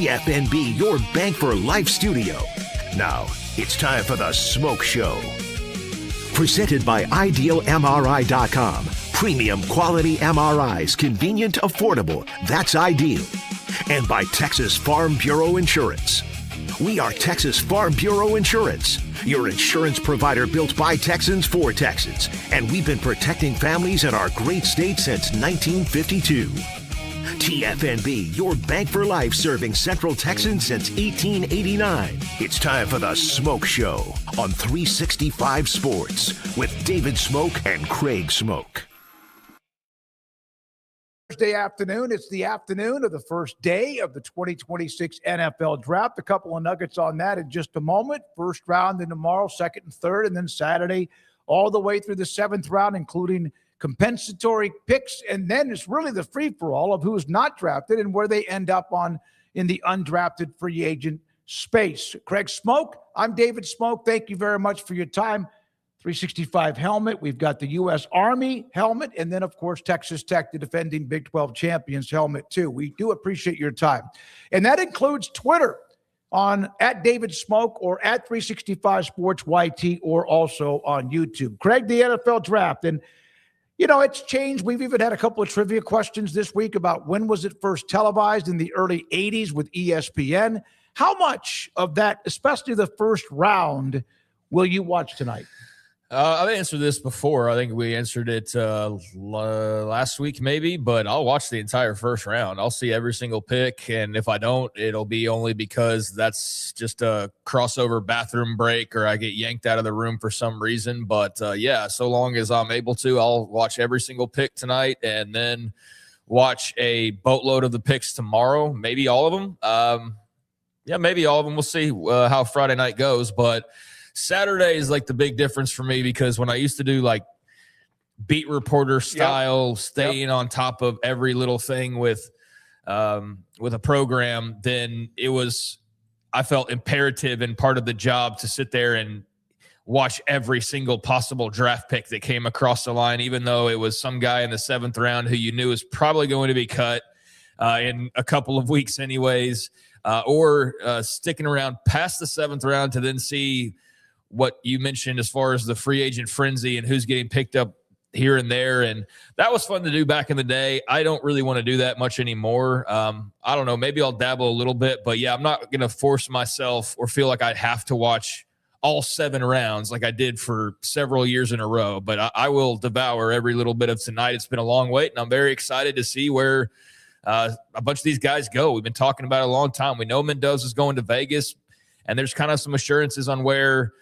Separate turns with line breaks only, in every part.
TFNB, your Bank for Life studio. Now, it's time for the Smoke Show. Presented by IdealMRI.com. Premium quality MRIs, convenient, affordable. That's ideal. And by Texas Farm Bureau Insurance. We are Texas Farm Bureau Insurance, your insurance provider built by Texans for Texans. And we've been protecting families in our great state since 1952. TFNB, your bank for life, serving Central Texans since 1889. It's time for the Smoke Show on 365 Sports with David Smoke and Craig Smoke.
Thursday afternoon. It's the afternoon of the first day of the 2026 NFL Draft. A couple of nuggets on that in just a moment. First round, then tomorrow, second and third, and then Saturday all the way through the seventh round, including compensatory picks. And then it's really the free-for-all of who's not drafted and where they end up in the undrafted free agent space. Craig Smoke, I'm David Smoke. Thank you very much for your time. 365 helmet. We've got the U.S. Army helmet, and then, of course, Texas Tech, the defending Big 12 champions helmet, too. We do appreciate your time. And that includes Twitter on @DavidSmoke or @365 Sports YT, or also on YouTube. Craig, the NFL Draft. And, you know, it's changed. We've even had a couple of trivia questions this week about when was it first televised in the early 80s with ESPN. How much of that, especially the first round, will you watch tonight?
I've answered this before. I think we answered it last week maybe, but I'll watch the entire first round. I'll see every single pick, and if I don't, it'll be only because that's just a crossover bathroom break or I get yanked out of the room for some reason. But, yeah, so long as I'm able to, I'll watch every single pick tonight and then watch a boatload of the picks tomorrow, maybe all of them. Yeah, maybe all of them. We'll see how Friday night goes, but Saturday is like the big difference for me because when I used to do like beat reporter style, staying on top of every little thing with a program, then I felt imperative and part of the job to sit there and watch every single possible draft pick that came across the line, even though it was some guy in the seventh round who you knew was probably going to be cut in a couple of weeks anyways, or sticking around past the seventh round to then see what you mentioned as far as the free agent frenzy and who's getting picked up here and there. And that was fun to do back in the day. I don't really want to do that much anymore. I don't know. Maybe I'll dabble a little bit, but yeah, I'm not going to force myself or feel like I have to watch all 7 rounds like I did for several years in a row, but I will devour every little bit of tonight. It's been a long wait, and I'm very excited to see where a bunch of these guys go. We've been talking about it a long time. We know Mendoza's going to Vegas, and there's kind of some assurances on where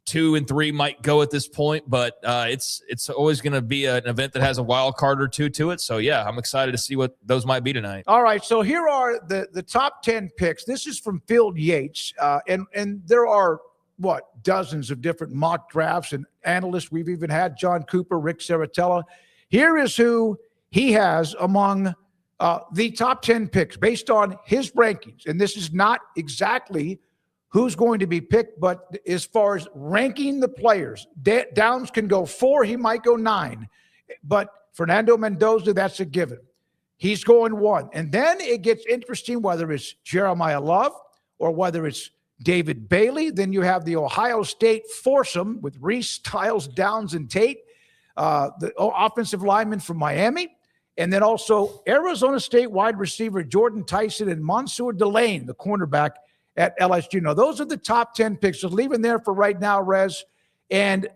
2 and 3 might go at this point, but it's always going to be an event that has a wild card or two to it. So, yeah, I'm excited to see what those might be tonight.
All right, so here are the top 10 picks. This is from Phil Yates, and there are, dozens of different mock drafts and analysts. We've even had John Cooper, Rick Saratella. Here is who he has among the top 10 picks based on his rankings, and this is not exactly who's going to be picked, but as far as ranking the players, Downs can go 4, he might go 9. But Fernando Mendoza, that's a given. He's going 1. And then it gets interesting whether it's Jeremiah Love or whether it's David Bailey. Then you have the Ohio State foursome with Reese, Styles, Downs, and Tate, the offensive lineman from Miami. And then also Arizona State wide receiver Jordan Tyson and Mansour Delane, the cornerback at LSU. Now, those are the top 10 picks. So leave them there for right now, Rez. And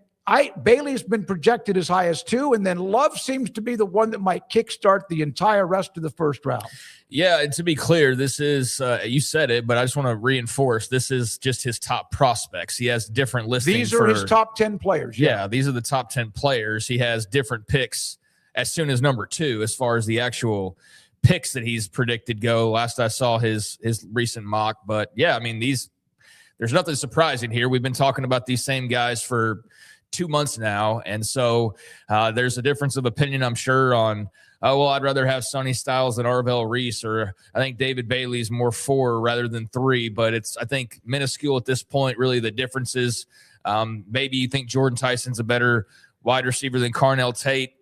Bailey's been projected as high as 2, and then Love seems to be the one that might kickstart the entire rest of the first round.
Yeah, and to be clear, this is, you said it, but I just want to reinforce, this is just his top prospects. He has different listings.
These are his top 10 players.
Yeah, these are the top 10 players. He has different picks as soon as number 2 as far as the actual picks that he's predicted go. Last I saw his recent mock. But, yeah, I mean, there's nothing surprising here. We've been talking about these same guys for 2 months now, and so there's a difference of opinion, I'm sure, on, I'd rather have Sonny Styles than Arvell Reese, or I think David Bailey's more 4 rather than 3, but it's, I think, minuscule at this point. Really, the difference is maybe you think Jordan Tyson's a better wide receiver than Carnell Tate.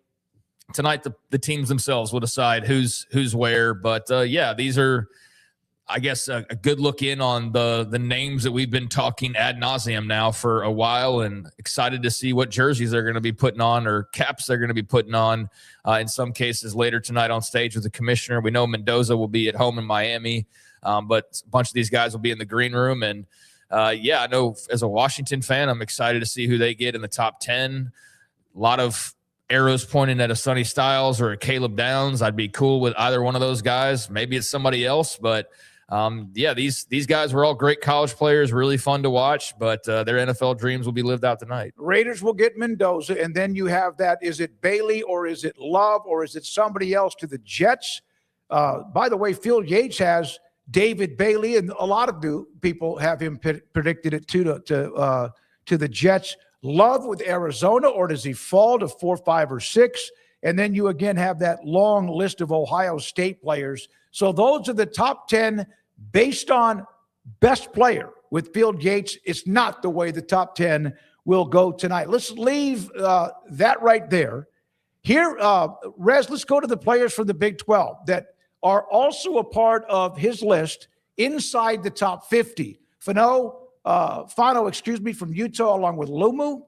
Tonight, the teams themselves will decide who's where. But, yeah, these are I guess a good look in on the names that we've been talking ad nauseum now for a while, and excited to see what jerseys they're going to be putting on or caps they're going to be putting on in some cases later tonight on stage with the commissioner. We know Mendoza will be at home in Miami, but a bunch of these guys will be in the green room. And I know as a Washington fan, I'm excited to see who they get in the top 10. A lot of arrows pointing at a Sonny Styles or a Caleb Downs. I'd be cool with either one of those guys. Maybe it's somebody else, but these guys were all great college players, really fun to watch, but their NFL dreams will be lived out tonight.
Raiders will get Mendoza, and then you have that. Is it Bailey or is it Love or is it somebody else to the Jets? By the way, Phil Yates has David Bailey, and a lot of people have him predicted it to the Jets. Love with Arizona, or does he fall to 4, 5, or 6? And then you again have that long list of Ohio State players. So those are the top 10 based on best player with Field Yates. It's not the way the top 10 will go tonight. Let's leave that right there. Here, Rez, let's go to the players from the Big 12 that are also a part of his list inside the top 50. Fano, from Utah, along with Lumu.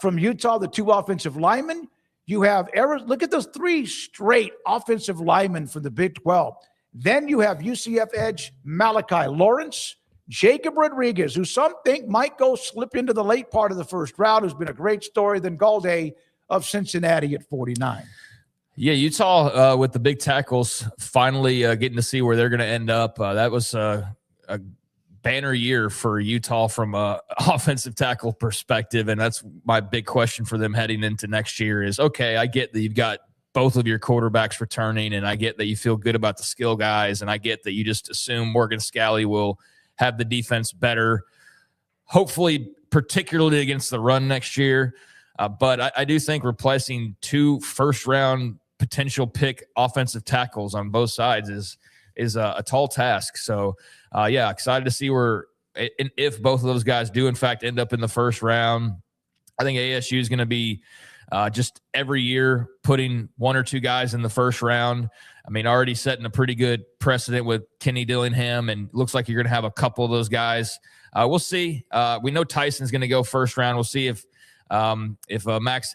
From Utah, the 2 offensive linemen. You have look at those 3 straight offensive linemen for the Big 12. Then you have UCF edge Malachi Lawrence, Jacob Rodriguez, who some think might go slip into the late part of the first round, who's been a great story. Then Galde of Cincinnati at 49.
Yeah, Utah with the big tackles finally getting to see where they're going to end up. That was a banner year for Utah from an offensive tackle perspective, and that's my big question for them heading into next year is, okay, I get that you've got both of your quarterbacks returning, and I get that you feel good about the skill guys, and I get that you just assume Morgan Scalley will have the defense better, hopefully particularly against the run next year. But I do think replacing 2 first-round potential pick offensive tackles on both sides is a tall task. So, excited to see where and if both of those guys do, in fact, end up in the first round. I think ASU is going to be just every year putting 1 or 2 guys in the first round. I mean, already setting a pretty good precedent with Kenny Dillingham, and looks like you're going to have a couple of those guys. We'll see. We know Tyson's going to go first round. We'll see if Max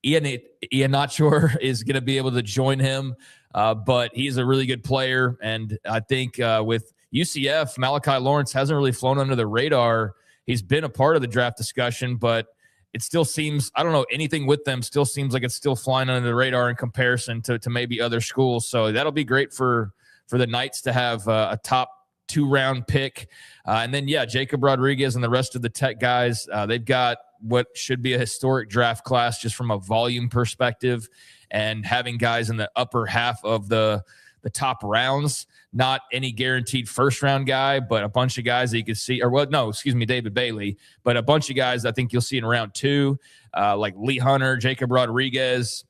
Ianachor is going to be able to join him. But he's a really good player. And I think with UCF, Malachi Lawrence hasn't really flown under the radar. He's been a part of the draft discussion, but it still seems, I don't know, anything with them still seems like it's still flying under the radar in comparison to maybe other schools. So that'll be great for the Knights to have a top 2-round pick. And then, Jacob Rodriguez and the rest of the Tech guys, they've got what should be a historic draft class just from a volume perspective, and having guys in the upper half of the top rounds, not any guaranteed first-round guy, but a bunch of guys that you could see, David Bailey, but a bunch of guys I think you'll see in round 2, like Lee Hunter, Jacob Rodriguez,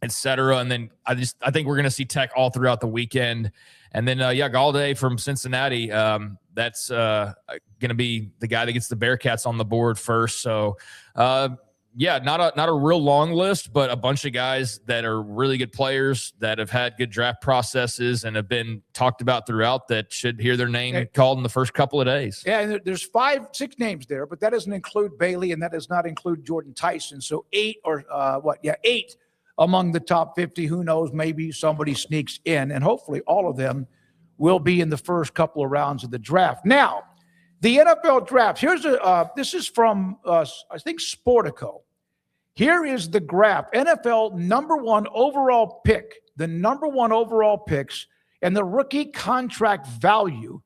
et cetera. And then I think we're going to see Tech all throughout the weekend. And then, Galde from Cincinnati, that's going to be the guy that gets the Bearcats on the board first. So, not a real long list, but a bunch of guys that are really good players that have had good draft processes and have been talked about throughout that should hear their name called in the first couple of days.
Yeah, and there's 5, 6 names there, but that doesn't include Bailey, and that does not include Jordan Tyson. So 8 among the top 50. Who knows? Maybe somebody sneaks in, and hopefully all of them will be in the first couple of rounds of the draft. Now, the NFL draft. Here's this is from I think Sportico. Here is the graph. NFL number 1 overall pick, the number 1 overall picks, and the rookie contract value.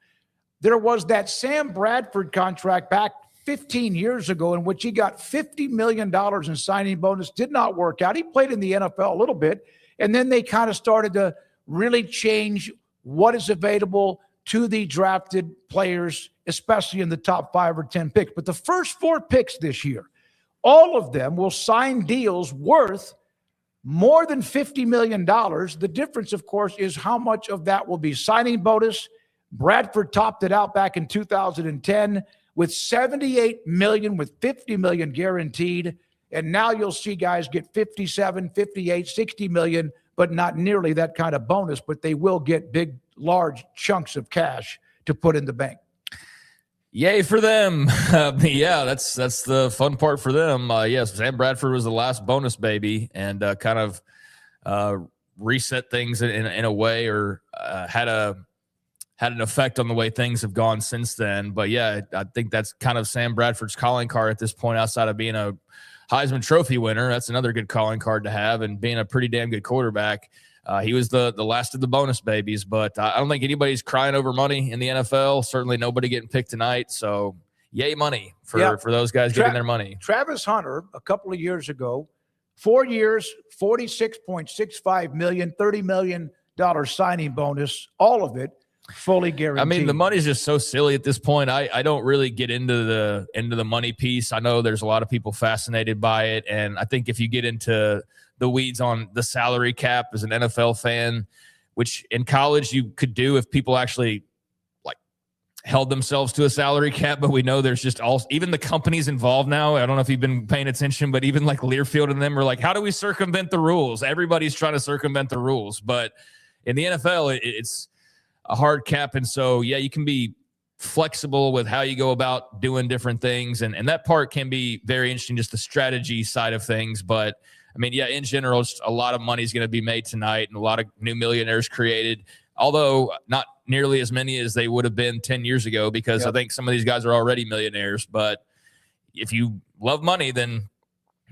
There was that Sam Bradford contract back 15 years ago in which he got $50 million in signing bonus. Did not work out. He played in the NFL a little bit, and then they kind of started to really change what is available to the drafted players, especially in the top 5 or 10 picks. But the first 4 picks this year, all of them will sign deals worth more than $50 million. The difference, of course, is how much of that will be signing bonus. Bradford topped it out back in 2010 with $78 million, with $50 million guaranteed. And now you'll see guys get 57, 58, 60 million, but not nearly that kind of bonus. But they will get big large chunks of cash to put in the bank.
Yay for them. Yeah, that's the fun part for them. Yes, Sam Bradford was the last bonus baby and kind of reset things in a way, or had an effect on the way things have gone since then. But yeah, I think that's kind of Sam Bradford's calling card at this point, outside of being a Heisman Trophy winner. That's another good calling card to have, and being a pretty damn good quarterback. He was the last of the bonus babies, but I don't think anybody's crying over money in the NFL. Certainly nobody getting picked tonight. So yay money for those guys getting their money.
Travis Hunter, a couple of years ago, 4 years, $46.65 million, $30 million signing bonus, all of it fully guaranteed.
I mean, the money's just so silly at this point. I don't really get into the money piece. I know there's a lot of people fascinated by it, and I think if you get into the weeds on the salary cap as an NFL fan, which in college you could do if people actually like held themselves to a salary cap, but we know there's just even the companies involved now. I don't know if you've been paying attention, but even like Learfield and them are like, how do we circumvent the rules? Everybody's trying to circumvent the rules, but in the NFL, it's a hard cap. And so, yeah, you can be flexible with how you go about doing different things. And that part can be very interesting, just the strategy side of things. But I mean, yeah, in general, just a lot of money is going to be made tonight and a lot of new millionaires created, although not nearly as many as they would have been 10 years ago, because I think some of these guys are already millionaires. But if you love money, then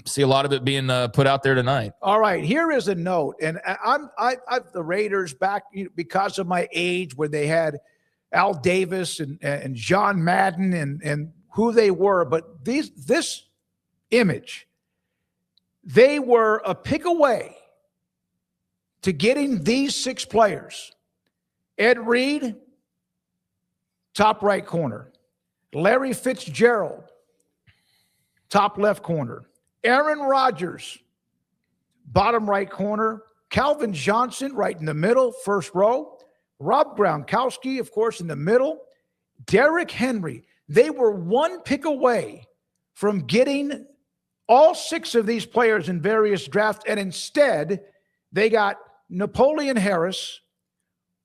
see a lot of it being put out there tonight.
All right, here is a note. And I've the Raiders back because of my age, where they had Al Davis and John Madden and who they were. But this image, they were a pick away to getting these 6 players. Ed Reed, top right corner. Larry Fitzgerald, top left corner. Aaron Rodgers, bottom right corner. Calvin Johnson, right in the middle, first row. Rob Gronkowski, of course, in the middle. Derrick Henry. They were one pick away from getting all 6 of these players in various drafts, and instead they got Napoleon Harris.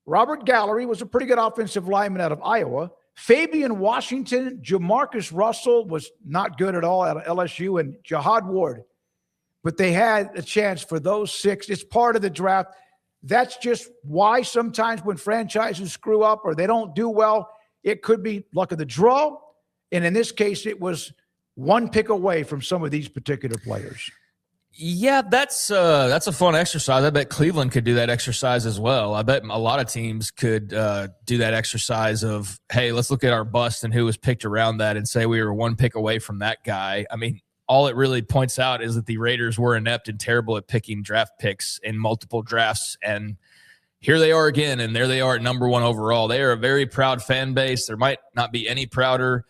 Robert Gallery was a pretty good offensive lineman out of Iowa. Fabian Washington, Jamarcus Russell was not good at all out of LSU, and Jihad Ward. But they had a chance for those 6. It's part of the draft. That's just why sometimes when franchises screw up or they don't do well, it could be luck of the draw. And in this case, it was one pick away from some of these particular players.
Yeah, that's a fun exercise. I bet Cleveland could do that exercise as well. I bet a lot of teams could do that exercise of, hey, let's look at our bust and who was picked around that and say we were one pick away from that guy. I mean, all it really points out is that the Raiders were inept and terrible at picking draft picks in multiple drafts. And here they are again, and there they are at number 1 overall. They are a very proud fan base. There might not be any prouder.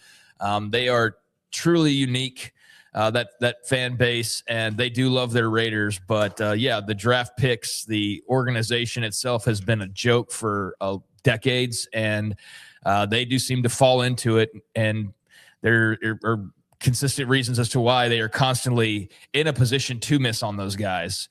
They are truly unique. That fan base, and they do love their Raiders. But, yeah, the draft picks, the organization itself has been a joke for decades, and they do seem to fall into it, and there are consistent reasons as to why they are constantly in a position to miss on those guys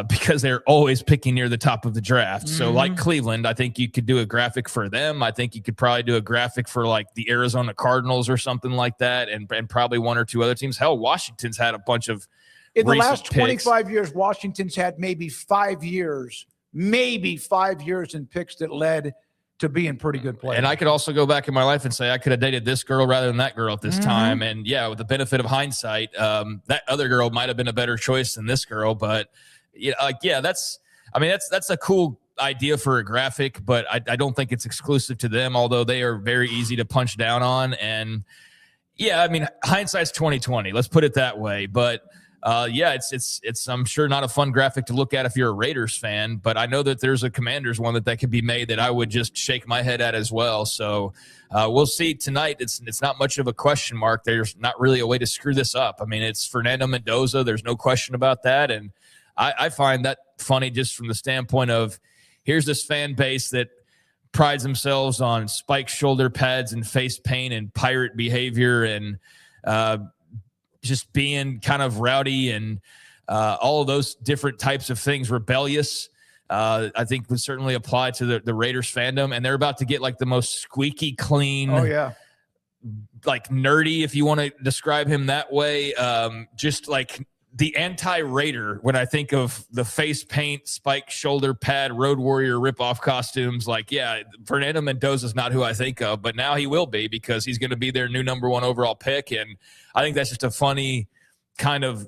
because they're always picking near the top of the draft. Mm-hmm. So like Cleveland, I think you could do a graphic for them. I think you could probably do a graphic for like the Arizona Cardinals or something like that, and probably 1 or 2 other teams. Hell, Washington's had a bunch of
in the last 25 years, Washington's had maybe 5 years in picks that led to being pretty good players.
And I could also go back in my life and say I could have dated this girl rather than that girl at this time. And yeah, with the benefit of hindsight, that other girl might have been a better choice than this girl. But that's a cool idea for a graphic, but I don't think it's exclusive to them, although they are very easy to punch down on. And yeah, I mean, hindsight's 20/20. Let's put it that way. But it's I'm sure not a fun graphic to look at if you're a Raiders fan, but I know that there's a Commanders one that could be made that I would just shake my head at as well. So we'll see tonight. It's not much of a question mark. There's not really a way to screw this up. I mean, it's Fernando Mendoza. There's no question about that. And I find that funny just from the standpoint of here's this fan base that prides themselves on spiked shoulder pads and face paint and pirate behavior and just being kind of rowdy and all of those different types of things, rebellious. I think would certainly apply to the Raiders fandom. And they're about to get like the most squeaky clean.
Oh, yeah.
Like nerdy, if you want to describe him that way. Just like the anti-Raider when I think of the face paint, spike shoulder pad, Road Warrior ripoff costumes. Like, yeah, Fernando Mendoza is not who I think of, but now he will be because he's going to be their new number 1 overall pick. And I think that's just a funny kind of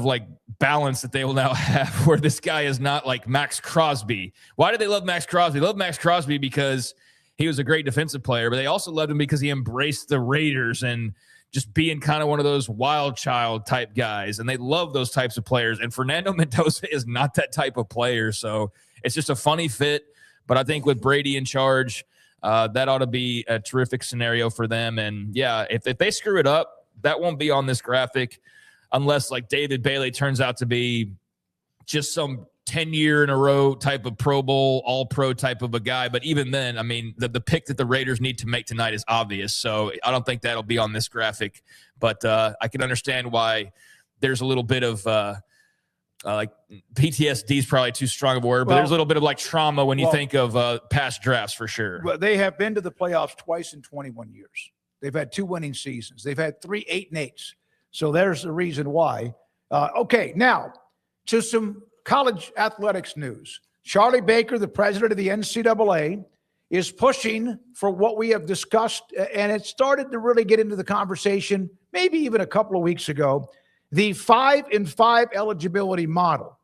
like balance that they will now have where this guy is not like Max Crosby. Why do they love Max Crosby? They love Max Crosby because he was a great defensive player, but they also loved him because he embraced the Raiders and just being kind of one of those wild child type guys. And they love those types of players. And Fernando Mendoza is not that type of player. So it's just a funny fit. But I think with Brady in charge, that ought to be a terrific scenario for them. And yeah, if they screw it up, that won't be on this graphic unless like David Bailey turns out to be just some 10-year in a row type of Pro Bowl, all pro type of a guy. But even then, I mean, the pick that the Raiders need to make tonight is obvious. So I don't think that'll be on this graphic, but I can understand why there's a little bit of like PTSD is probably too strong of a word, but there's a little bit of like trauma when you think of past drafts for sure.
Well, they have been to the playoffs twice in 21 years. They've had 2 winning seasons. They've had 3 8-8s. So there's the reason why. Okay, now to some college athletics news. Charlie Baker, the president of the NCAA, is pushing for what we have discussed, and it started to really get into the conversation maybe even a couple of weeks ago, the 5-in-5 eligibility model,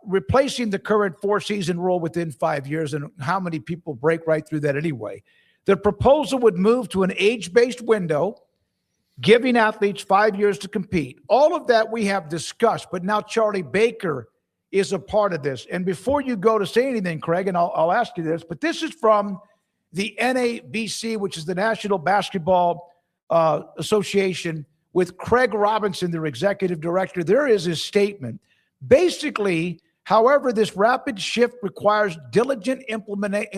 replacing the current 4-season rule within 5 years, and how many people break right through that anyway. The proposal would move to an age-based window, giving athletes 5 years to compete. All of that we have discussed, but now Charlie Baker is a part of this. And before you go to say anything, Craig, and I'll ask you this, but this is from the NABC, which is the National Basketball Association, with Craig Robinson, their executive director. There is his statement. Basically, however, this rapid shift requires diligent implementation,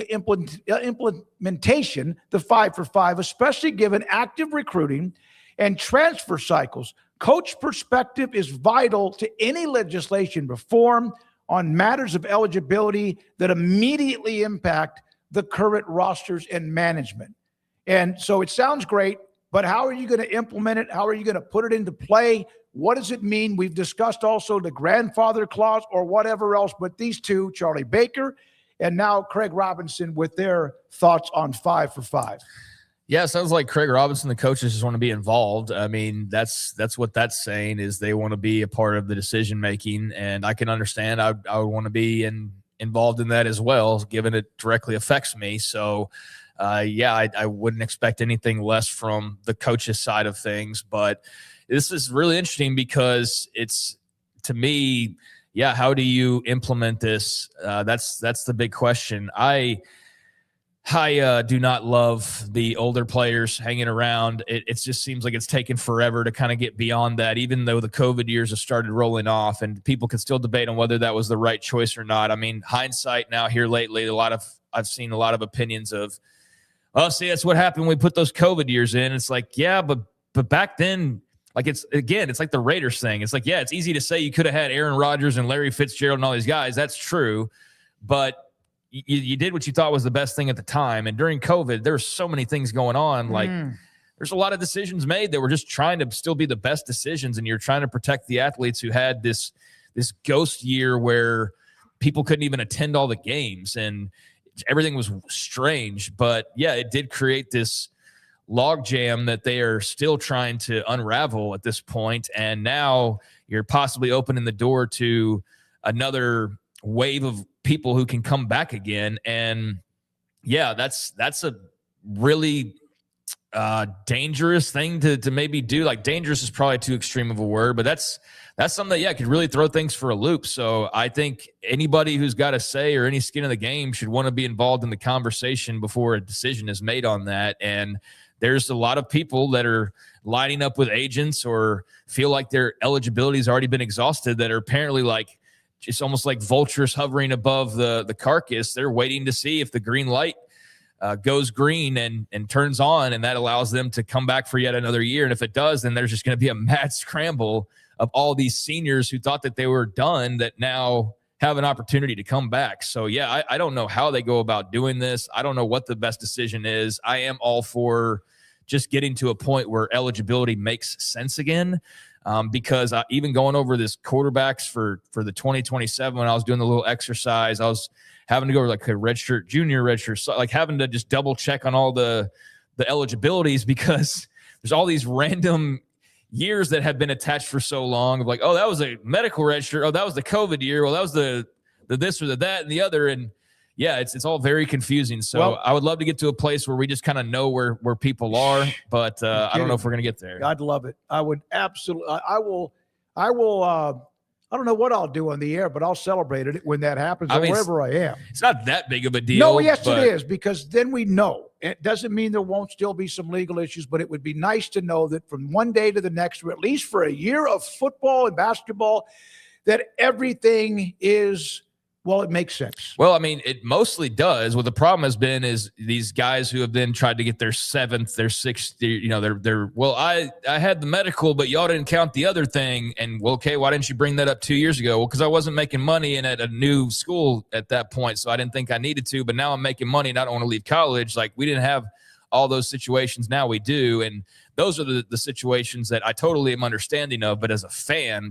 the 5-for-5, especially given active recruiting and transfer cycles. Coach perspective is vital to any legislation reform on matters of eligibility that immediately impact the current rosters and management. And so it sounds great, but how are you going to implement it? How are you going to put it into play? What does it mean? We've discussed also the grandfather clause or whatever else, but these two, Charlie Baker and now Craig Robinson, with their thoughts on 5-for-5.
Yeah, it sounds like Craig Robinson, the coaches, just want to be involved. I mean, that's what that's saying, is they want to be a part of the decision making, and I can understand. I would want to be involved in that as well, given it directly affects me. So, I wouldn't expect anything less from the coaches' side of things. But this is really interesting because it's, to me, how do you implement this? That's the big question. I do not love the older players hanging around. It just seems like it's taken forever to kind of get beyond that, even though the COVID years have started rolling off, and people can still debate on whether that was the right choice or not. I mean, hindsight now here lately, I've seen a lot of opinions of, oh, see, that's what happened when we put those COVID years in. It's like, yeah, but back then, like, it's like the Raiders thing. It's like, yeah, it's easy to say you could have had Aaron Rodgers and Larry Fitzgerald and all these guys. That's true. But you did what you thought was the best thing at the time. And during COVID, there were so many things going on. Like, there's a lot of decisions made that were just trying to still be the best decisions. And you're trying to protect the athletes who had this ghost year where people couldn't even attend all the games and everything was strange. But yeah, it did create this logjam that they are still trying to unravel at this point. And now you're possibly opening the door to another wave of people who can come back again. And yeah, that's a really dangerous thing to maybe do. Like, dangerous is probably too extreme of a word, but that's something that could really throw things for a loop. So I think anybody who's got a say or any skin in the game should want to be involved in the conversation before a decision is made on that. And there's a lot of people that are lining up with agents or feel like their eligibility has already been exhausted, that are apparently like, it's almost like vultures hovering above the carcass. They're waiting to see if the green light goes green and turns on, and that allows them to come back for yet another year. And if it does, then there's just going to be a mad scramble of all these seniors who thought that they were done, that now have an opportunity to come back. So, yeah, I don't know how they go about doing this. I don't know what the best decision is. I am all for just getting to a point where eligibility makes sense again. Because even going over this quarterbacks for the 2027, when I was doing the little exercise, I was having to go over like a redshirt, junior redshirt, so like having to just double check on all the eligibilities, because there's all these random years that have been attached for so long of like, oh, that was a medical redshirt. Oh, that was the COVID year. Well, that was the this or the that and the other. And yeah, it's all very confusing. So I would love to get to a place where we just kind of know where people are, but I don't know if we're going to get there.
I'd love it. I would absolutely. I will. I don't know what I'll do on the air, but I'll celebrate it when that happens, wherever I am.
It's not that big of a deal.
No, yes, it is, because then we know. It doesn't mean there won't still be some legal issues, but it would be nice to know that from one day to the next, or at least for a year of football and basketball, that everything is, well, it makes sense.
Well, I mean, it mostly does. What the problem has been is these guys who have then tried to get their seventh, their sixth, I had the medical, but y'all didn't count the other thing. And well, okay, why didn't you bring that up 2 years ago? Well, because I wasn't making money and at a new school at that point, so I didn't think I needed to, but now I'm making money and I don't want to leave college. Like, we didn't have all those situations. Now we do. And those are the situations that I totally am understanding of. But as a fan,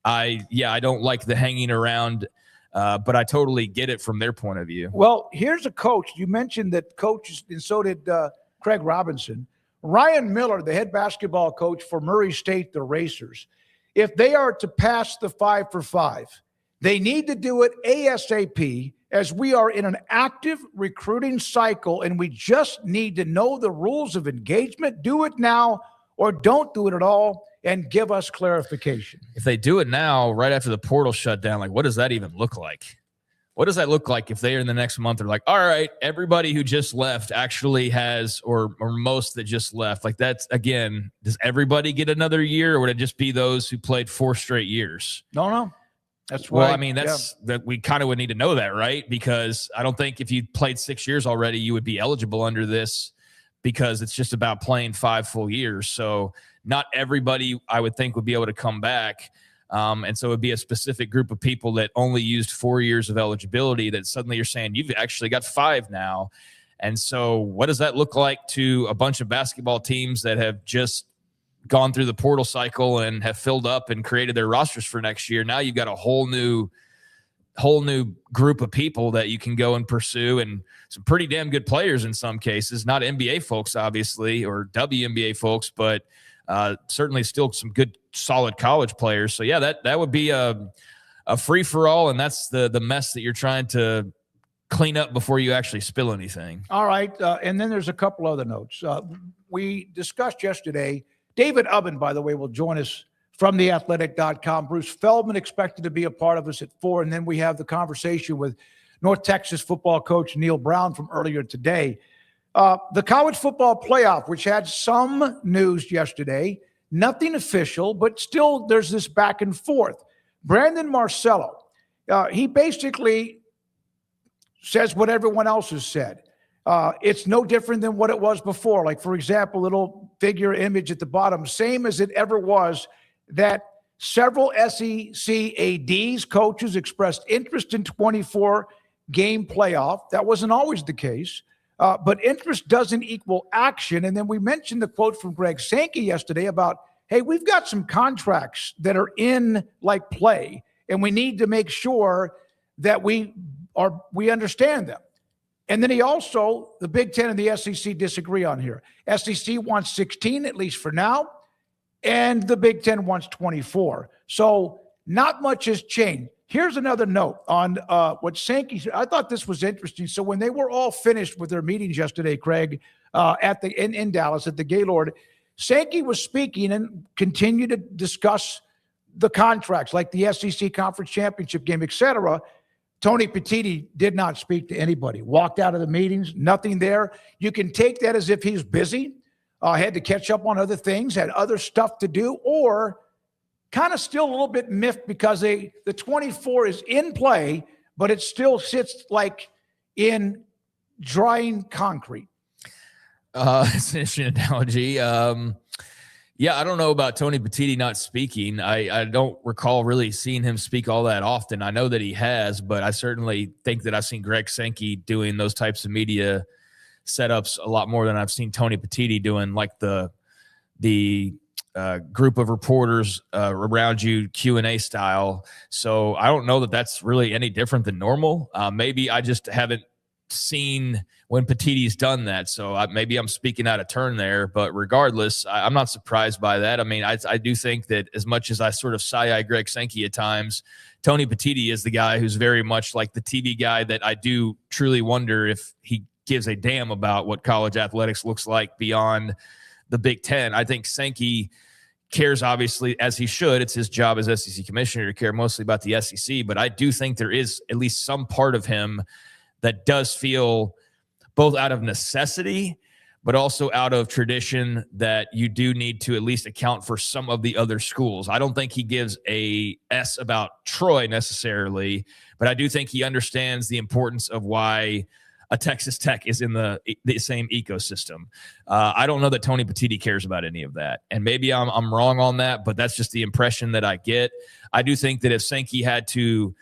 I don't like the hanging around, but I totally get it from their point of view.
Well, here's a coach. You mentioned that coaches, and so did Craig Robinson. Ryan Miller, the head basketball coach for Murray State, the Racers, if they are to pass the 5 for 5, they need to do it ASAP, as we are in an active recruiting cycle, and we just need to know the rules of engagement. Do it now or don't do it at all, and give us clarification.
If they do it now, right after the portal shut down, like, what does that even look like? What does that look like if they are in the next month are like, all right, everybody who just left actually has, or most that just left, like, that's, again, does everybody get another year, or would it just be those who played 4 straight years?
No. That's
well, I mean, that we kind of would need to know that, right? Because I don't think if you played 6 years already, you would be eligible under this, because it's just about playing 5 full years. So not everybody, I would think, would be able to come back. And so it would be a specific group of people that only used 4 years of eligibility that suddenly you're saying you've actually got 5 now. And so what does that look like to a bunch of basketball teams that have just gone through the portal cycle and have filled up and created their rosters for next year? Now you've got a whole new group of people that you can go and pursue, and some pretty damn good players in some cases, not NBA folks, obviously, or WNBA folks, but certainly still some good, solid college players. So yeah, that would be a free for all. And that's the mess that you're trying to clean up before you actually spill anything.
All right. And then there's a couple other notes. We discussed yesterday, David Ubben, by the way, will join us from theathletic.com. Bruce Feldman expected to be a part of us at 4. And then we have the conversation with North Texas football coach Neil Brown from earlier today. The college football playoff, which had some news yesterday, nothing official, but still there's this back and forth. Brandon Marcello, he basically says what everyone else has said. It's no different than what it was before. Like, for example, little figure image at the bottom, same as it ever was, that several SEC ADs, coaches, expressed interest in 24-game playoff. That wasn't always the case, but interest doesn't equal action. And then we mentioned the quote from Greg Sankey yesterday about, hey, we've got some contracts that are in like play, and we need to make sure that we understand them. And then he also, the Big Ten and the SEC disagree on here. SEC wants 16, at least for now, and the Big Ten wants 24. So not much has changed. Here's another note on what Sankey said. I thought this was interesting. So when they were all finished with their meetings yesterday, Craig, in Dallas at the Gaylord, Sankey was speaking and continued to discuss the contracts, like the SEC Conference Championship game, et cetera. Tony Petitti did not speak to anybody, walked out of the meetings, nothing there. You can take that as if he's busy, had to catch up on other things, had other stuff to do, or kind of still a little bit miffed because the 24 is in play, but it still sits like in drying concrete.
It's an interesting analogy. Yeah, I don't know about Tony Petitti not speaking. I don't recall really seeing him speak all that often. I know that he has, but I certainly think that I've seen Greg Sankey doing those types of media setups a lot more than I've seen Tony Petitti doing, like the group of reporters around you Q&A style. So I don't know that that's really any different than normal. Maybe I just haven't seen when Petitti's done that. So maybe I'm speaking out of turn there, but regardless, I'm not surprised by that. I mean, I do think that as much as I sort of side-eye Greg Sankey at times, Tony Petitti is the guy who's very much like the TV guy that I do truly wonder if he gives a damn about what college athletics looks like beyond the Big Ten. I think Sankey cares, obviously, as he should. It's his job as SEC commissioner to care mostly about the SEC, but I do think there is at least some part of him that does feel both out of necessity, but also out of tradition that you do need to at least account for some of the other schools. I don't think he gives a S about Troy necessarily, but I do think he understands the importance of why a Texas Tech is in the same ecosystem. I don't know that Tony Petitti cares about any of that. And maybe I'm wrong on that, but that's just the impression that I get. I do think that if Sankey had to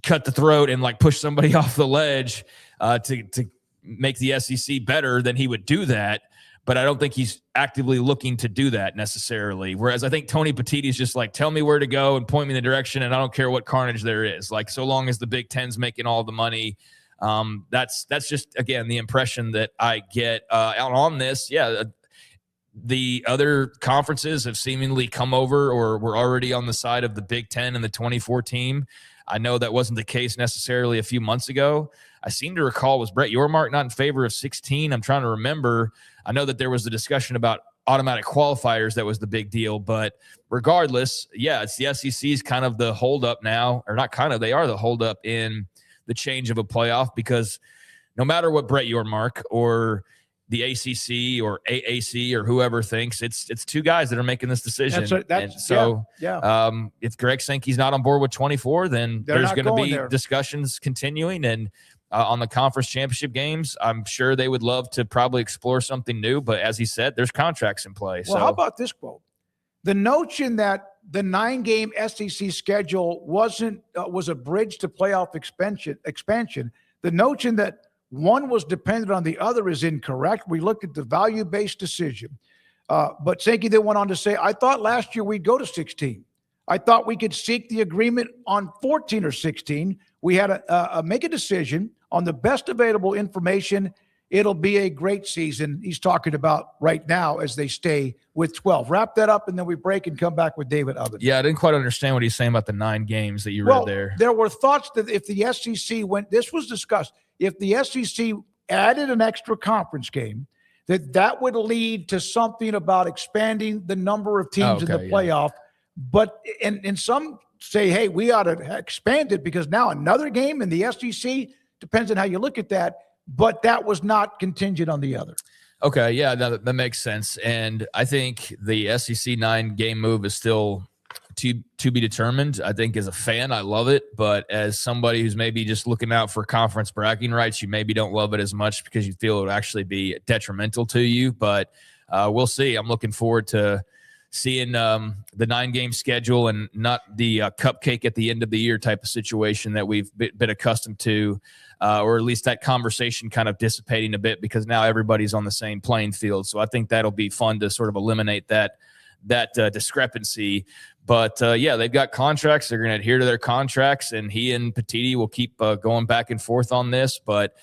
cut the throat and push somebody off the ledge to make the SEC better, then he would do that. But I don't think he's actively looking to do that necessarily. Whereas I think Tony Petitti is just tell me where to go and point me in the direction, and I don't care what carnage there is. So long as the Big Ten's making all the money, that's just, again, the impression that I get out on this. Yeah, the other conferences have seemingly come over or were already on the side of the Big Ten and the 24 team. I know that wasn't the case necessarily a few months ago. I seem to recall, was Brett Yormark not in favor of 16? I'm trying to remember. I know that there was a discussion about automatic qualifiers. That was the big deal. But regardless, yeah, it's the SEC's kind of the holdup now, or not kind of, they are the holdup in the change of a playoff, because no matter what Brett Yormark or the ACC or AAC or whoever thinks, it's two guys that are making this decision. If Greg Sankey's not on board with 24, then there's going to be discussions continuing. And on the conference championship games, I'm sure they would love to probably explore something new. But as he said, there's contracts in place.
Well, how about this quote? The notion that the 9-game SEC schedule was a bridge to playoff expansion. The notion that one was dependent on the other is incorrect. We looked at the value-based decision. But Sankey then went on to say, I thought last year we'd go to 16. I thought we could seek the agreement on 14 or 16. We had to make a decision on the best available information. It'll be a great season. He's talking about right now as they stay with 12. Wrap that up, and then we break and come back with David Ubben.
Yeah, I didn't quite understand what he's saying about the 9 games that you read there.
There were thoughts that if the SEC this was discussed, if the SEC added an extra conference game, that would lead to something about expanding the number of teams in the playoff. Yeah. But and some say, hey, we ought to expand it because now another game in the SEC, depends on how you look at that, but that was not contingent on the other.
Okay, yeah, that makes sense. And I think the SEC 9-game move is still to be determined. I think as a fan, I love it. But as somebody who's maybe just looking out for conference bragging rights, you maybe don't love it as much because you feel it would actually be detrimental to you. But we'll see. I'm looking forward to seeing the 9-game schedule and not the cupcake at the end of the year type of situation that we've been accustomed to, or at least that conversation kind of dissipating a bit because now everybody's on the same playing field. So I think that'll be fun to sort of eliminate that discrepancy. But yeah, they've got contracts. They're going to adhere to their contracts, and he and Petitti will keep going back and forth on this. But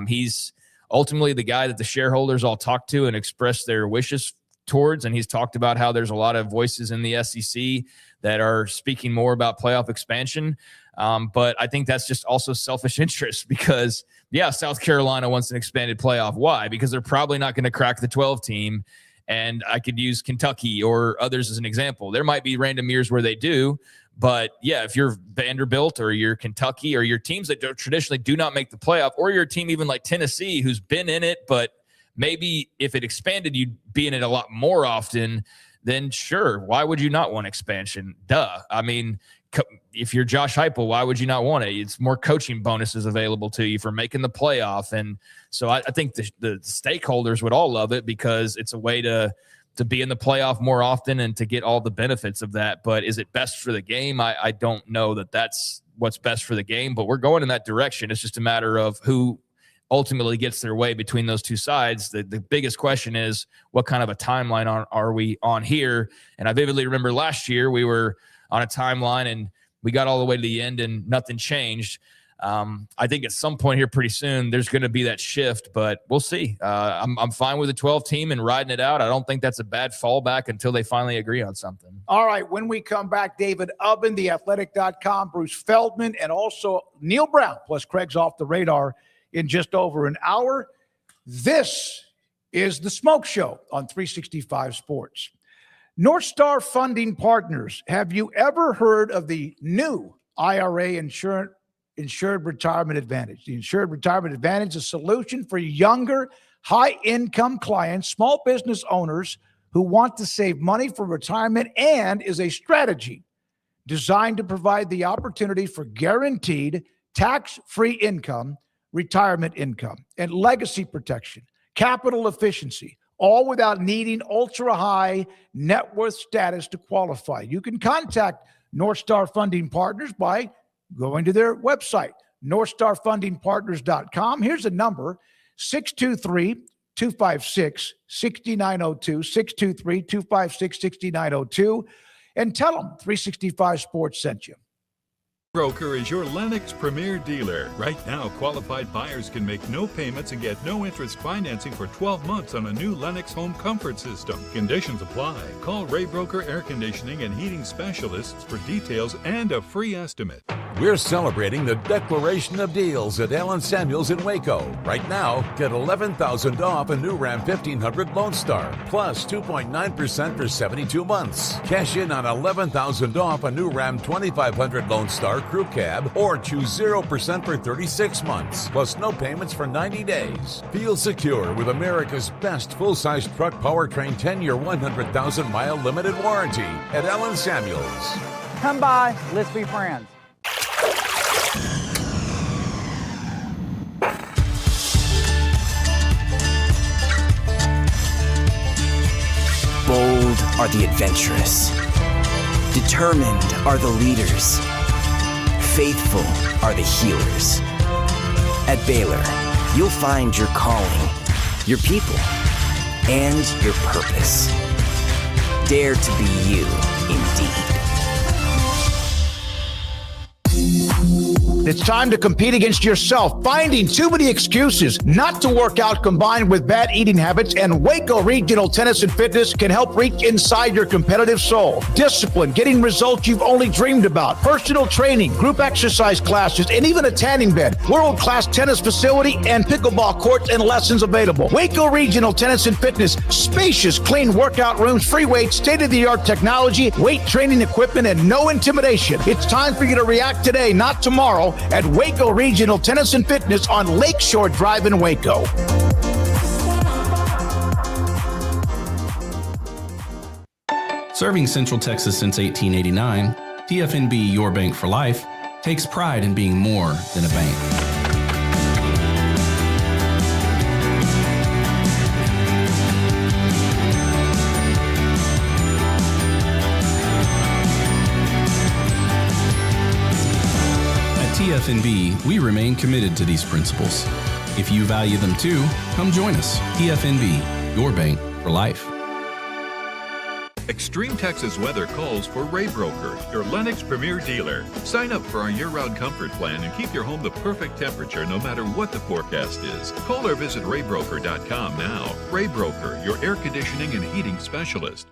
he's ultimately the guy that the shareholders all talk to and express their wishes towards. And he's talked about how there's a lot of voices in the SEC that are speaking more about playoff expansion. But I think that's just also selfish interest because, yeah, South Carolina wants an expanded playoff. Why? Because they're probably not going to crack the 12 team. And I could use Kentucky or others as an example. There might be random years where they do. But, yeah, if you're Vanderbilt or you're Kentucky or your teams that traditionally do not make the playoff, or your team even like Tennessee who's been in it, but maybe if it expanded, you'd be in it a lot more often, then sure, why would you not want expansion? Duh. I mean, if you're Josh Heupel, why would you not want it? It's more coaching bonuses available to you for making the playoff. And so I think the stakeholders would all love it because it's a way to to be in the playoff more often and to get all the benefits of that. But is it best for the game? I don't know that that's what's best for the game, but we're going in that direction. It's just a matter of who ultimately gets their way between those two sides. The biggest question is, what kind of a timeline are we on here? And I vividly remember last year we were on a timeline and we got all the way to the end and nothing changed. I think at some point here pretty soon, there's going to be that shift, but we'll see. I'm fine with the 12 team and riding it out. I don't think that's a bad fallback until they finally agree on something.
All right. When we come back, David Ubben, theathletic.com, Bruce Feldman, and also Neil Brown, plus Craig's Off the Radar in just over an hour. This is the Smoke Show on 365 Sports. North Star Funding Partners. Have you ever heard of the new IRA Insured Retirement Advantage? The Insured Retirement Advantage is a solution for younger, high-income clients, small business owners who want to save money for retirement, and is a strategy designed to provide the opportunity for guaranteed tax-free income, retirement income, and legacy protection, capital efficiency, all without needing ultra-high net worth status to qualify. You can contact North Star Funding Partners by going to their website, northstarfundingpartners.com. Here's a number, 623-256-6902, 623-256-6902, and tell them 365 Sports sent you.
Broker is your Lennox Premier dealer. Right now, qualified buyers can make no payments and get no interest financing for 12 months on a new Lennox home comfort system. Conditions apply. Call Ray Broker Air Conditioning and Heating Specialists for details and a free estimate.
We're celebrating the Declaration of Deals at Allen Samuels in Waco. Right now, get $11,000 off a new Ram 1500 Lone Star, plus 2.9% for 72 months. Cash in on $11,000 off a new Ram 2500 Lone Star Crew Cab, or choose 0% for 36 months, plus no payments for 90 days. Feel secure with America's best full-size truck powertrain 10-year, 100,000-mile limited warranty at Allen Samuels.
Come by, let's be friends.
Bold are the adventurous. Determined are the leaders. Faithful are the healers. At Baylor, you'll find your calling, your people, and your purpose. Dare to be you, indeed.
It's time to compete against yourself, finding too many excuses not to work out combined with bad eating habits, and Waco Regional Tennis and Fitness can help reach inside your competitive soul. Discipline, getting results you've only dreamed about, personal training, group exercise classes, and even a tanning bed, world-class tennis facility, and pickleball courts and lessons available. Waco Regional Tennis and Fitness, spacious, clean workout rooms, free weights, state-of-the-art technology, weight training equipment, and no intimidation. It's time for you to react today, not tomorrow, at Waco Regional Tennis and Fitness on Lakeshore Drive in Waco.
Serving Central Texas since 1889, TFNB Your Bank for Life takes pride in being more than a bank. TFNB, we remain committed to these principles. If you value them too, come join us. TFNB, your bank for life.
Extreme Texas weather calls for Ray Broker, your Lennox Premier dealer. Sign up for our year-round comfort plan and keep your home the perfect temperature no matter what the forecast is. Call or visit raybroker.com now. Ray Broker, your air conditioning and heating specialist.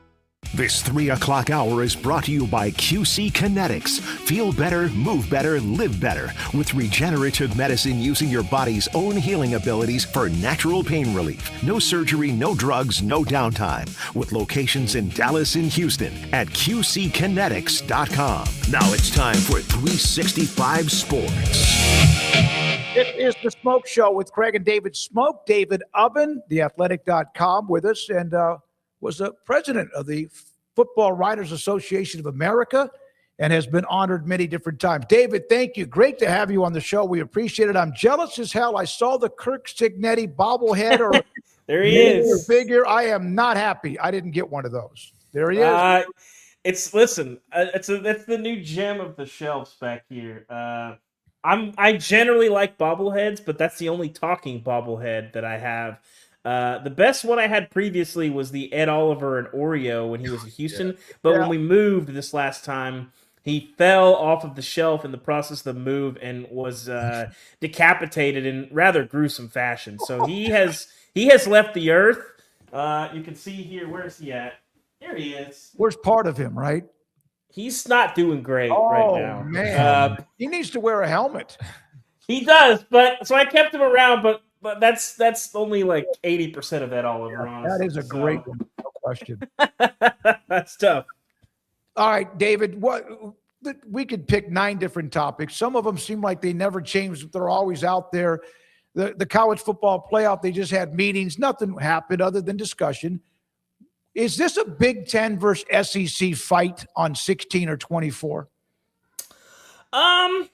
This 3 o'clock hour is brought to you by QC Kinetics. Feel better, move better, live better with regenerative medicine using your body's own healing abilities for natural pain relief. No surgery, no drugs, no downtime. With locations in Dallas and Houston at QCkinetics.com. Now it's time for 365 Sports.
It is the Smoke Show with Craig and David Smoke. David Ubben, theathletic.com, with us, and was the president of the Football Writers Association of America and has been honored many different times. David, thank you. Great to have you on the show. We appreciate it. I'm jealous as hell. I saw the Kirk Cignetti bobblehead or
There he is.
Figure. I am not happy. I didn't get one of those. There he is.
It's the new gem of the shelves back here. I generally like bobbleheads, but that's the only talking bobblehead that I have. The best one I had previously was the Ed Oliver and Oreo when he was in Houston. But when we moved this last time, he fell off of the shelf in the process of the move and was decapitated in rather gruesome fashion. So he has left the earth. You can see here, where's he at? There he is.
Where's part of him, right?
He's not doing great right now.
Man. He needs to wear a helmet.
He does, but so I kept him around, but that's only like 80% of that Oliver. Honestly.
That is a great one, no question.
That's tough.
All right, David, we could pick 9 different topics. Some of them seem like they never change. They're always out there. The college football playoff, they just had meetings. Nothing happened other than discussion. Is this a Big Ten versus SEC fight on 16 or 24?
I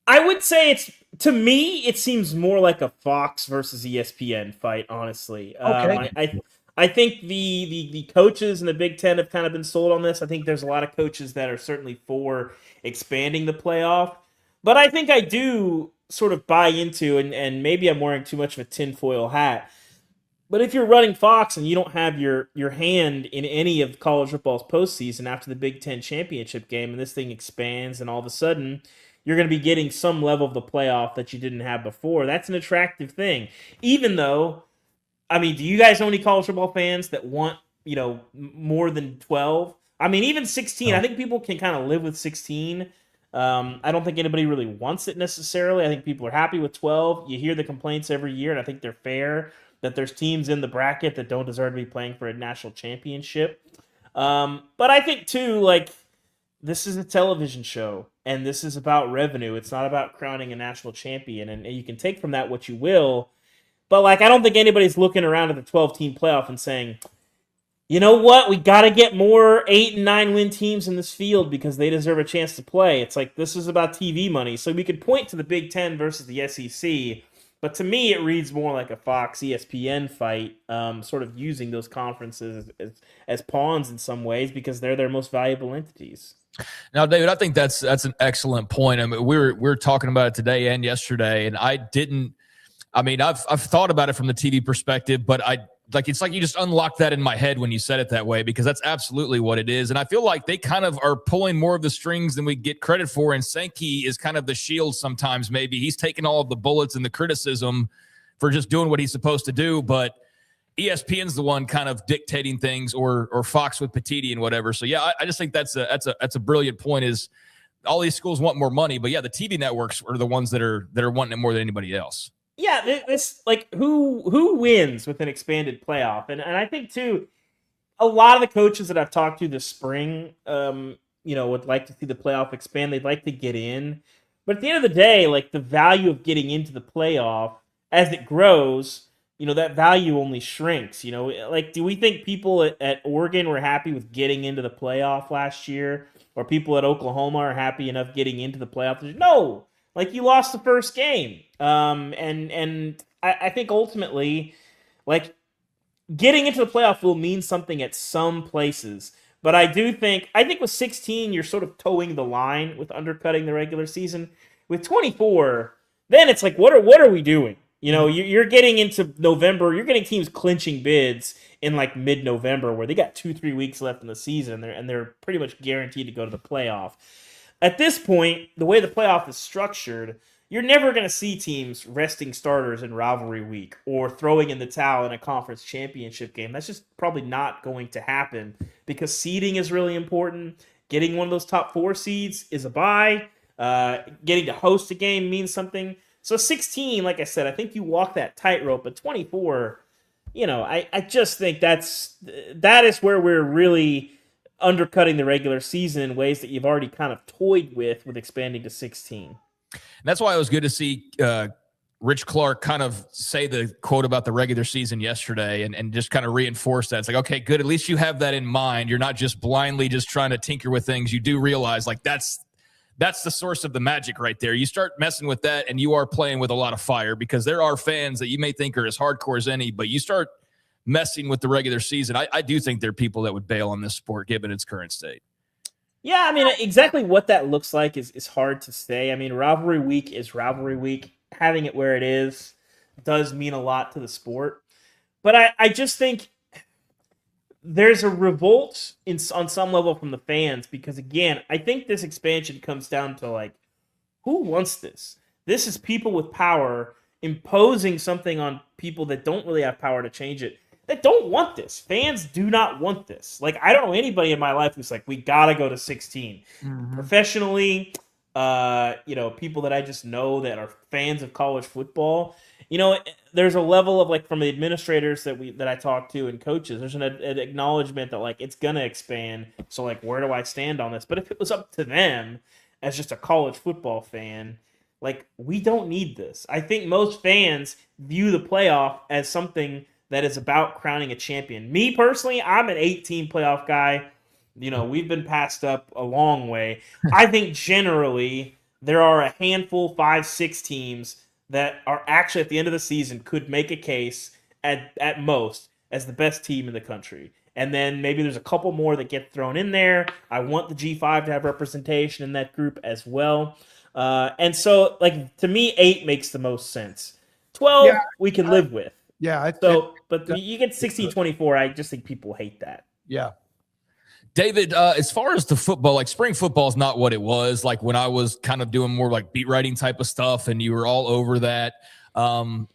would say to me, it seems more like a Fox versus ESPN fight, honestly.
Okay.
I think the coaches in the Big Ten have kind of been sold on this. I think there's a lot of coaches that are certainly for expanding the playoff. But I think I do sort of buy into, and maybe I'm wearing too much of a tinfoil hat, but if you're running Fox and you don't have your hand in any of college football's postseason after the Big Ten championship game, and this thing expands, and all of a sudden you're going to be getting some level of the playoff that you didn't have before, that's an attractive thing. Even though, I mean, do you guys know any college football fans that want, more than 12? I mean, even 16. I think people can kind of live with 16. I don't think anybody really wants it necessarily. I think people are happy with 12. You hear the complaints every year, and I think they're fair, that there's teams in the bracket that don't deserve to be playing for a national championship. But I think, too, this is a television show, and this is about revenue. It's not about crowning a national champion, and you can take from that what you will. But, I don't think anybody's looking around at the 12-team playoff and saying, you know what, we got to get more 8 and 9 win teams in this field because they deserve a chance to play. It's like this is about TV money. So we could point to the Big Ten versus the SEC, but to me, it reads more like a Fox ESPN fight, sort of using those conferences as pawns in some ways because they're their most valuable entities.
Now, David, I think that's an excellent point. I mean, we were talking about it today and yesterday, and I've thought about it from the TV perspective, but it's like you just unlocked that in my head when you said it that way, because that's absolutely what it is. And I feel like they kind of are pulling more of the strings than we get credit for. And Sankey is kind of the shield sometimes. Maybe he's taking all of the bullets and the criticism for just doing what he's supposed to do. But ESPN's the one kind of dictating things, or Fox with Petiti and whatever. So yeah, I just think that's a brilliant point. Is all these schools want more money, but yeah, the TV networks are the ones that are wanting it more than anybody else.
Yeah, this who wins with an expanded playoff, and I think too, a lot of the coaches that I've talked to this spring, would like to see the playoff expand. They'd like to get in, but at the end of the day, the value of getting into the playoff as it grows, that value only shrinks. Do we think people at Oregon were happy with getting into the playoff last year, or people at Oklahoma are happy enough getting into the playoff? No. You lost the first game. And I think ultimately, getting into the playoff will mean something at some places. But I think with 16, you're sort of towing the line with undercutting the regular season. With 24, then it's what are we doing? You're getting into November. You're getting teams clinching bids in mid-November where they got 2-3 weeks left in the season, and they're pretty much guaranteed to go to the playoff. At this point, the way the playoff is structured, you're never going to see teams resting starters in rivalry week or throwing in the towel in a conference championship game. That's just probably not going to happen because seeding is really important. Getting one of those top 4 seeds is a bye. Getting to host a game means something. So 16, like I said, I think you walk that tightrope. But 24, I just think that is where we're really undercutting the regular season in ways that you've already kind of toyed with expanding to 16.
And that's why it was good to see Rich Clark kind of say the quote about the regular season yesterday and just kind of reinforce that. It's okay, good. At least you have that in mind. You're not just blindly just trying to tinker with things. You do realize that's the source of the magic right there. You start messing with that and you are playing with a lot of fire, because there are fans that you may think are as hardcore as any, but you start messing with the regular season. I do think there are people that would bail on this sport given its current state.
Yeah, I mean, exactly what that looks like is hard to say. I mean, rivalry week is rivalry week. Having it where it is does mean a lot to the sport. But I just think there's a revolt on some level from the fans, because, again, I think this expansion comes down to, like, who wants this? This is people with power imposing something on people that don't really have power to change it, that don't want this. Fans do not want this. Like, I don't know anybody in my life who's like, we got to go to 16. Professionally, people that I just know that are fans of college football, there's a level of, like, from the administrators that I talk to and coaches, there's an acknowledgement that, like, it's going to expand. So, like, where do I stand on this? But if it was up to them as just a college football fan, like, we don't need this. I think most fans view the playoff as something that is about crowning a champion. Me personally, I'm an 8-team playoff guy. We've been passed up a long way. I think generally there are a handful, 5, 6 teams that are actually at the end of the season could make a case at most as the best team in the country. And then maybe there's a couple more that get thrown in there. I want the G5 to have representation in that group as well. And so, like, to me, 8 makes the most sense. 12, we can live with.
Yeah.
But you get 16-24, I just think people hate that. Yeah.
David, as far as the football, like, spring football is not what it was like when I was kind of doing more like beat writing type of stuff and you were all over that.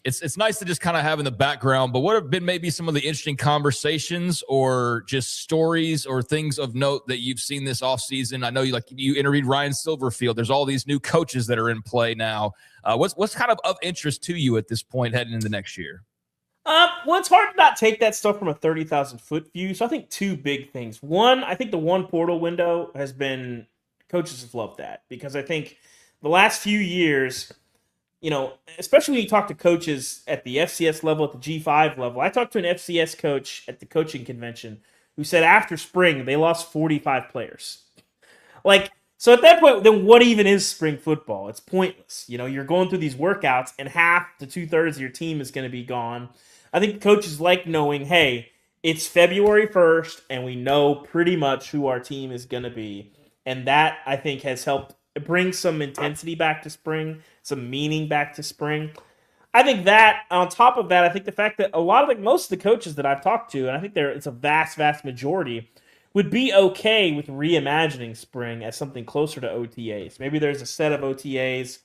It's nice to just kind of have in the background, but what have been maybe some of the interesting conversations or just stories or things of note that you've seen this offseason? I know you interviewed Ryan Silverfield. There's all these new coaches that are in play now. What's kind of interest to you at this point heading into next year?
Well, it's hard to not take that stuff from a 30,000-foot view. So I think 2 big things. One, I think the one portal window has been, coaches have loved that, because I think the last few years, especially when you talk to coaches at the FCS level, at the G5 level. I talked to an FCS coach at the coaching convention who said after spring, they lost 45 players. So at that point, then what even is spring football? It's pointless. You're going through these workouts and half to 2/3 of your team is going to be gone. I think coaches like knowing, hey, it's February 1st and we know pretty much who our team is going to be. And that, I think, has helped bring some intensity back to spring, some meaning back to spring. I think that, on top of that, I think the fact that a lot of most of the coaches that I've talked to, and I think it's a vast, vast majority, would be okay with reimagining spring as something closer to OTAs. Maybe there's a set of OTAs,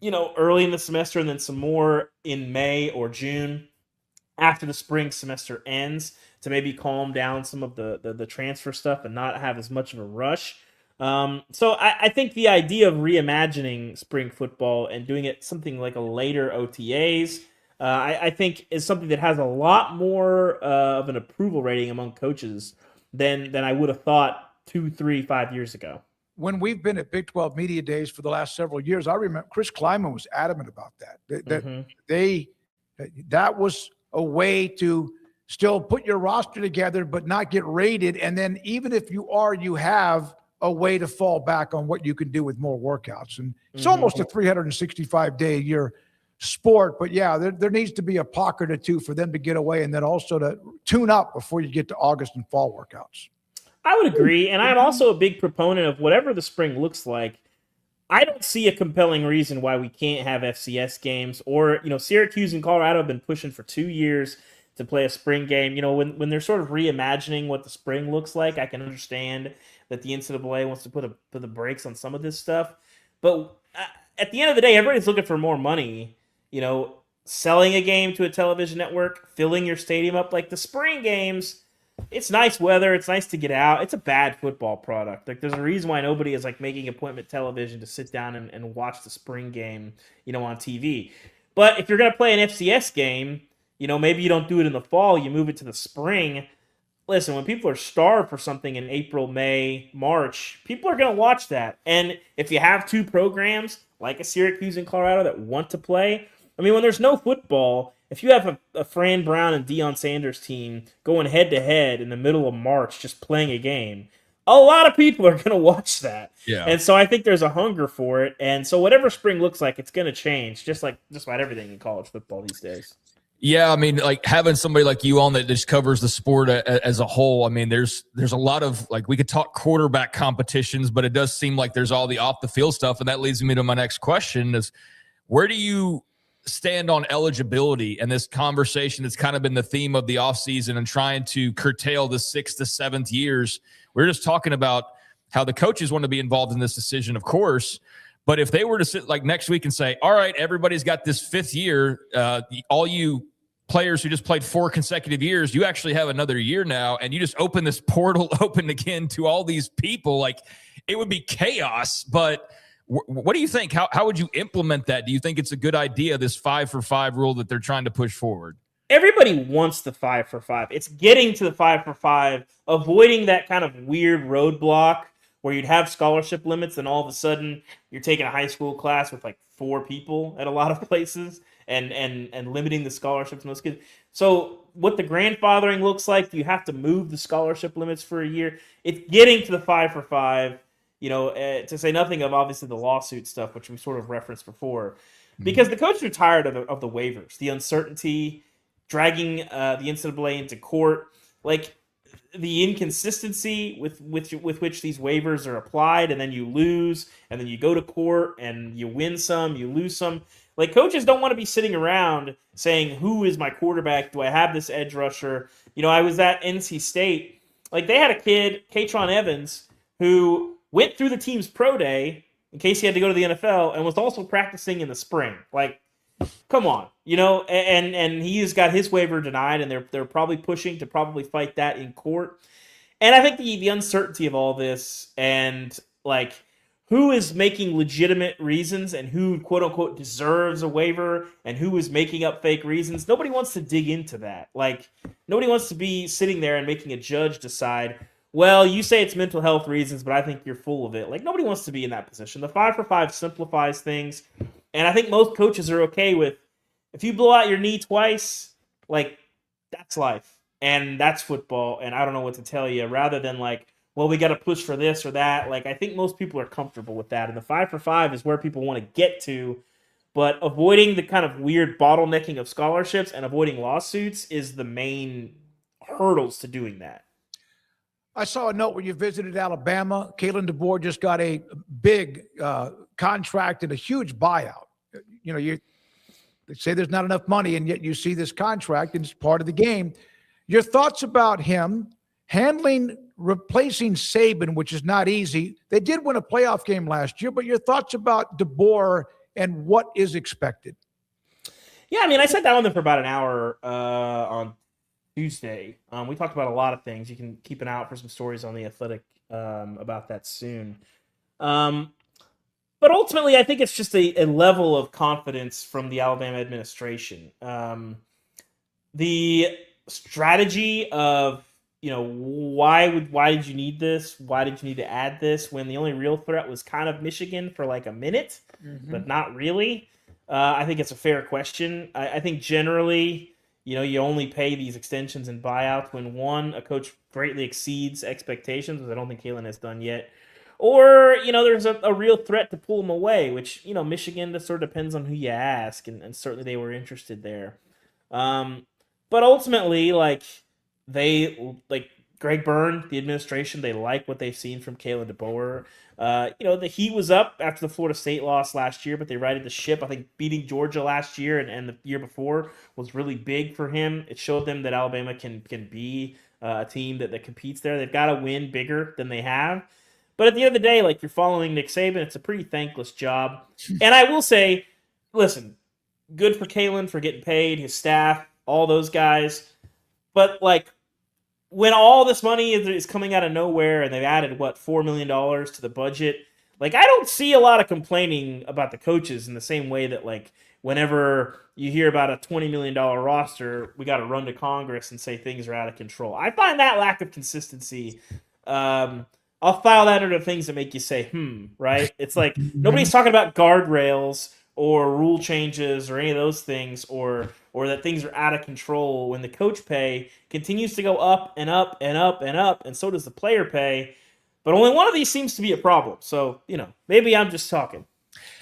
early in the semester and then some more in May or June after the spring semester ends to maybe calm down some of the transfer stuff and not have as much of a rush. So I think the idea of reimagining spring football and doing it something like a later OTAs, I think is something that has a lot more of an approval rating among coaches than I would have thought 2, 3, 5 years ago.
When we've been at Big 12 Media Days for the last several years, I remember Chris Kleiman was adamant about that. That was a way to still put your roster together but not get rated. And then even if you have a way to fall back on what you can do with more workouts. And it's almost a 365-day-a-year sport. But, yeah, there needs to be a pocket or 2 for them to get away and then also to tune up before you get to August and fall workouts.
I would agree. And I'm also a big proponent of whatever the spring looks like. I don't see a compelling reason why we can't have FCS games or, Syracuse and Colorado have been pushing for 2 years to play a spring game. When they're sort of reimagining what the spring looks like, I can understand that the NCAA wants to put the brakes on some of this stuff. But at the end of the day, everybody's looking for more money. Selling a game to a television network, filling your stadium up, like the spring games. It's nice weather. It's nice to get out. It's a bad football product. Like, there's a reason why nobody is making appointment television to sit down and watch the spring game, on TV. But if you're going to play an FCS game, maybe you don't do it in the fall. You move it to the spring. Listen, when people are starved for something in April, May, March, people are going to watch that. And if you have 2 programs like a Syracuse and Colorado that want to play, when there's no football, if you have a Fran Brown and Deion Sanders team going head-to-head in the middle of March just playing a game, a lot of people are going to watch that.
Yeah.
And so I think there's a hunger for it. And so whatever spring looks like, it's going to change, just like just about everything in college football these days.
Yeah, I mean, like having somebody like you on that just covers the sport as a whole. I mean, there's a lot of, like, we could talk quarterback competitions, but it does seem like there's all the off the field stuff. And that leads me to my next question is, where do you stand on eligibility and this conversation that's kind of been the theme of the offseason and trying to curtail the 6th to 7th years? We're just talking about how the coaches want to be involved in this decision, of course. But if they were to sit like next week and say, all right, everybody's got this 5th year, all you players who just played 4 consecutive years, you actually have another year now, and you just open this portal open again to all these people, like, it would be chaos. But what do you think? How would you implement that? Do you think it's a good idea, this 5-for-5 rule that they're trying to push forward?
Everybody wants the 5-for-5. It's getting to the 5-for-5, avoiding that kind of weird roadblock where you'd have scholarship limits and all of a sudden you're taking a high school class with like 4 people at a lot of places and limiting the scholarships in those kids. So what the grandfathering looks like, you have to move the scholarship limits for a year. It's getting to the 5-for-5, to say nothing of obviously the lawsuit stuff, which we sort of referenced before, because the coaches are tired of the waivers, the uncertainty, dragging the NCAA into court, like the inconsistency with which these waivers are applied, and then you lose, and then you go to court and you win some, you lose some. Like, coaches don't want to be sitting around saying, who is my quarterback? Do I have this edge rusher? I was at NC State. Like, they had a kid, Katron Evans, who went through the team's pro day in case he had to go to the NFL and was also practicing in the spring. Like, come on, and he's got his waiver denied, and they're probably pushing to probably fight that in court. And I think the uncertainty of all this, and like who is making legitimate reasons and who quote unquote deserves a waiver and who is making up fake reasons, nobody wants to dig into that. Like, nobody wants to be sitting there and making a judge decide, well, you say it's mental health reasons, but I think you're full of it. Like, nobody wants to be in that position. The 5-for-5 simplifies things. And I think most coaches are okay with, if you blow out your knee twice, like, that's life. And that's football. And I don't know what to tell you. Rather than like, well, we got to push for this or that. Like, I think most people are comfortable with that. And the 5-for-5 is where people want to get to. But avoiding the kind of weird bottlenecking of scholarships and avoiding lawsuits is the main hurdles to doing that.
I saw a note when you visited Alabama. Kalen DeBoer just got a big contract and a huge buyout. They say there's not enough money, and yet you see this contract, and it's part of the game. Your thoughts about him replacing Saban, which is not easy. They did win a playoff game last year, but your thoughts about DeBoer and what is expected?
Yeah, I mean, I sat down with him for about an hour on Tuesday. We talked about a lot of things. You can keep an eye out for some stories on The Athletic about that soon. But ultimately, I think it's just a level of confidence from the Alabama administration. The strategy of, why did you need this? Why did you need to add this when the only real threat was kind of Michigan for like a minute, but not really? I think it's a fair question. I think generally, you only pay these extensions and buyouts when, one, a coach greatly exceeds expectations, which I don't think Kalen has done yet, or, there's a real threat to pull them away, which, Michigan just sort of depends on who you ask, and certainly they were interested there. But ultimately, Greg Byrne, the administration, they like what they've seen from Kalen DeBoer. The heat was up after the Florida State loss last year, but they righted the ship. I think beating Georgia last year and the year before was really big for him. It showed them that Alabama can be a team that competes there. They've got to win bigger than they have. But at the end of the day, you're following Nick Saban, it's a pretty thankless job. And I will say, listen, good for Kalen for getting paid, his staff, all those guys. But, when all this money is coming out of nowhere and they've added, $4 million to the budget, I don't see a lot of complaining about the coaches in the same way that, whenever you hear about a $20 million roster, we got to run to Congress and say things are out of control. I find that lack of consistency. I'll file that under things that make you say, right? It's nobody's talking about guardrails or rule changes or any of those things, or that things are out of control when the coach pay continues to go up and up and up and up, and so does the player pay. But only one of these seems to be a problem. So, maybe I'm just talking.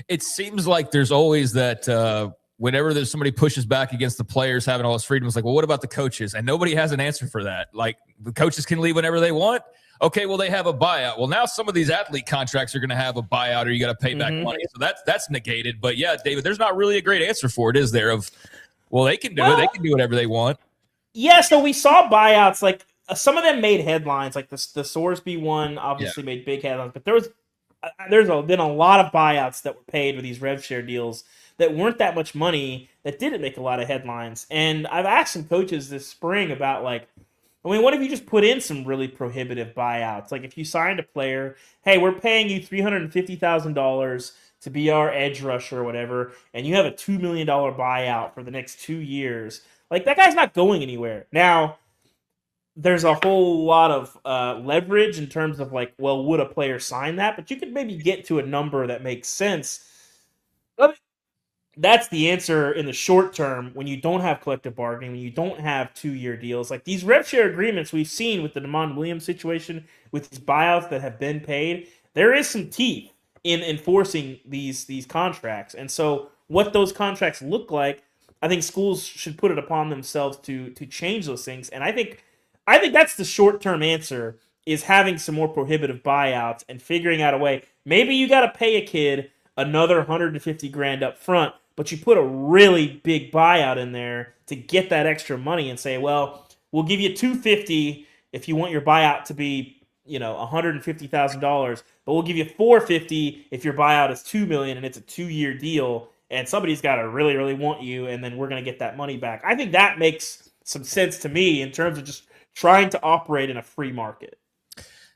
It seems like there's always that whenever there's somebody pushes back against the players having all this freedom, it's like, well, what about the coaches? And nobody has an answer for that. Like, the coaches can leave whenever they want. Okay, well, they have a buyout. Well, now some of these athlete contracts are going to have a buyout, or you got to pay back money. So that's negated. But yeah, David, there's not really a great answer for it, is there? Well, they can do it. They can do whatever they want.
Yeah, so we saw buyouts. Like, some of them made headlines. Like the Sorsby one obviously made big headlines. But there's been a lot of buyouts that were paid with these rev share deals that weren't that much money, that didn't make a lot of headlines. And I've asked some coaches this spring about, like, what if you just put in some really prohibitive buyouts? Like, if you signed a player, hey, we're paying you $350,000 to be our edge rusher or whatever, and you have a $2 million buyout for the next 2 years. Like, that guy's not going anywhere. Now, there's a whole lot of leverage in terms of, like, well, would a player sign that? But you could maybe get to a number that makes sense. That's the answer in the short term when you don't have collective bargaining, when you don't have 2-year deals. Like, these rev share agreements we've seen with the Damon Williams situation, with these buyouts that have been paid, there is some teeth in enforcing these contracts. And so what those contracts look like, I think schools should put it upon themselves to change those things. And I think that's the short-term answer, is having some more prohibitive buyouts and figuring out a way. Maybe you got to pay a kid another $150,000 up front, but you put a really big buyout in there to get that extra money and say, well, we'll give you $250,000 if you want your buyout to be, $150,000, but we'll give you $450,000 if your buyout is $2 million and it's a 2-year deal, and somebody's got to really, really want you, and then we're going to get that money back. I think that makes some sense to me in terms of just trying to operate in a free market.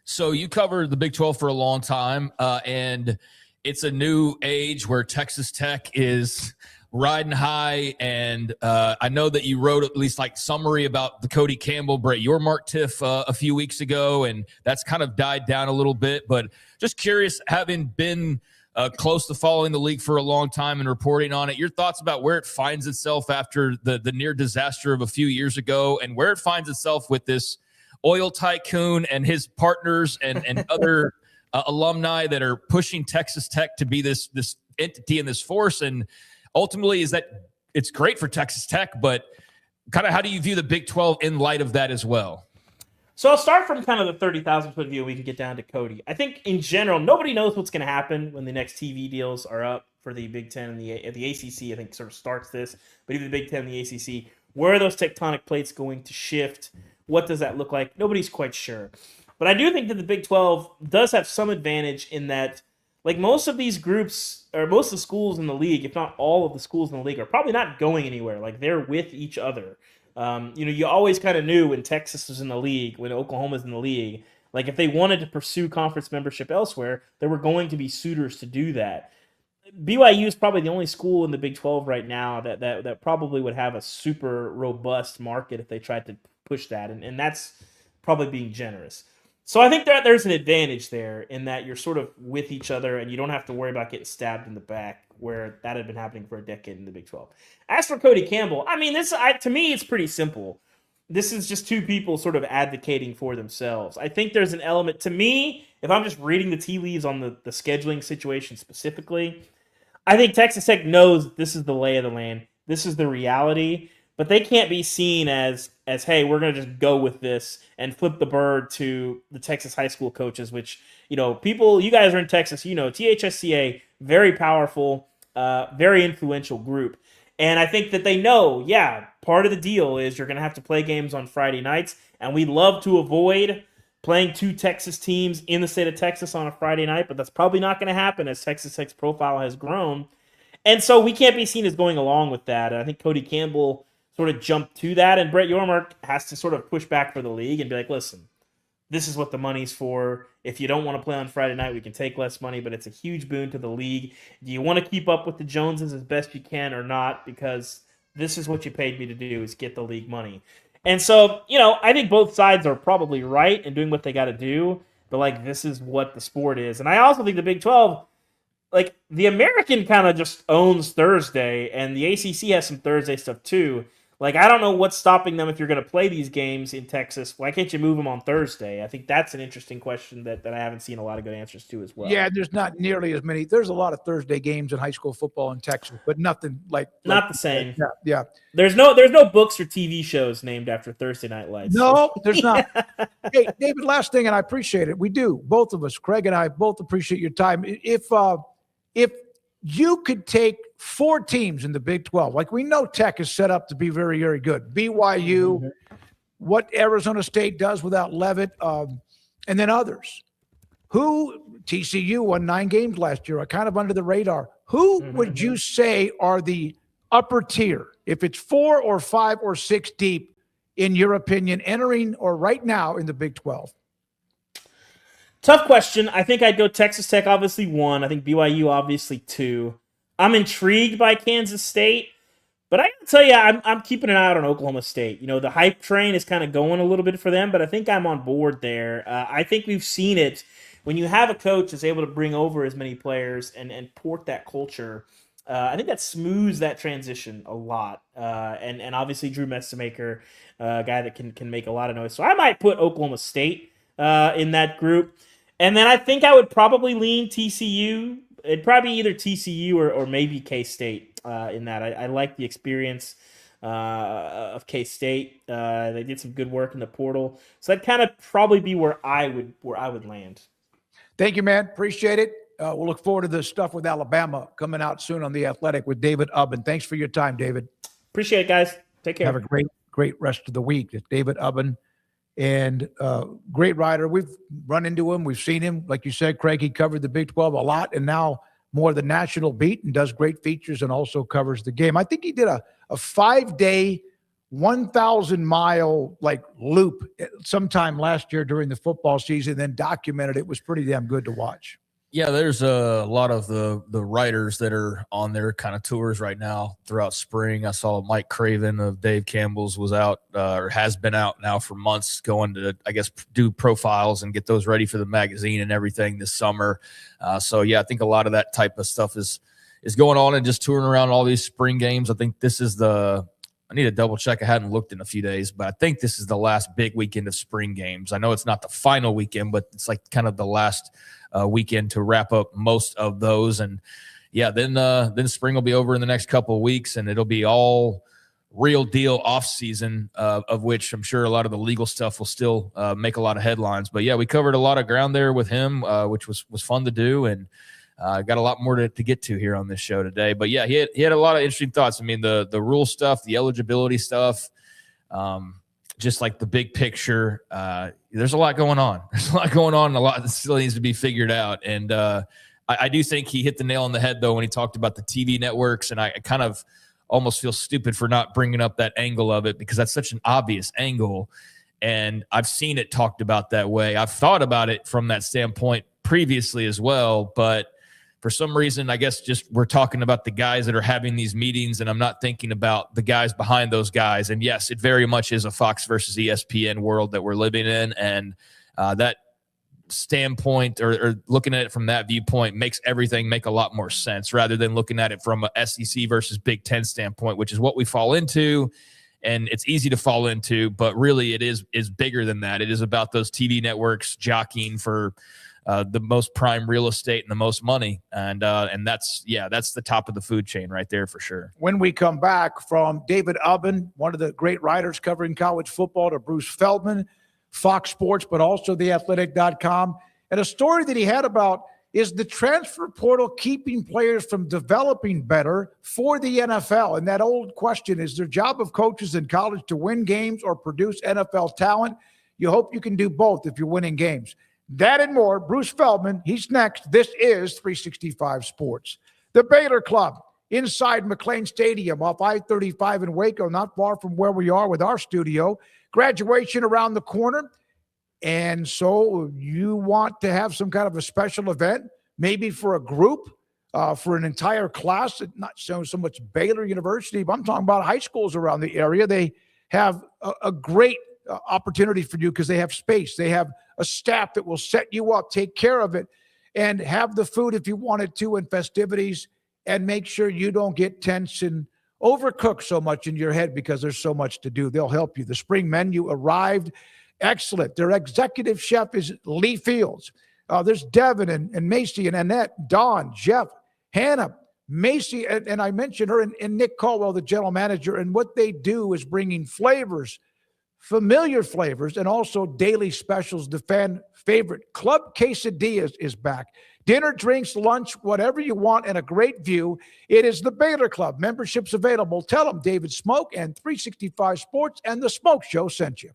So you covered the Big 12 for a long time, and it's a new age where Texas Tech is riding high. And I know that you wrote at least like summary about the Cody Campbell, Brett Yormark tiff a few weeks ago, and that's kind of died down a little bit. But just curious, having been close to following the league for a long time and reporting on it, your thoughts about where it finds itself after the near disaster of a few years ago, and where it finds itself with this oil tycoon and his partners and other alumni that are pushing Texas Tech to be this entity and this force. And ultimately, is that it's great for Texas Tech, but kind of how do you view the Big 12 in light of that as well?
So I'll start from kind of the 30,000-foot view. We can get down to Cody. I think in general, nobody knows what's going to happen when the next TV deals are up for the Big Ten and the ACC. I think sort of starts this, but even the Big Ten and the ACC, where are those tectonic plates going to shift? What does that look like? Nobody's quite sure. But I do think that the Big 12 does have some advantage in that, like, most of these groups, or most of the schools in the league, if not all of the schools in the league, are probably not going anywhere. Like, they're with each other. You always kind of knew when Texas was in the league, when Oklahoma's in the league, like, if they wanted to pursue conference membership elsewhere, there were going to be suitors to do that. BYU is probably the only school in the Big 12 right now that probably would have a super robust market if they tried to push that, and that's probably being generous. So I think that there's an advantage there in that you're sort of with each other and you don't have to worry about getting stabbed in the back, where that had been happening for a decade in the Big 12. As for Cody Campbell, I mean, to me, it's pretty simple. This is just two people sort of advocating for themselves. I think there's an element, to me, if I'm just reading the tea leaves on the scheduling situation specifically, I think Texas Tech knows this is the lay of the land. This is the reality. But they can't be seen as hey, we're going to just go with this and flip the bird to the Texas high school coaches, which, people, you guys are in Texas, THSCA, very powerful, very influential group. And I think that they know, part of the deal is you're going to have to play games on Friday nights, and we love to avoid playing two Texas teams in the state of Texas on a Friday night, but that's probably not going to happen as Texas Tech's profile has grown. And so we can't be seen as going along with that. And I think Cody Campbell sort of jumped to that, and Brett Yormark has to sort of push back for the league and be like, listen, this is what the money's for. If you don't want to play on Friday night, we can take less money, but it's a huge boon to the league. Do you want to keep up with the Joneses as best you can or not? Because this is what you paid me to do, is get the league money. And so, I think both sides are probably right in doing what they got to do, but, like, this is what the sport is. And I also think the Big 12, like, the American kind of just owns Thursday, and the ACC has some Thursday stuff too. Like, I don't know what's stopping them if you're going to play these games in Texas. Why can't you move them on Thursday? I think that's an interesting question that I haven't seen a lot of good answers to as well.
Yeah, there's not nearly as many. There's a lot of Thursday games in high school football in Texas, but nothing like
Not the same.
Yeah.
There's no books or TV shows named after Thursday Night Lights.
No, there's not. Hey, David, last thing, and I appreciate it. We do. Both of us, Craig and I, both appreciate your time. If you could take 4 teams in the Big 12, like we know Tech is set up to be very, very good. BYU, what Arizona State does without Leavitt, and then others. TCU won 9 games last year, are kind of under the radar. Who would you say are the upper tier, if it's 4 or 5 or 6 deep, in your opinion, entering or right now in the Big 12?
Tough question. I think I'd go Texas Tech, obviously 1. I think BYU, obviously 2. I'm intrigued by Kansas State, but I got to tell you, I'm keeping an eye out on Oklahoma State. You know, the hype train is kind of going a little bit for them, but I think I'm on board there. I think we've seen it. When you have a coach that's able to bring over as many players and port that culture, I think that smooths that transition a lot. And obviously Drew Messamaker, a guy that can make a lot of noise. So I might put Oklahoma State in that group. And then I think I would probably lean TCU. It'd probably be either TCU or maybe K-State in that. I like the experience of K-State. They did some good work in the portal. So that'd kind of probably be where I would land.
Thank you, man. Appreciate it. We'll look forward to the stuff with Alabama coming out soon on The Athletic with David Ubben. Thanks for your time, David.
Appreciate it, guys. Take care.
Have a great rest of the week. It's David Ubben, and great writer. We've run into him. We've seen him. Like you said, Craig, he covered the Big 12 a lot, and now more the national beat, and does great features and also covers the game. I think he did a 5-day, 1,000-mile loop sometime last year during the football season, then documented it. Was pretty damn good to watch.
Yeah, there's a lot of the writers that are on their kind of tours right now throughout spring. I saw Mike Craven of Dave Campbell's was out or has been out now for months, going to, I guess, do profiles and get those ready for the magazine and everything this summer. So, yeah, I think a lot of that type of stuff is going on and just touring around all these spring games. I think this is I need to double check. I hadn't looked in a few days, but I think this is the last big weekend of spring games. I know it's not the final weekend, but it's like kind of the last weekend to wrap up most of those. And yeah, then spring will be over in the next couple of weeks, and it'll be all real deal off season, of which I'm sure a lot of the legal stuff will still make a lot of headlines. But yeah, we covered a lot of ground there with him, which was fun to do. And got a lot more to get to here on this show today. But yeah, he had a lot of interesting thoughts. I mean, the rule stuff, the eligibility stuff, just like the big picture. There's a lot going on. There's a lot going on, and a lot that still needs to be figured out. And I do think he hit the nail on the head, though, when he talked about the TV networks. And I kind of almost feel stupid for not bringing up that angle of it, because that's such an obvious angle. And I've seen it talked about that way. I've thought about it from that standpoint previously as well, but for some reason, I guess just we're talking about the guys that are having these meetings, and I'm not thinking about the guys behind those guys. And yes, it very much is a Fox versus ESPN world that we're living in. And that standpoint or looking at it from that viewpoint makes everything make a lot more sense, rather than looking at it from a SEC versus Big Ten standpoint, which is what we fall into. And it's easy to fall into, but really it is bigger than that. It is about those TV networks jockeying for the most prime real estate and the most money. And that's the top of the food chain right there for sure.
When we come back from David Ubben, one of the great writers covering college football, to Bruce Feldman, Fox Sports, but also theathletic.com. And a story that he had about is the transfer portal keeping players from developing better for the NFL. And that old question, is their job of coaches in college to win games or produce NFL talent? You hope you can do both if you're winning games. That and more. Bruce Feldman, he's next. This is 365 Sports. The Baylor Club inside McLean Stadium off I-35 in Waco, not far from where we are with our studio. Graduation around the corner. And so you want to have some kind of a special event, maybe for a group, for an entire class, not so much Baylor University, but I'm talking about high schools around the area. They have a great opportunity for you because they have space. They have a staff that will set you up, take care of it, and have the food if you wanted to, and festivities, and make sure you don't get tense and overcook so much in your head because there's so much to do. They'll help you. The spring menu arrived. Excellent. Their executive chef is Lee Fields. There's Devin and Macy and Annette, Dawn, Jeff, Hannah, Macy, and I mentioned her, and Nick Caldwell, the general manager. And what they do is bringing flavors, familiar flavors, and also daily specials. The fan favorite Club Quesadillas is back. Dinner, drinks, lunch, whatever you want, and a great view. It is the Baylor Club. Memberships available. Tell them David Smoke and 365 Sports and the Smoke Show sent you.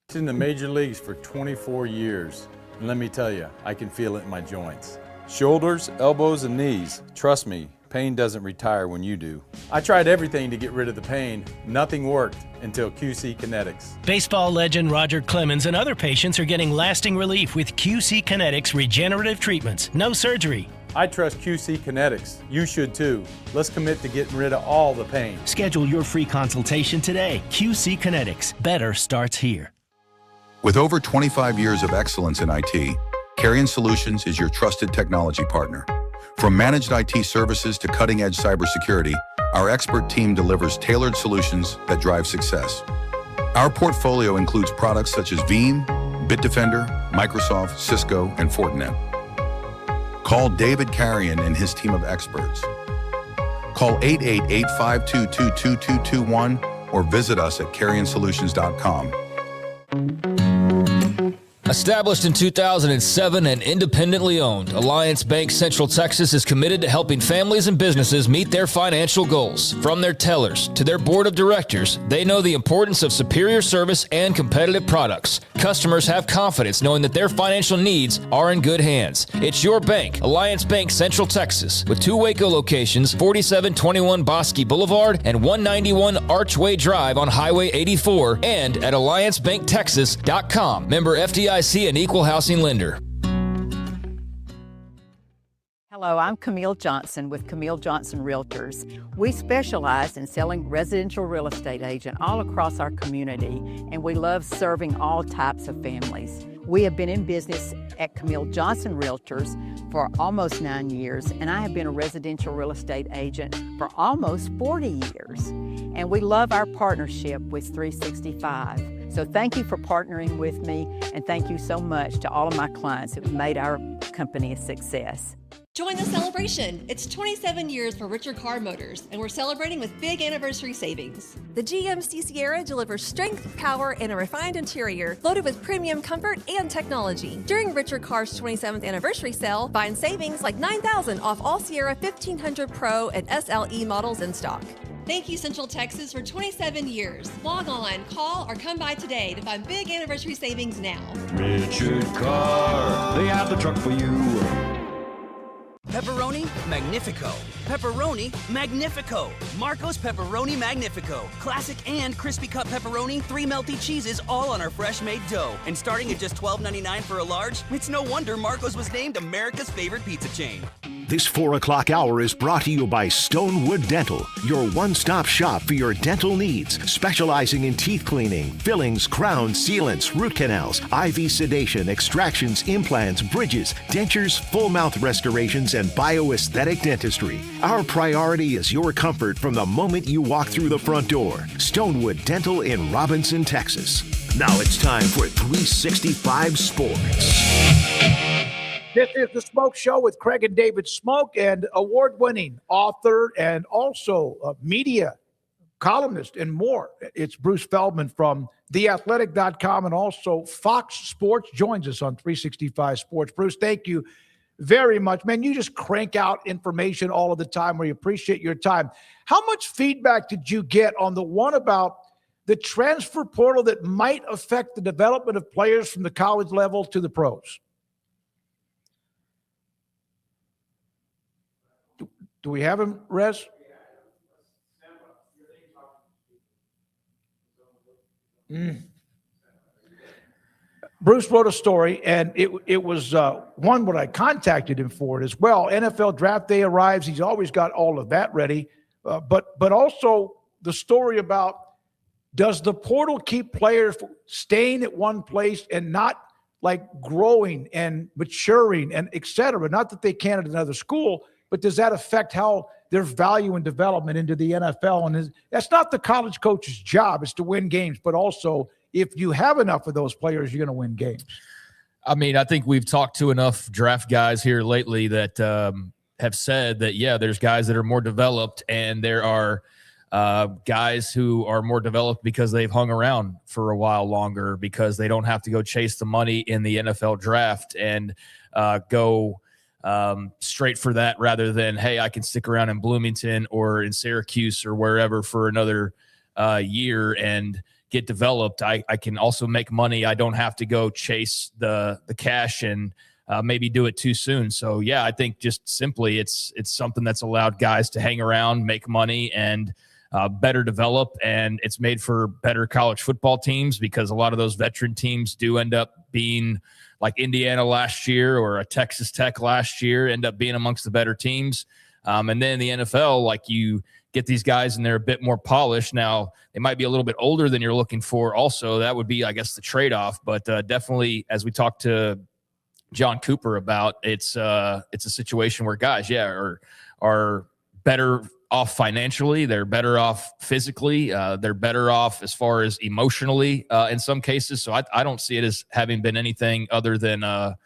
It's in the major leagues for 24 years. And let me tell you, I can feel it in my joints. Shoulders, elbows, and knees. Trust me, pain doesn't retire when you do. I tried everything to get rid of the pain. Nothing worked until QC Kinetics.
Baseball legend Roger Clemens and other patients are getting lasting relief with QC Kinetics regenerative treatments. No surgery.
I trust QC Kinetics. You should too. Let's commit to getting rid of all the pain.
Schedule your free consultation today. QC Kinetics. Better starts here.
With over 25 years of excellence in IT, Carrion Solutions is your trusted technology partner. From managed IT services to cutting-edge cybersecurity, our expert team delivers tailored solutions that drive success. Our portfolio includes products such as Veeam, Bitdefender, Microsoft, Cisco, and Fortinet. Call David Carrion and his team of experts. Call 888-522-2221 or visit us at carrionsolutions.com.
Established in 2007 and independently owned, Alliance Bank Central Texas is committed to helping families and businesses meet their financial goals. From their tellers to their board of directors, they know the importance of superior service and competitive products. Customers have confidence knowing that their financial needs are in good hands. It's your bank, Alliance Bank Central Texas, with 2 Waco locations, 4721 Bosque Boulevard and 191 Archway Drive on Highway 84, and at alliancebanktexas.com. Member FDIC, an equal housing lender.
Hello, I'm Camille Johnson with Camille Johnson Realtors. We specialize in selling residential real estate agent all across our community, and we love serving all types of families. We have been in business at Camille Johnson Realtors for almost 9 years, and I have been a residential real estate agent for almost 40 years. And we love our partnership with 365. So thank you for partnering with me, and thank you so much to all of my clients who have made our company a success.
Join the celebration. It's 27 years for Richard Car Motors, and we're celebrating with big anniversary savings. The GMC Sierra delivers strength, power, and a refined interior loaded with premium comfort and technology. During Richard Car's 27th anniversary sale, find savings like $9,000 off all Sierra 1500 Pro and SLE models in stock. Thank you, Central Texas, for 27 years. Log on, call, or come by today to find big anniversary savings now.
Richard Car, they have the truck for you.
Pepperoni Magnifico. Pepperoni Magnifico. Marco's Pepperoni Magnifico. Classic and crispy cut pepperoni, 3 melty cheeses, all on our fresh made dough. And starting at just $12.99 for a large, it's no wonder Marco's was named America's favorite pizza chain.
This 4 o'clock hour is brought to you by Stonewood Dental, your one-stop shop for your dental needs, specializing in teeth cleaning, fillings, crowns, sealants, root canals, IV sedation, extractions, implants, bridges, dentures, full mouth restorations, and bioaesthetic dentistry. Our priority is your comfort from the moment you walk through the front door. Stonewood Dental in Robinson, Texas. Now it's time for 365 Sports.
This is the Smoke Show with Craig and David Smoke, and award-winning author and also a media columnist and more. It's Bruce Feldman from theathletic.com and also Fox Sports joins us on 365 Sports. Bruce, thank you very much. Man, you just crank out information all of the time. We appreciate your time. How much feedback did you get on the one about the transfer portal that might affect the development of players from the college level to the pros? Do we have him, Rez? Bruce wrote a story, and it was one what I contacted him for it as well. NFL draft day arrives. He's always got all of that ready. But also the story about, does the portal keep players staying at one place and not like growing and maturing and et cetera? Not that they can at another school, but does that affect how their value and development into the NFL. And that's not the college coach's job, is to win games, but also if you have enough of those players, you're going to win games.
I mean, I think we've talked to enough draft guys here lately that have said that, yeah, there's guys that are more developed, and there are guys who are more developed because they've hung around for a while longer, because they don't have to go chase the money in the NFL draft and go straight for that, rather than, hey, I can stick around in Bloomington or in Syracuse or wherever for another year and get developed. I can also make money. I don't have to go chase the cash and maybe do it too soon. So yeah, I think just simply it's something that's allowed guys to hang around, make money, and better develop. And it's made for better college football teams, because a lot of those veteran teams do end up being like Indiana last year or a Texas Tech last year, end up being amongst the better teams. And then the NFL, like, you get these guys and they're a bit more polished. Now, they might be a little bit older than you're looking for. Also, that would be, I guess, the trade-off. But definitely, as we talked to John Cooper about, it's a situation where guys, are better off financially. They're better off physically. They're better off as far as emotionally in some cases. So I don't see it as having been anything other than a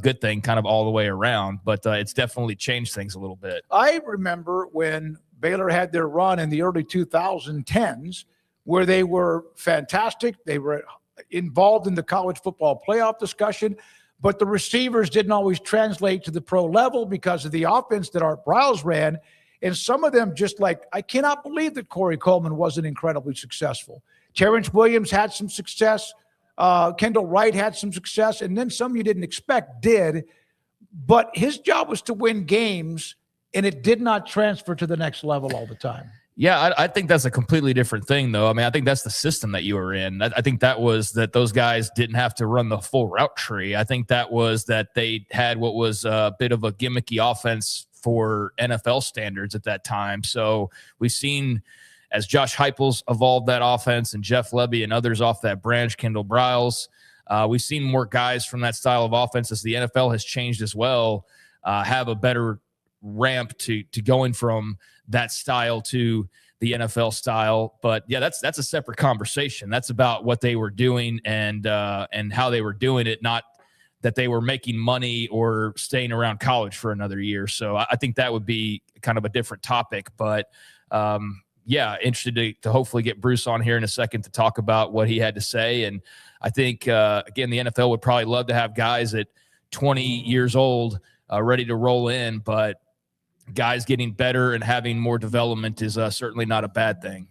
good thing kind of all the way around. But it's definitely changed things a little bit.
I remember when Baylor had their run in the early 2010s where they were fantastic. They were involved in the college football playoff discussion, but the receivers didn't always translate to the pro level because of the offense that Art Briles ran. And some of them just like, I cannot believe that Corey Coleman wasn't incredibly successful. Terrence Williams had some success. Kendall Wright had some success. And then some you didn't expect did. But his job was to win games, and it did not transfer to the next level all the time.
Yeah, I think that's a completely different thing, though. I mean, I think that's the system that you were in. I think that was that those guys didn't have to run the full route tree. I think that was that they had what was a bit of a gimmicky offense for NFL standards at that time. So we've seen, as Josh Heupel's evolved that offense and Jeff Lebby and others off that branch, Kendall Briles, we've seen more guys from that style of offense as the NFL has changed as well, have a better ramp to going from that style to the NFL style. But yeah, that's a separate conversation. That's about what they were doing and how they were doing it, not that they were making money or staying around college for another year. So I think that would be kind of a different topic. But yeah, interested to hopefully get Bruce on here in a second to talk about what he had to say. And I think, again, the NFL would probably love to have guys at 20 years old ready to roll in, but guys getting better and having more development is certainly not a bad thing.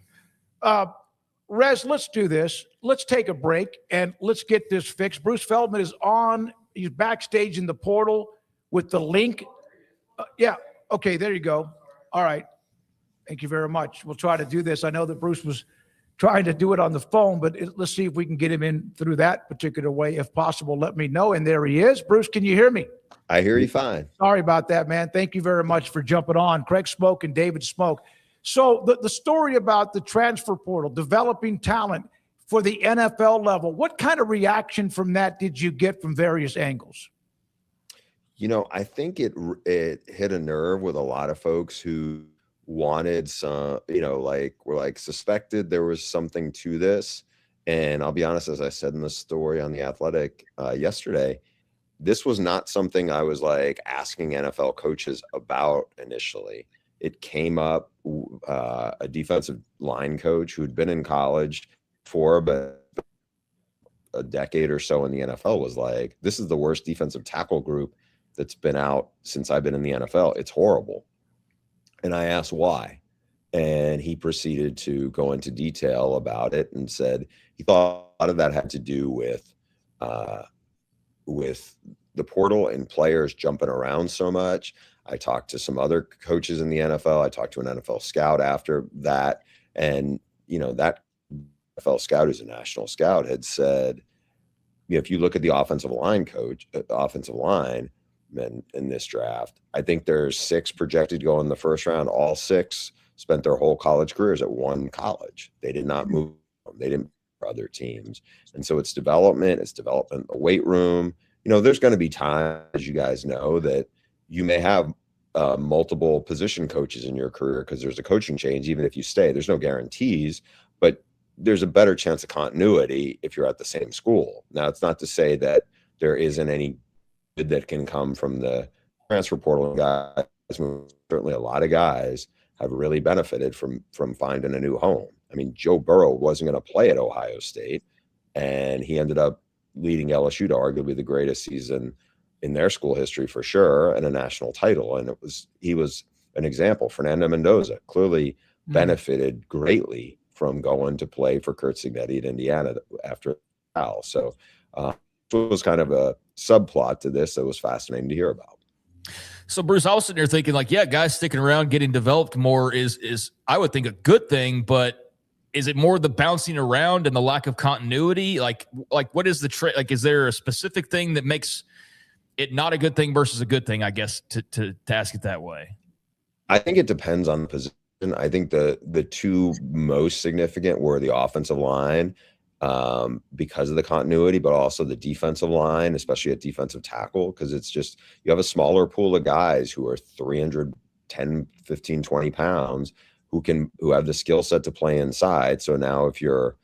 Rez, let's do this. Let's take a break and let's get this fixed. Bruce Feldman is on. He's backstage in the portal with the link. Yeah. Okay. There you go. All right. Thank you very much. We'll try to do this. I know that Bruce was trying to do it on the phone, but let's see if we can get him in through that particular way. If possible, let me know. And there he is. Bruce, can you hear me?
I hear you fine.
Sorry about that, man. Thank you very much for jumping on. Craig SMOAK and David SMOAK. So the story about the transfer portal, developing talent for the NFL level, what kind of reaction from that did you get from various angles?
You know, I think it hit a nerve with a lot of folks who wanted some, you know, were like suspected there was something to this. And I'll be honest, as I said in the story on The Athletic yesterday, this was not something I was like asking NFL coaches about initially. It came up, a defensive line coach who'd been in college for about a decade or so in the NFL was like, this is the worst defensive tackle group that's been out since I've been in the NFL. It's horrible. And I asked why. And he proceeded to go into detail about it and said he thought a lot of that had to do with the portal and players jumping around so much. I talked to some other coaches in the NFL. I talked to an NFL scout after that. And, you know, that NFL scout, who's a national scout, had said, you know, if you look at the offensive line in this draft, I think there's 6 projected to go in the first round. All 6 spent their whole college careers at one college. They did not move. They didn't for other teams. And so it's development in the weight room. You know, there's going to be times, as you guys know, that you may have multiple position coaches in your career because there's a coaching change. Even if you stay, there's no guarantees, but there's a better chance of continuity if you're at the same school. Now, it's not to say that there isn't any good that can come from the transfer portal guys. Certainly a lot of guys have really benefited from finding a new home. I mean, Joe Burrow wasn't going to play at Ohio State, and he ended up leading LSU to arguably the greatest season in their school history for sure, and a national title. And he was an example. Fernando Mendoza clearly benefited greatly from going to play for Curt Cignetti at Indiana after Cal. So it was kind of a subplot to this that was fascinating to hear about.
So Bruce, I was sitting there thinking like, yeah, guys sticking around, getting developed more is I would think a good thing, but is it more the bouncing around and the lack of continuity? Like what is the like, is there a specific thing that makes it not a good thing versus a good thing, I guess, to ask it that way?
I think it depends on the position. I think the two most significant were the offensive line because of the continuity, but also the defensive line, especially at defensive tackle, because it's just, you have a smaller pool of guys who are 310, 15, 20 pounds who have the skill set to play inside. So now if you're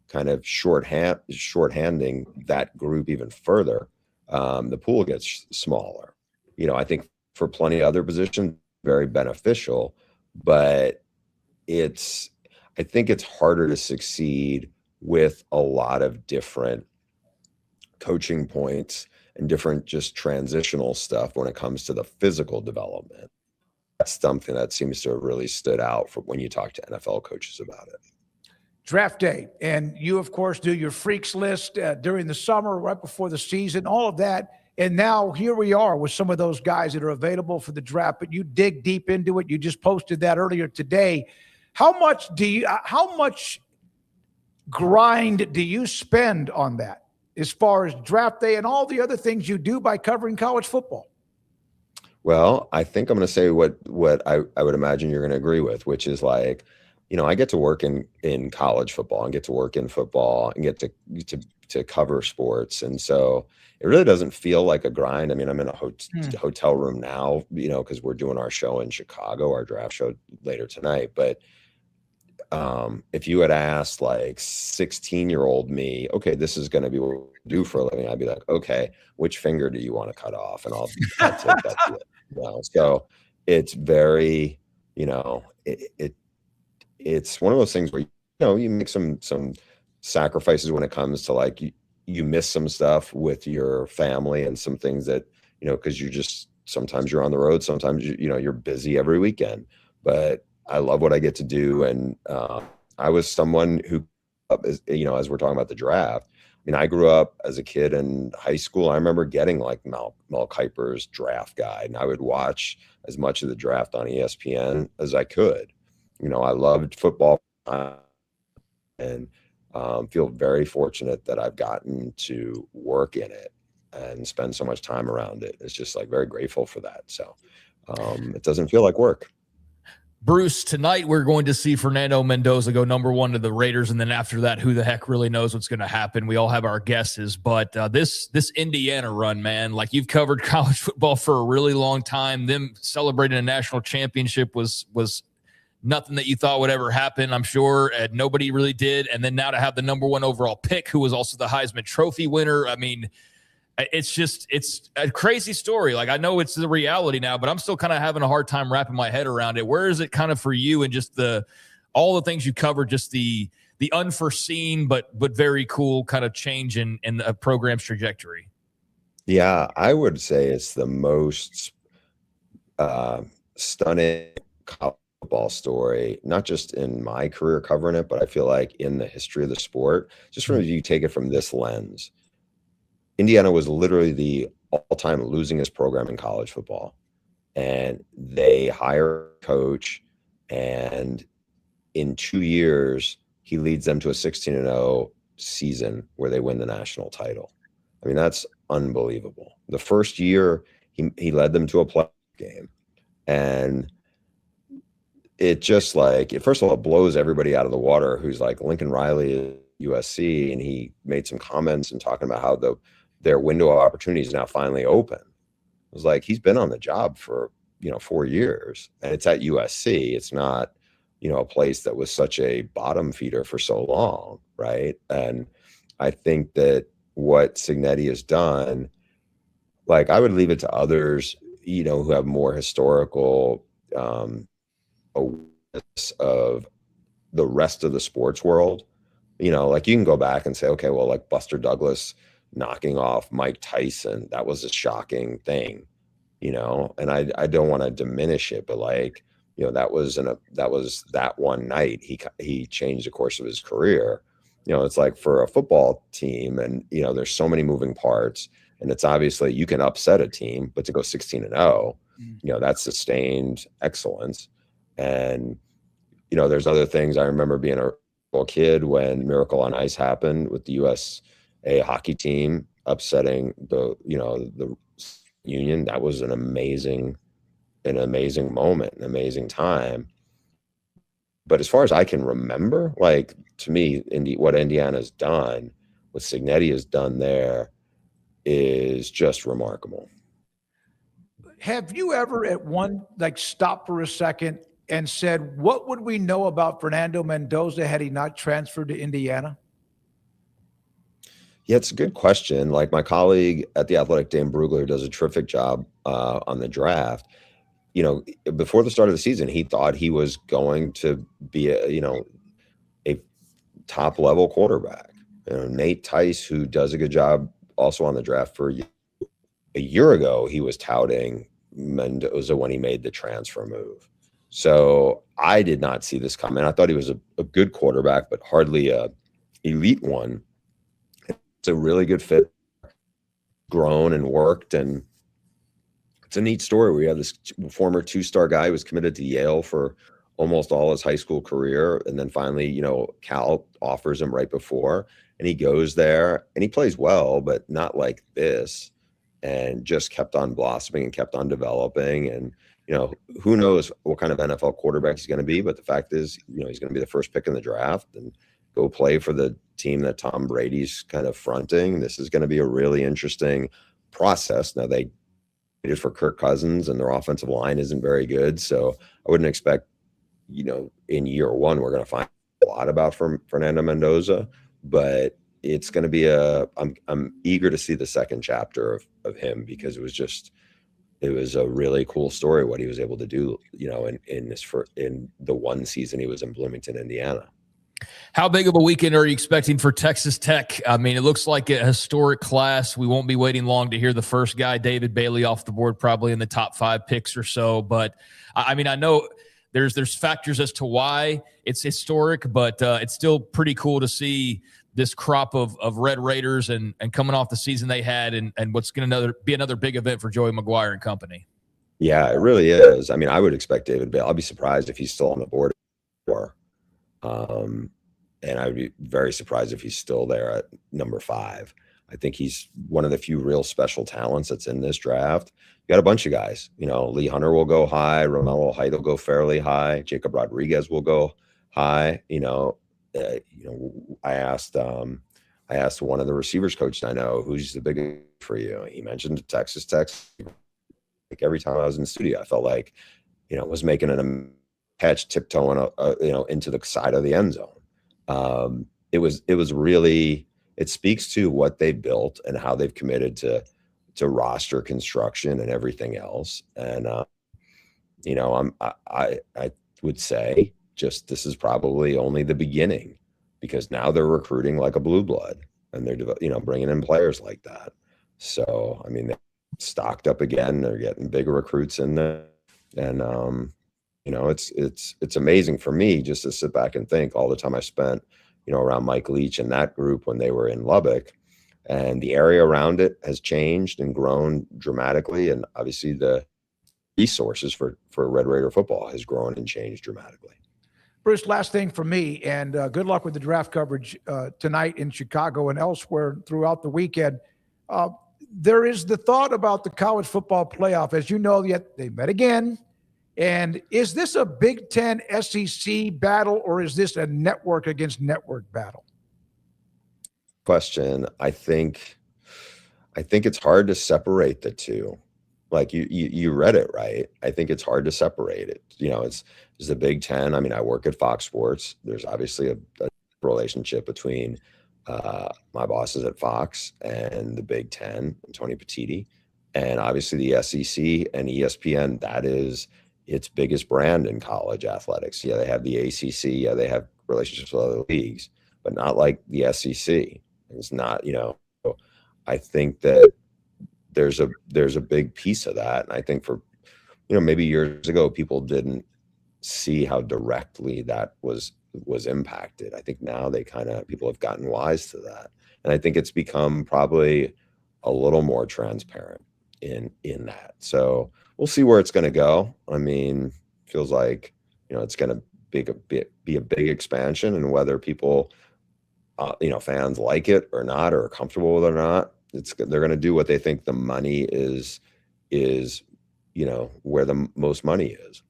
kind of shorthanding that group even further, the pool gets smaller. I think for plenty of other positions, very beneficial, but I think it's harder to succeed with a lot of different coaching points and different just transitional stuff when it comes to the physical development. That's something that seems to have really stood out for when you talk to NFL coaches about it.
Draft day, and you, of course, do your freaks list during the summer, right before the season, all of that. And now here we are with some of those guys that are available for the draft, but you dig deep into it. You just posted that earlier today. How much grind do you spend on that as far as draft day and all the other things you do by covering college football?
Well, I think I'm going to say what I would imagine you're going to agree with, which is like, I get to work in college football and get to work in football and get to cover sports. And so it really doesn't feel like a grind. I mean, I'm in a hotel room now, because we're doing our show in Chicago, our draft show later tonight. But if you had asked like 16-year-old me, okay, this is going to be what we do for a living, I'd be like, okay, which finger do you want to cut off? And I'll take that to it. So it's very, it's one of those things where, you make some sacrifices when it comes to like, you miss some stuff with your family and some things that, because sometimes you're on the road, sometimes you're busy every weekend, but I love what I get to do. And I was someone who, as we're talking about the draft, I mean, I grew up as a kid in high school. I remember getting like Mel Kiper's draft guide, and I would watch as much of the draft on ESPN as I could. I loved football and feel very fortunate that I've gotten to work in it and spend so much time around it. It's just like very grateful for that. So it doesn't feel like work.
Bruce, tonight we're going to see Fernando Mendoza go number 1 to the Raiders, and then after that, who the heck really knows what's going to happen? We all have our guesses, but this Indiana run, man, like you've covered college football for a really long time. Them celebrating a national championship was nothing that you thought would ever happen, I'm sure, and nobody really did. And then now to have the number 1 overall pick, who was also the Heisman Trophy winner. I mean, it's a crazy story. Like, I know it's the reality now, but I'm still kind of having a hard time wrapping my head around it. Where is it kind of for you and just all the things you covered, just the unforeseen, but very cool kind of change in the program's trajectory?
Yeah, I would say it's the most stunning college football story, not just in my career covering it, but I feel like in the history of the sport, just from if you take it from this lens. Indiana was literally the all-time losingest program in college football, and they hire a coach, and in 2 years he leads them to a 16-0 season where they win the national title. I mean, that's unbelievable. The first year he led them to a playoff game, and it just like, first of all, it blows everybody out of the water who's like Lincoln Riley at USC, and he made some comments and talking about how their window of opportunity is now finally open. It was like, he's been on the job for 4 years, and it's at USC. It's not, a place that was such a bottom feeder for so long, right? And I think that what Cignetti has done, like, I would leave it to others, who have more historical awareness of the rest of the sports world. Like, you can go back and say, okay, well, like Buster Douglas knocking off Mike Tyson, that was a shocking thing, and I don't want to diminish it, but like, that was that one night he changed the course of his career. It's like for a football team, and there's so many moving parts, and it's obviously you can upset a team, but to go 16-0, that's sustained excellence. And there's other things. I remember being a little kid when Miracle on Ice happened with the USA hockey team upsetting the Union. That was an amazing moment, an amazing time. But as far as I can remember, like, to me, what Indiana's done, what Cignetti has done there, is just remarkable.
Have you ever stopped for a second and said, what would we know about Fernando Mendoza had he not transferred to Indiana?
Yeah, it's a good question. Like, my colleague at The Athletic, Dan Brugler, does a terrific job on the draft. Before the start of the season, he thought he was going to be a top level quarterback. Nate Tice, who does a good job also on the draft, for a year ago, he was touting Mendoza when he made the transfer move. So I did not see this coming. I thought he was a good quarterback, but hardly a elite one. It's a really good fit, grown and worked, and it's a neat story. We have this former 2-star guy who was committed to Yale for almost all his high school career, and then finally, Cal offers him right before, and he goes there and he plays well, but not like this, and just kept on blossoming and kept on developing. And who knows what kind of NFL quarterback he's going to be, but the fact is, he's going to be the first pick in the draft and go play for the team that Tom Brady's kind of fronting. This is going to be a really interesting process. Now, they did for Kirk Cousins, and their offensive line isn't very good, so I wouldn't expect, in year one, we're going to find a lot about from Fernando Mendoza, but it's going to be I'm eager to see the second chapter of him, because it was a really cool story what he was able to do, in the one season he was in Bloomington, Indiana.
How big of a weekend are you expecting for Texas Tech? I mean, it looks like a historic class. We won't be waiting long to hear the first guy, David Bailey, off the board, probably in the top 5 picks or so. But I mean, I know there's factors as to why it's historic, but it's still pretty cool to see this crop of Red Raiders and coming off the season they had, and what's going to be another big event for Joey McGuire and company.
Yeah, it really is. I mean, I would expect David Bailey. I'll be surprised if he's still on the board. And I would be very surprised if he's still there at number 5. I think he's one of the few real special talents that's in this draft. You got a bunch of guys, Lee Hunter will go high, Romello Height will go fairly high, Jacob Rodriguez will go high. I asked one of the receivers coaches I know, who's the biggest for you? He mentioned Texas Tech. Like, every time I was in the studio, I felt like, was making an catch, tiptoeing, into the side of the end zone. It was really, it speaks to what they built and how they've committed to roster construction and everything else. And, I would say just, this is probably only the beginning, because now they're recruiting like a blue blood, and they're, bringing in players like that. So, I mean, they're stocked up again. They're getting bigger recruits in there. And, it's amazing for me just to sit back and think all the time I spent, around Mike Leach and that group when they were in Lubbock, and the area around it has changed and grown dramatically. And obviously the resources for Red Raider football has grown and changed dramatically.
Bruce, last thing for me, and good luck with the draft coverage tonight in Chicago and elsewhere throughout the weekend. There is the thought about the college football playoff. As you know, yet they met again. And is this a Big Ten SEC battle, or is this a network against network battle?
Question. I think it's hard to separate the two. Like you read it right. I think it's hard to separate it. It's the Big Ten. I mean, I work at Fox Sports. There's obviously a relationship between my bosses at Fox and the Big Ten, and Tony Petitti, and obviously the SEC and ESPN. That is its biggest brand in college athletics. Yeah, they have the ACC. Yeah, they have relationships with other leagues, but not like the SEC. It's not, I think that there's a big piece of that. And I think for, maybe years ago, people didn't see how directly that was impacted. I think now people have gotten wise to that. And I think it's become probably a little more transparent in that. So we'll see where it's going to go. I mean, feels like, it's going to be a big expansion, and whether people, fans like it or not, or are comfortable with it or not, they're going to do what they think the money is, where the most money is.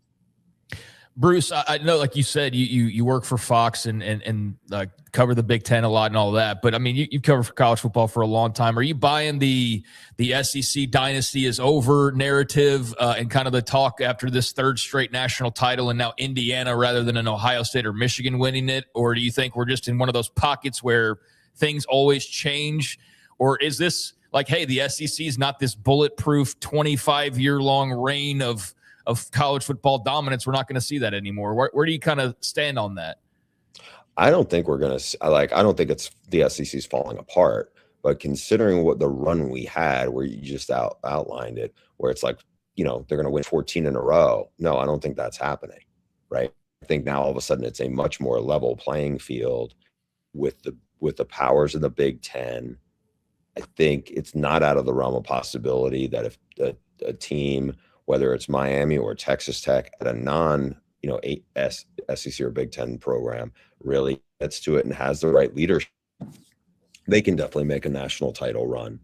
Bruce, I know, like you said, you work for Fox and cover the Big Ten a lot and all that. But I mean, you've covered for college football for a long time. Are you buying the SEC dynasty is over narrative and kind of the talk after this third straight national title, and now Indiana rather than an Ohio State or Michigan winning it? Or do you think we're just in one of those pockets where things always change? Or is this like, hey, the SEC is not this bulletproof 25-year-long reign of college football dominance? We're not going to see that anymore. Where do you kind of stand on that?
I don't think we're going to I don't think it's the SEC's falling apart, but considering what the run we had, where you just outlined it, where it's like, they're going to win 14 in a row. No, I don't think that's happening. Right. I think now all of a sudden it's a much more level playing field with the powers of the Big Ten. I think it's not out of the realm of possibility that if a team, whether it's Miami or Texas Tech at a SEC or Big Ten program, really gets to it and has the right leadership, they can definitely make a national title run.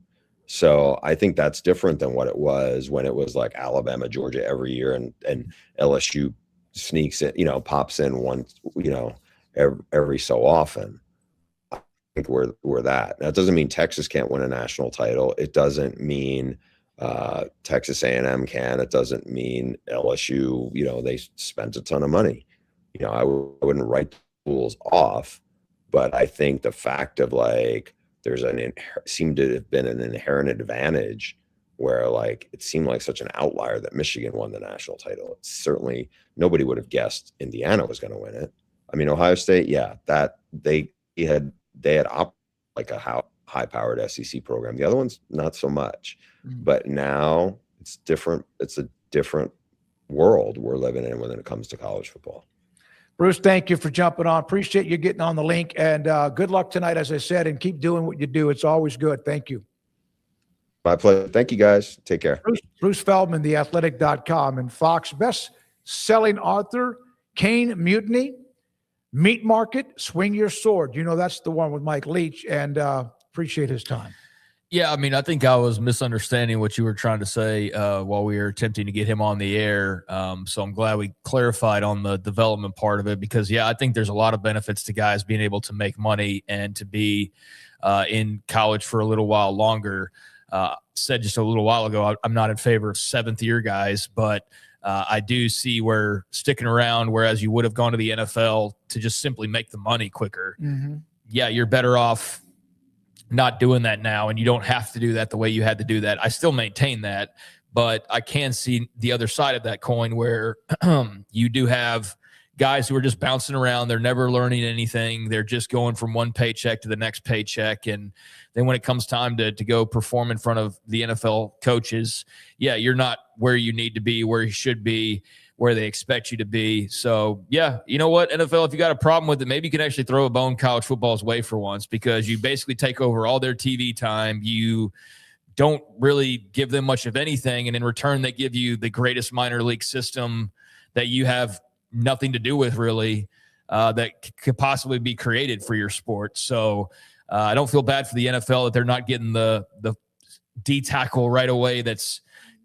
So I think that's different than what it was when it was like Alabama, Georgia every year, and LSU sneaks in, pops in once, every so often. I think we're that. Now, it doesn't mean Texas can't win a national title. It doesn't mean Texas A&M can. It doesn't mean LSU, they spent a ton of money. I wouldn't write the schools off, but I think the fact of like there's seemed to have been an inherent advantage where like it seemed like such an outlier that Michigan won the national title. It's certainly nobody would have guessed Indiana was going to win it. I mean, Ohio State, yeah, that they had like a high-powered SEC program. The other ones, not so much. But now it's different. It's a different world we're living in when it comes to college football.
Bruce, thank you for jumping on. Appreciate you getting on the link, and good luck tonight, as I said, and keep doing what you do. It's always good. Thank you.
My pleasure. Thank you, guys. Take care.
Bruce Feldman, theathletic.com, and Fox best-selling author, Cane Mutiny, Meat Market, Swing Your Sword. That's the one with Mike Leach, and appreciate his time.
Yeah, I mean, I think I was misunderstanding what you were trying to say while we were attempting to get him on the air. So I'm glad we clarified on the development part of it, because, yeah, I think there's a lot of benefits to guys being able to make money and to be in college for a little while longer. Said just a little while ago, I'm not in favor of seventh-year guys, but I do see where sticking around, whereas you would have gone to the NFL to just simply make the money quicker. Mm-hmm. Yeah, you're better off not doing that now, and you don't have to do that the way you had to do that. I still maintain that, but I can see the other side of that coin where you do have guys who are just bouncing around. They're never learning anything. They're just going from one paycheck to the next paycheck. And then when it comes time to go perform in front of the NFL coaches, yeah, you're not where you need to be, where you should be, where they expect you to be. So, yeah, you know what, NFL, if you got a problem with it, maybe you can actually throw a bone college football's way for once, because you basically take over all their TV time. You don't really give them much of anything, and in return, they give you the greatest minor league system that you have nothing to do with, really, that could possibly be created for your sport. So I don't feel bad for the NFL that they're not getting the D tackle right away that's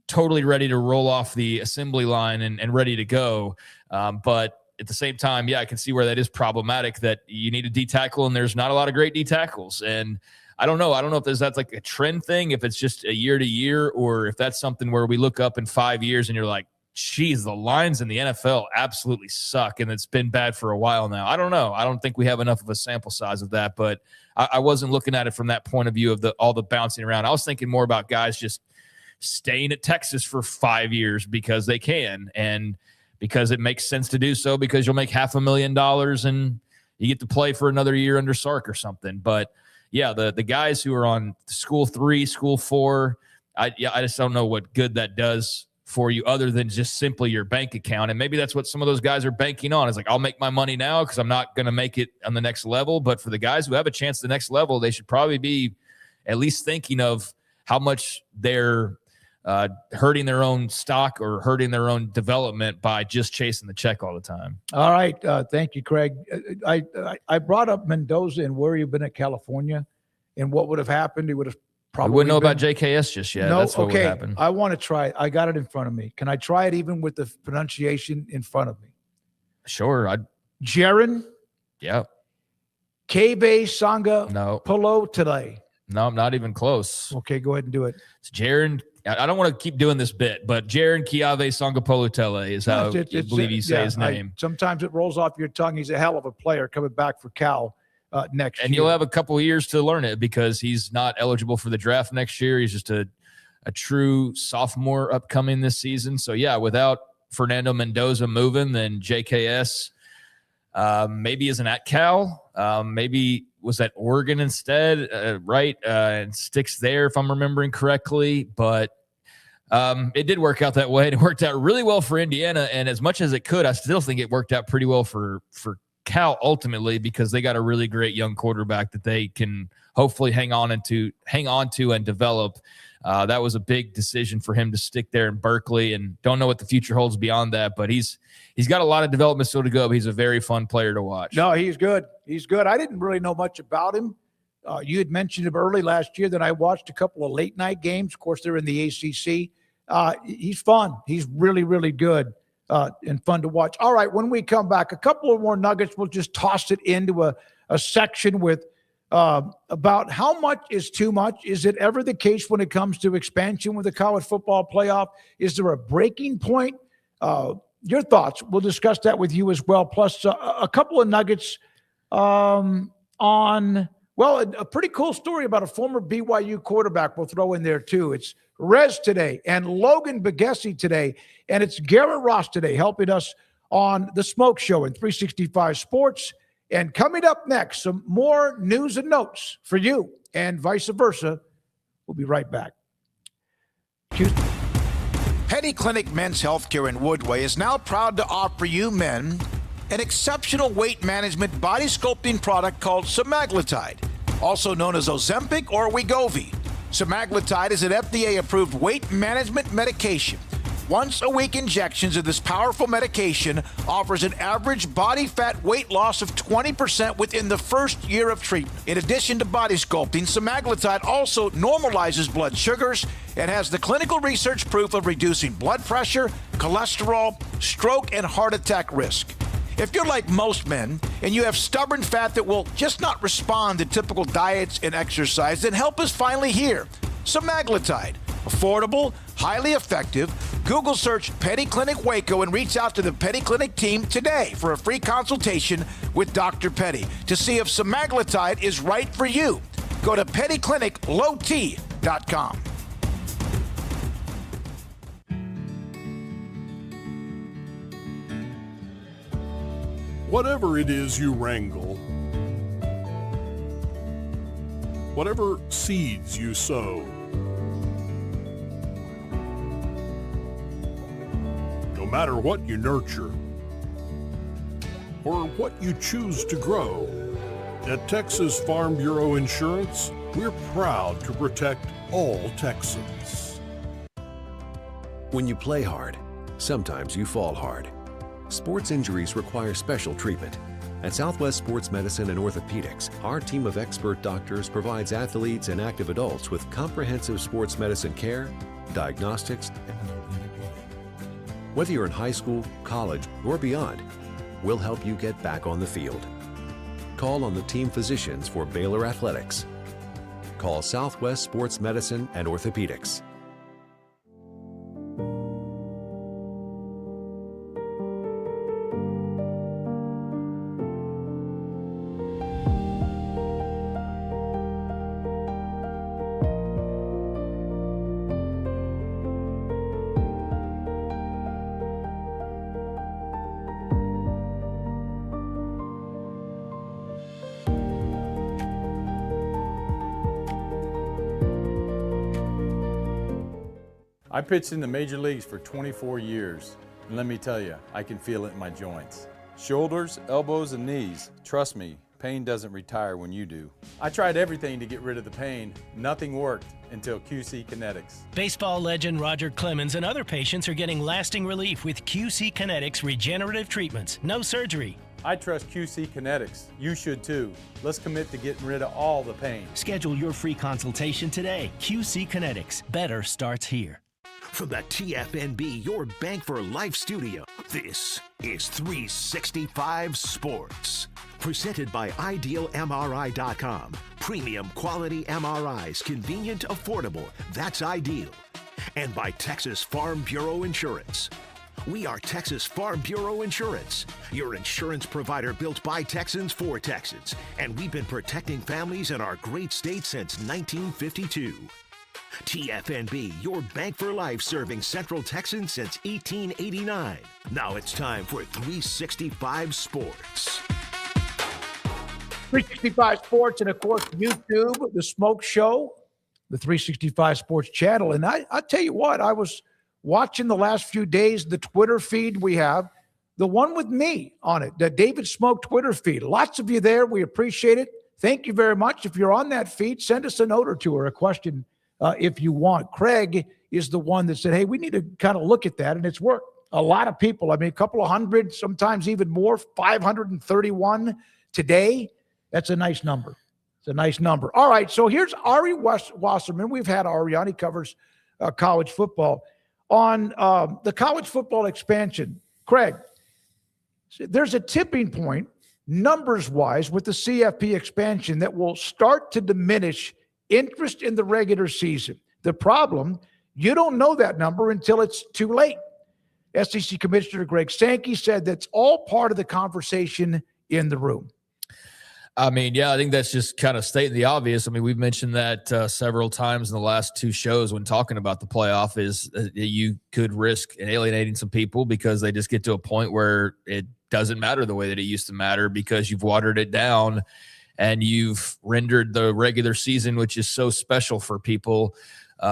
totally ready to roll off the assembly line and ready to go. But at the same time, yeah, I can see where that is problematic, that you need a D tackle and there's not a lot of great D tackles. And I don't know if that's like a trend thing, if it's just a year to year, or if that's something where we look up in 5 years and you're like, geez, the lines in the NFL absolutely suck, and it's been bad for a while now. I don't know. I don't think we have enough of a sample size of that, but I wasn't looking at it from that point of view of all the bouncing around. I was thinking more about guys just staying at Texas for 5 years because they can, and because it makes sense to do so, because you'll make $500,000 and you get to play for another year under Sark or something. But yeah, the guys who are on school 3, school 4, I just don't know what good that does for you other than just simply your bank account. And maybe that's what some of those guys are banking on. It's like, I'll make my money now because I'm not going to make it on the next level. But for the guys who have a chance at the next level, they should probably be at least thinking of how much they're hurting their own stock or hurting their own development by just chasing the check all the time.
All right. Thank you, Craig. I brought up Mendoza and where you've been at California and what would have happened. He would have probably
wouldn't know about JKS just yet.
No,
that's what
okay.
would happen.
I want to try. I got it in front of me. Can I try it even with the pronunciation in front of me?
Sure.
Jaron.
Yeah.
Kebe Sanga.
No.
Polo today.
No, I'm not even close.
Okay, go ahead and do it.
It's Jaron. I don't want to keep doing this bit, but Jaron Kiave Sangapolutele is how I believe you say his name.
Sometimes it rolls off your tongue. He's a hell of a player coming back for Cal next year.
And you'll have a couple of years to learn it because he's not eligible for the draft next year. He's just a true sophomore upcoming this season. So, yeah, without Fernando Mendoza moving, then JKS maybe isn't at Cal. Maybe was at Oregon instead, right? And sticks there, if I'm remembering correctly. But it did work out that way, and it worked out really well for Indiana. And as much as it could, I still think it worked out pretty well for Cal ultimately, because they got a really great young quarterback that they can hopefully hang on to and develop. That was a big decision for him to stick there in Berkeley, and don't know what the future holds beyond that, but he's got a lot of development still to go, but he's a very fun player to watch.
No, he's good. He's good. I didn't really know much about him. You had mentioned him early last year that I watched a couple of late night games. Of course, they're in the ACC. He's fun. He's really, really good and fun to watch. All right, when we come back, a couple of more nuggets. We'll just toss it into a section with about how much is too much. Is it ever the case when it comes to expansion with the college football playoff? Is there a breaking point? Your thoughts. We'll discuss that with you as well. Plus a couple of nuggets on, well, a pretty cool story about a former BYU quarterback we'll throw in there too. It's Rez today and Logan Begessi today, and it's Garrett Ross today helping us on the Smoke Show in 365 Sports. And coming up next, some more news and notes for you and vice versa. We'll be right back.
Petty Clinic Men's Healthcare in Woodway is now proud to offer you men an exceptional weight management body sculpting product called semaglutide, also known as Ozempic or Wegovy. Semaglutide is an FDA-approved weight management medication. Once-a-week injections of this powerful medication offers an average body fat weight loss of 20% within the first year of treatment. In addition to body sculpting, semaglutide also normalizes blood sugars and has the clinical research proof of reducing blood pressure, cholesterol, stroke, and heart attack risk. If you're like most men and you have stubborn fat that will just not respond to typical diets and exercise, then help is finally here. Semaglutide. Affordable, highly effective. Google search Petty Clinic Waco and reach out to the Petty Clinic team today for a free consultation with Dr. Petty to see if semaglutide is right for you. Go to pettycliniclowt.com.
Whatever it is you wrangle, whatever seeds you sow, no matter what you nurture or what you choose to grow, at Texas Farm Bureau Insurance, we're proud to protect all Texans.
When you play hard, sometimes you fall hard. Sports injuries require special treatment. At Southwest Sports Medicine and Orthopedics, our team of expert doctors provides athletes and active adults with comprehensive sports medicine care, diagnostics. Whether you're in high school, college, or beyond, we'll help you get back on the field. Call on the team physicians for Baylor Athletics. Call Southwest Sports Medicine and Orthopedics.
I pitched in the major leagues for 24 years, and let me tell you, I can feel it in my joints. Shoulders, elbows, and knees. Trust me, pain doesn't retire when you do. I tried everything to get rid of the pain. Nothing worked until QC Kinetics.
Baseball legend Roger Clemens and other patients are getting lasting relief with QC Kinetics regenerative treatments. No surgery.
I trust QC Kinetics. You should too. Let's commit to getting rid of all the pain.
Schedule your free consultation today. QC Kinetics. Better starts here.
From the TFNB, your Bank for Life studio, this is 365 Sports. Presented by IdealMRI.com. Premium quality MRIs, convenient, affordable. That's Ideal. And by Texas Farm Bureau Insurance. We are Texas Farm Bureau Insurance, your insurance provider built by Texans for Texans. And we've been protecting families in our great state since 1952. TFNB, your bank for life, serving Central Texans since 1889. Now it's time for 365 Sports.
365 Sports, and of course, YouTube, the Smoke Show, the 365 Sports channel. And I tell you what, I was watching the last few days, the Twitter feed we have, the one with me on it, the David Smoke Twitter feed. Lots of you there. We appreciate it. Thank you very much. If you're on that feed, send us a note or two or a question if you want. Craig is the one that said, hey, we need to kind of look at that. And it's worked. A lot of people, I mean, a couple of hundred, sometimes even more, 531 today. That's a nice number. It's a nice number. All right, so here's Ari Wasserman. We've had Ari on. He covers college football. On the college football expansion, Craig, there's a tipping point, numbers-wise, with the CFP expansion that will start to diminish interest in the regular season. The problem, you don't know that number until it's too late. SEC Commissioner Greg Sankey said that's all part of the conversation in the room.
I mean, yeah, I think that's just kind of stating the obvious. I mean, we've mentioned that several times in the last two shows when talking about the playoff is you could risk alienating some people because they just get to a point where it doesn't matter the way that it used to matter because you've watered it down and you've rendered the regular season, which is so special for people,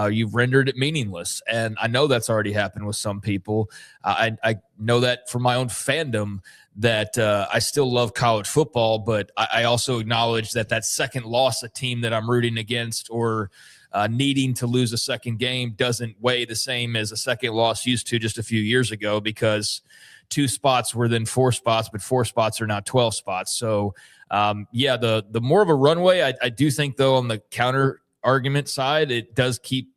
you've rendered it meaningless. And I know that's already happened with some people. I know that from my own fandom that I still love college football, but I also acknowledge that second loss, a team that I'm rooting against or needing to lose a second game doesn't weigh the same as a second loss used to just a few years ago because 2 spots were then 4 spots, but 4 spots are now 12 spots. So, yeah, the more of a runway, I do think, though, on the counter argument side, it does keep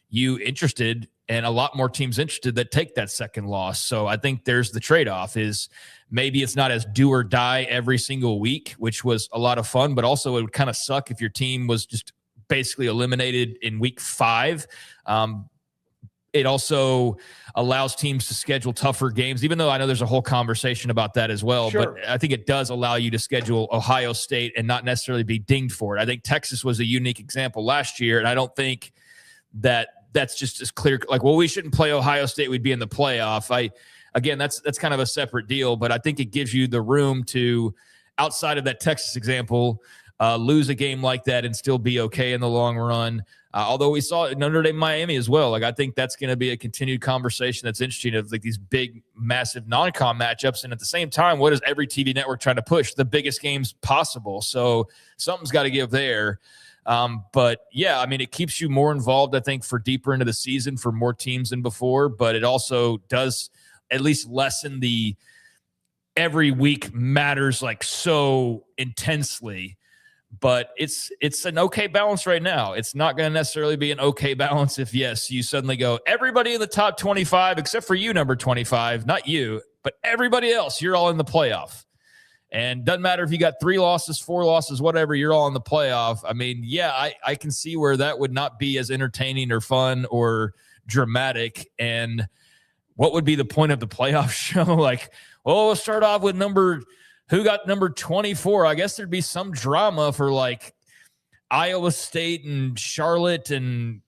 you interested and a lot more teams interested that take that second loss. So I think there's the trade-off is maybe it's not as do or die every single week, which was a lot of fun, but also it would kind of suck if your team was just basically eliminated in week 5. It also allows teams to schedule tougher games, even though I know there's a whole conversation about that as well. Sure. But I think it does allow you to schedule Ohio State and not necessarily be dinged for it. I think Texas was a unique example last year, and I don't think that's just as clear. Like, well, we shouldn't play Ohio State. We'd be in the playoff. Again, that's kind of a separate deal, but I think it gives you the room to, outside of that Texas example, lose a game like that and still be okay in the long run. Although we saw it in Notre Dame, Miami as well. Like, I think that's going to be a continued conversation that's interesting of like these big, massive non-con matchups. And at the same time, what is every TV network trying to push? The biggest games possible. So something's got to give there. But yeah, I mean, it keeps you more involved, I think, for deeper into the season for more teams than before, but it also does at least lessen the every week matters like so intensely. But it's an okay balance right now. It's not going to necessarily be an okay balance if, yes, you suddenly go, everybody in the top 25, except for you, number 25, not you, but everybody else, you're all in the playoff. And doesn't matter if you got 3 losses, 4 losses, whatever, you're all in the playoff. I mean, yeah, I can see where that would not be as entertaining or fun or dramatic. And what would be the point of the playoff show? Like, well, we'll start off with who got number 24. I guess there'd be some drama for like Iowa State and Charlotte and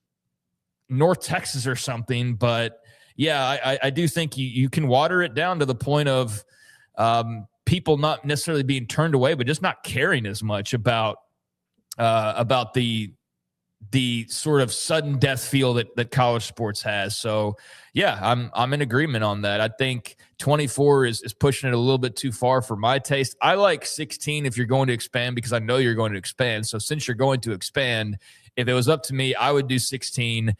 North Texas or something. But yeah, I do think you can water it down to the point of people not necessarily being turned away, but just not caring as much about the sort of sudden death feel that college sports has. So yeah, I'm in agreement on that. I think 24 is pushing it a little bit too far for my taste. I like 16 if you're going to expand, because I know you're going to expand. So since you're going to expand, if it was up to me, I would do 16.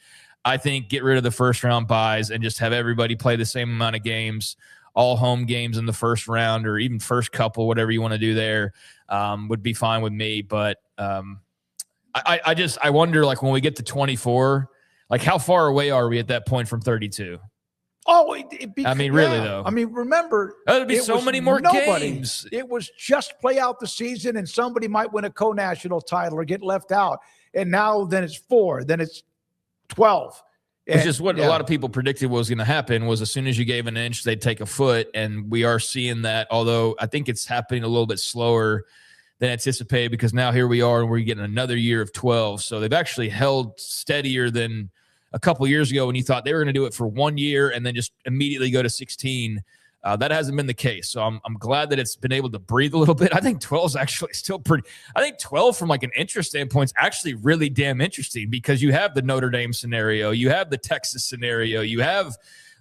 I think get rid of the first round buys and just have everybody play the same amount of games, all home games in the first round, or even first couple, whatever you want to do there, would be fine with me. But I wonder, like, when we get to 24, like, how far away are we at that point from 32?
Oh,
I mean, really, though.
I mean, remember,
there'd be so many more games.
It was just play out the season, and somebody might win a co-national title or get left out. And now, then it's 4, then it's 12.
Which is what a lot of people predicted was going to happen, was as soon as you gave an inch, they'd take a foot. And we are seeing that, although I think it's happening a little bit slower than anticipated, because now here we are and we're getting another year of 12. So they've actually held steadier than a couple years ago when you thought they were going to do it for 1 year and then just immediately go to 16. That hasn't been the case. So I'm glad that it's been able to breathe a little bit. I think 12 is actually still pretty. I think 12 from like an interest standpoint is actually really damn interesting, because you have the Notre Dame scenario, you have the Texas scenario, you have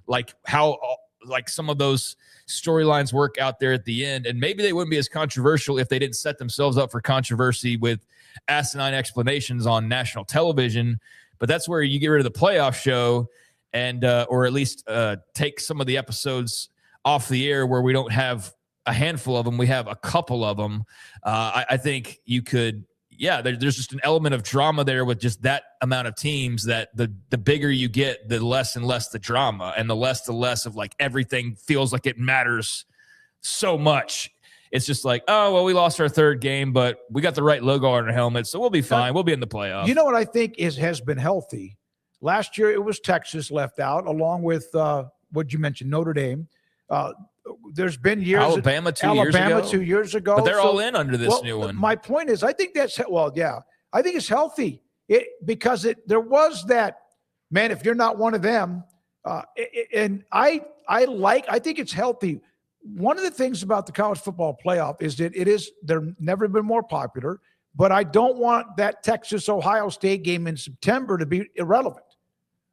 like how like some of those storylines work out there at the end. And maybe they wouldn't be as controversial if they didn't set themselves up for controversy with asinine explanations on national television. But that's where you get rid of the playoff show, and or at least take some of the episodes off the air where we don't have a handful of them, we have a couple of them. I think you could, there's just an element of drama there with just that amount of teams, that the bigger you get, the less and less the drama, and the less of like everything feels like it matters so much. It's just like, oh, well, we lost our third game, but we got the right logo on our helmet, so we'll be fine. We'll be in the playoffs.
You know what I think has been healthy? Last year, it was Texas left out, along with what you mentioned, Notre Dame. There's been years.
Alabama
2 years ago.
But they're all in under this new one.
My point is, I think I think it's healthy. Because there was that, man, if you're not one of them, and I think it's healthy. One of the things about the college football playoff is that they're never been more popular, but I don't want that Texas-Ohio State game in September to be irrelevant.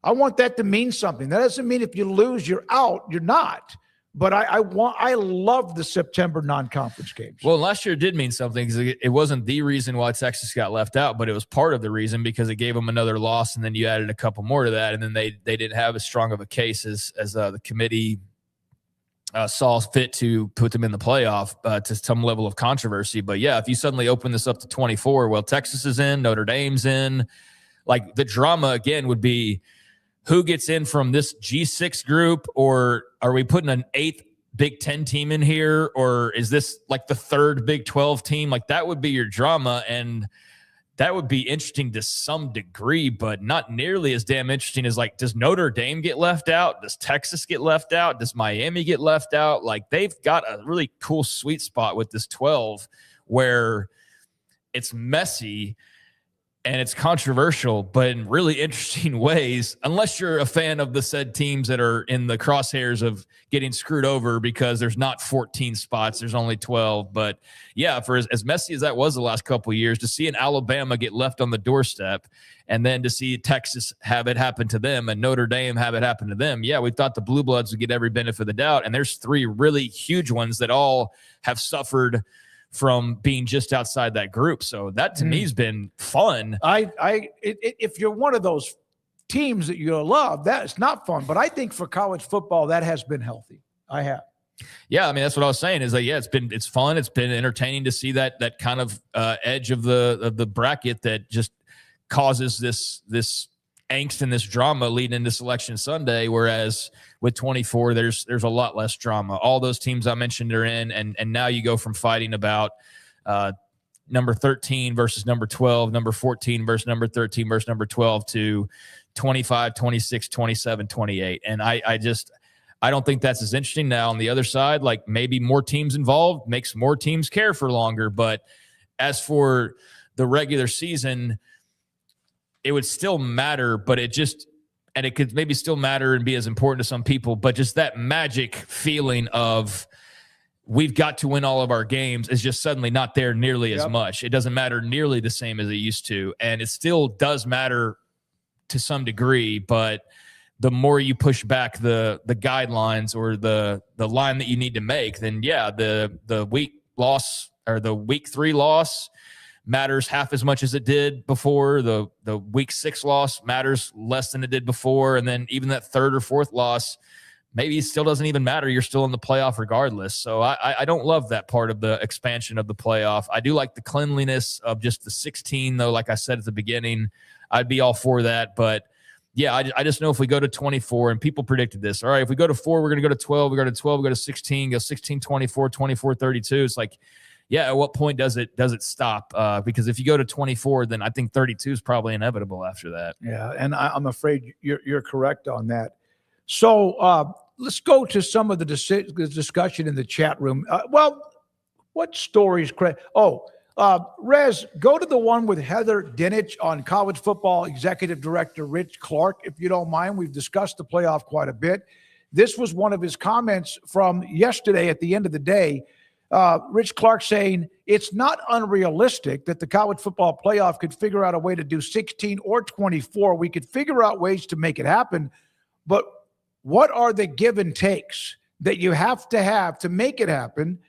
I want that to mean something. That doesn't mean if you lose, you're out. You're not. But I love the September non-conference games.
Well, last year it did mean something, because it wasn't the reason why Texas got left out, but it was part of the reason, because it gave them another loss, and then you added a couple more to that, and then they didn't have as strong of a case as the committee saw fit to put them in the playoff to some level of controversy. But yeah, if you suddenly open this up to 24, well, Texas is in, Notre Dame's in. Like, the drama again would be, who gets in from this G6 group, or are we putting an 8th Big Ten team in here, or is this like the 3rd Big 12 team? Like, that would be your drama, and that would be interesting to some degree, but not nearly as damn interesting as, like, does Notre Dame get left out? Does Texas get left out? Does Miami get left out? Like, they've got a really cool sweet spot with this 12 where it's messy and it's controversial, but in really interesting ways, unless you're a fan of the said teams that are in the crosshairs of getting screwed over because there's not 14 spots, there's only 12. But yeah, for as messy as that was the last couple of years, to see an Alabama get left on the doorstep, and then to see Texas have it happen to them and Notre Dame have it happen to them. Yeah, we thought the Blue Bloods would get every benefit of the doubt. And there's 3 really huge ones that all have suffered from being just outside that group. So that to me has been fun.
If you're one of those teams that you love, that is not fun. But I think for college football, that has been healthy. I have.
Yeah, I mean, that's what I was saying, is that, yeah, it's fun. It's been entertaining to see that kind of edge of the bracket that just causes this angst and this drama leading into Selection Sunday, whereas with 24, there's a lot less drama. All those teams I mentioned are in, and now you go from fighting about number 13 versus number 12, number 14 versus number 13 versus number 12 to 25, 26, 27, 28. And I don't think that's as interesting. Now on the other side, like maybe more teams involved makes more teams care for longer. But as for the regular season, it would still matter, but it could maybe still matter and be as important to some people, but just that magic feeling of we've got to win all of our games is just suddenly not there nearly as much. It doesn't matter nearly the same as it used to. And it still does matter to some degree, but the more you push back the guidelines or the line that you need to make, then the week loss or the week 3 loss matters half as much as it did before. The week 6 loss matters less than it did before. And then even that 3rd or 4th loss, maybe it still doesn't even matter. You're still in the playoff regardless. So I don't love that part of the expansion of the playoff. I do like the cleanliness of just the 16, though. Like I said at the beginning, I'd be all for that. But yeah, I just know if we go to 24, and people predicted this, all right, if we go to 4, we're going to go to 12, we go to 12, we go to 16, go 16, 24, 24, 32. It's like, yeah, at what point does it stop? Because if you go to 24, then I think 32 is probably inevitable after that.
Yeah, and I'm afraid you're correct on that. So let's go to some of the discussion in the chat room. What stories? Rez, go to the one with Heather Dinich on college football executive director Rich Clark, if you don't mind. We've discussed the playoff quite a bit. This was one of his comments from yesterday at the end of the day. Rich Clark saying it's not unrealistic that the college football playoff could figure out a way to do 16 or 24. We could figure out ways to make it happen, but what are the give and takes that you have to make it happen?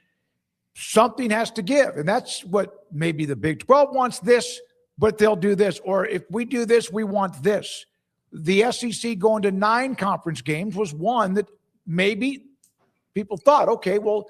Something has to give, and that's what maybe the Big 12 wants this, but they'll do this. Or if we do this, we want this. The SEC going to 9 conference games was one that maybe people thought, okay, well,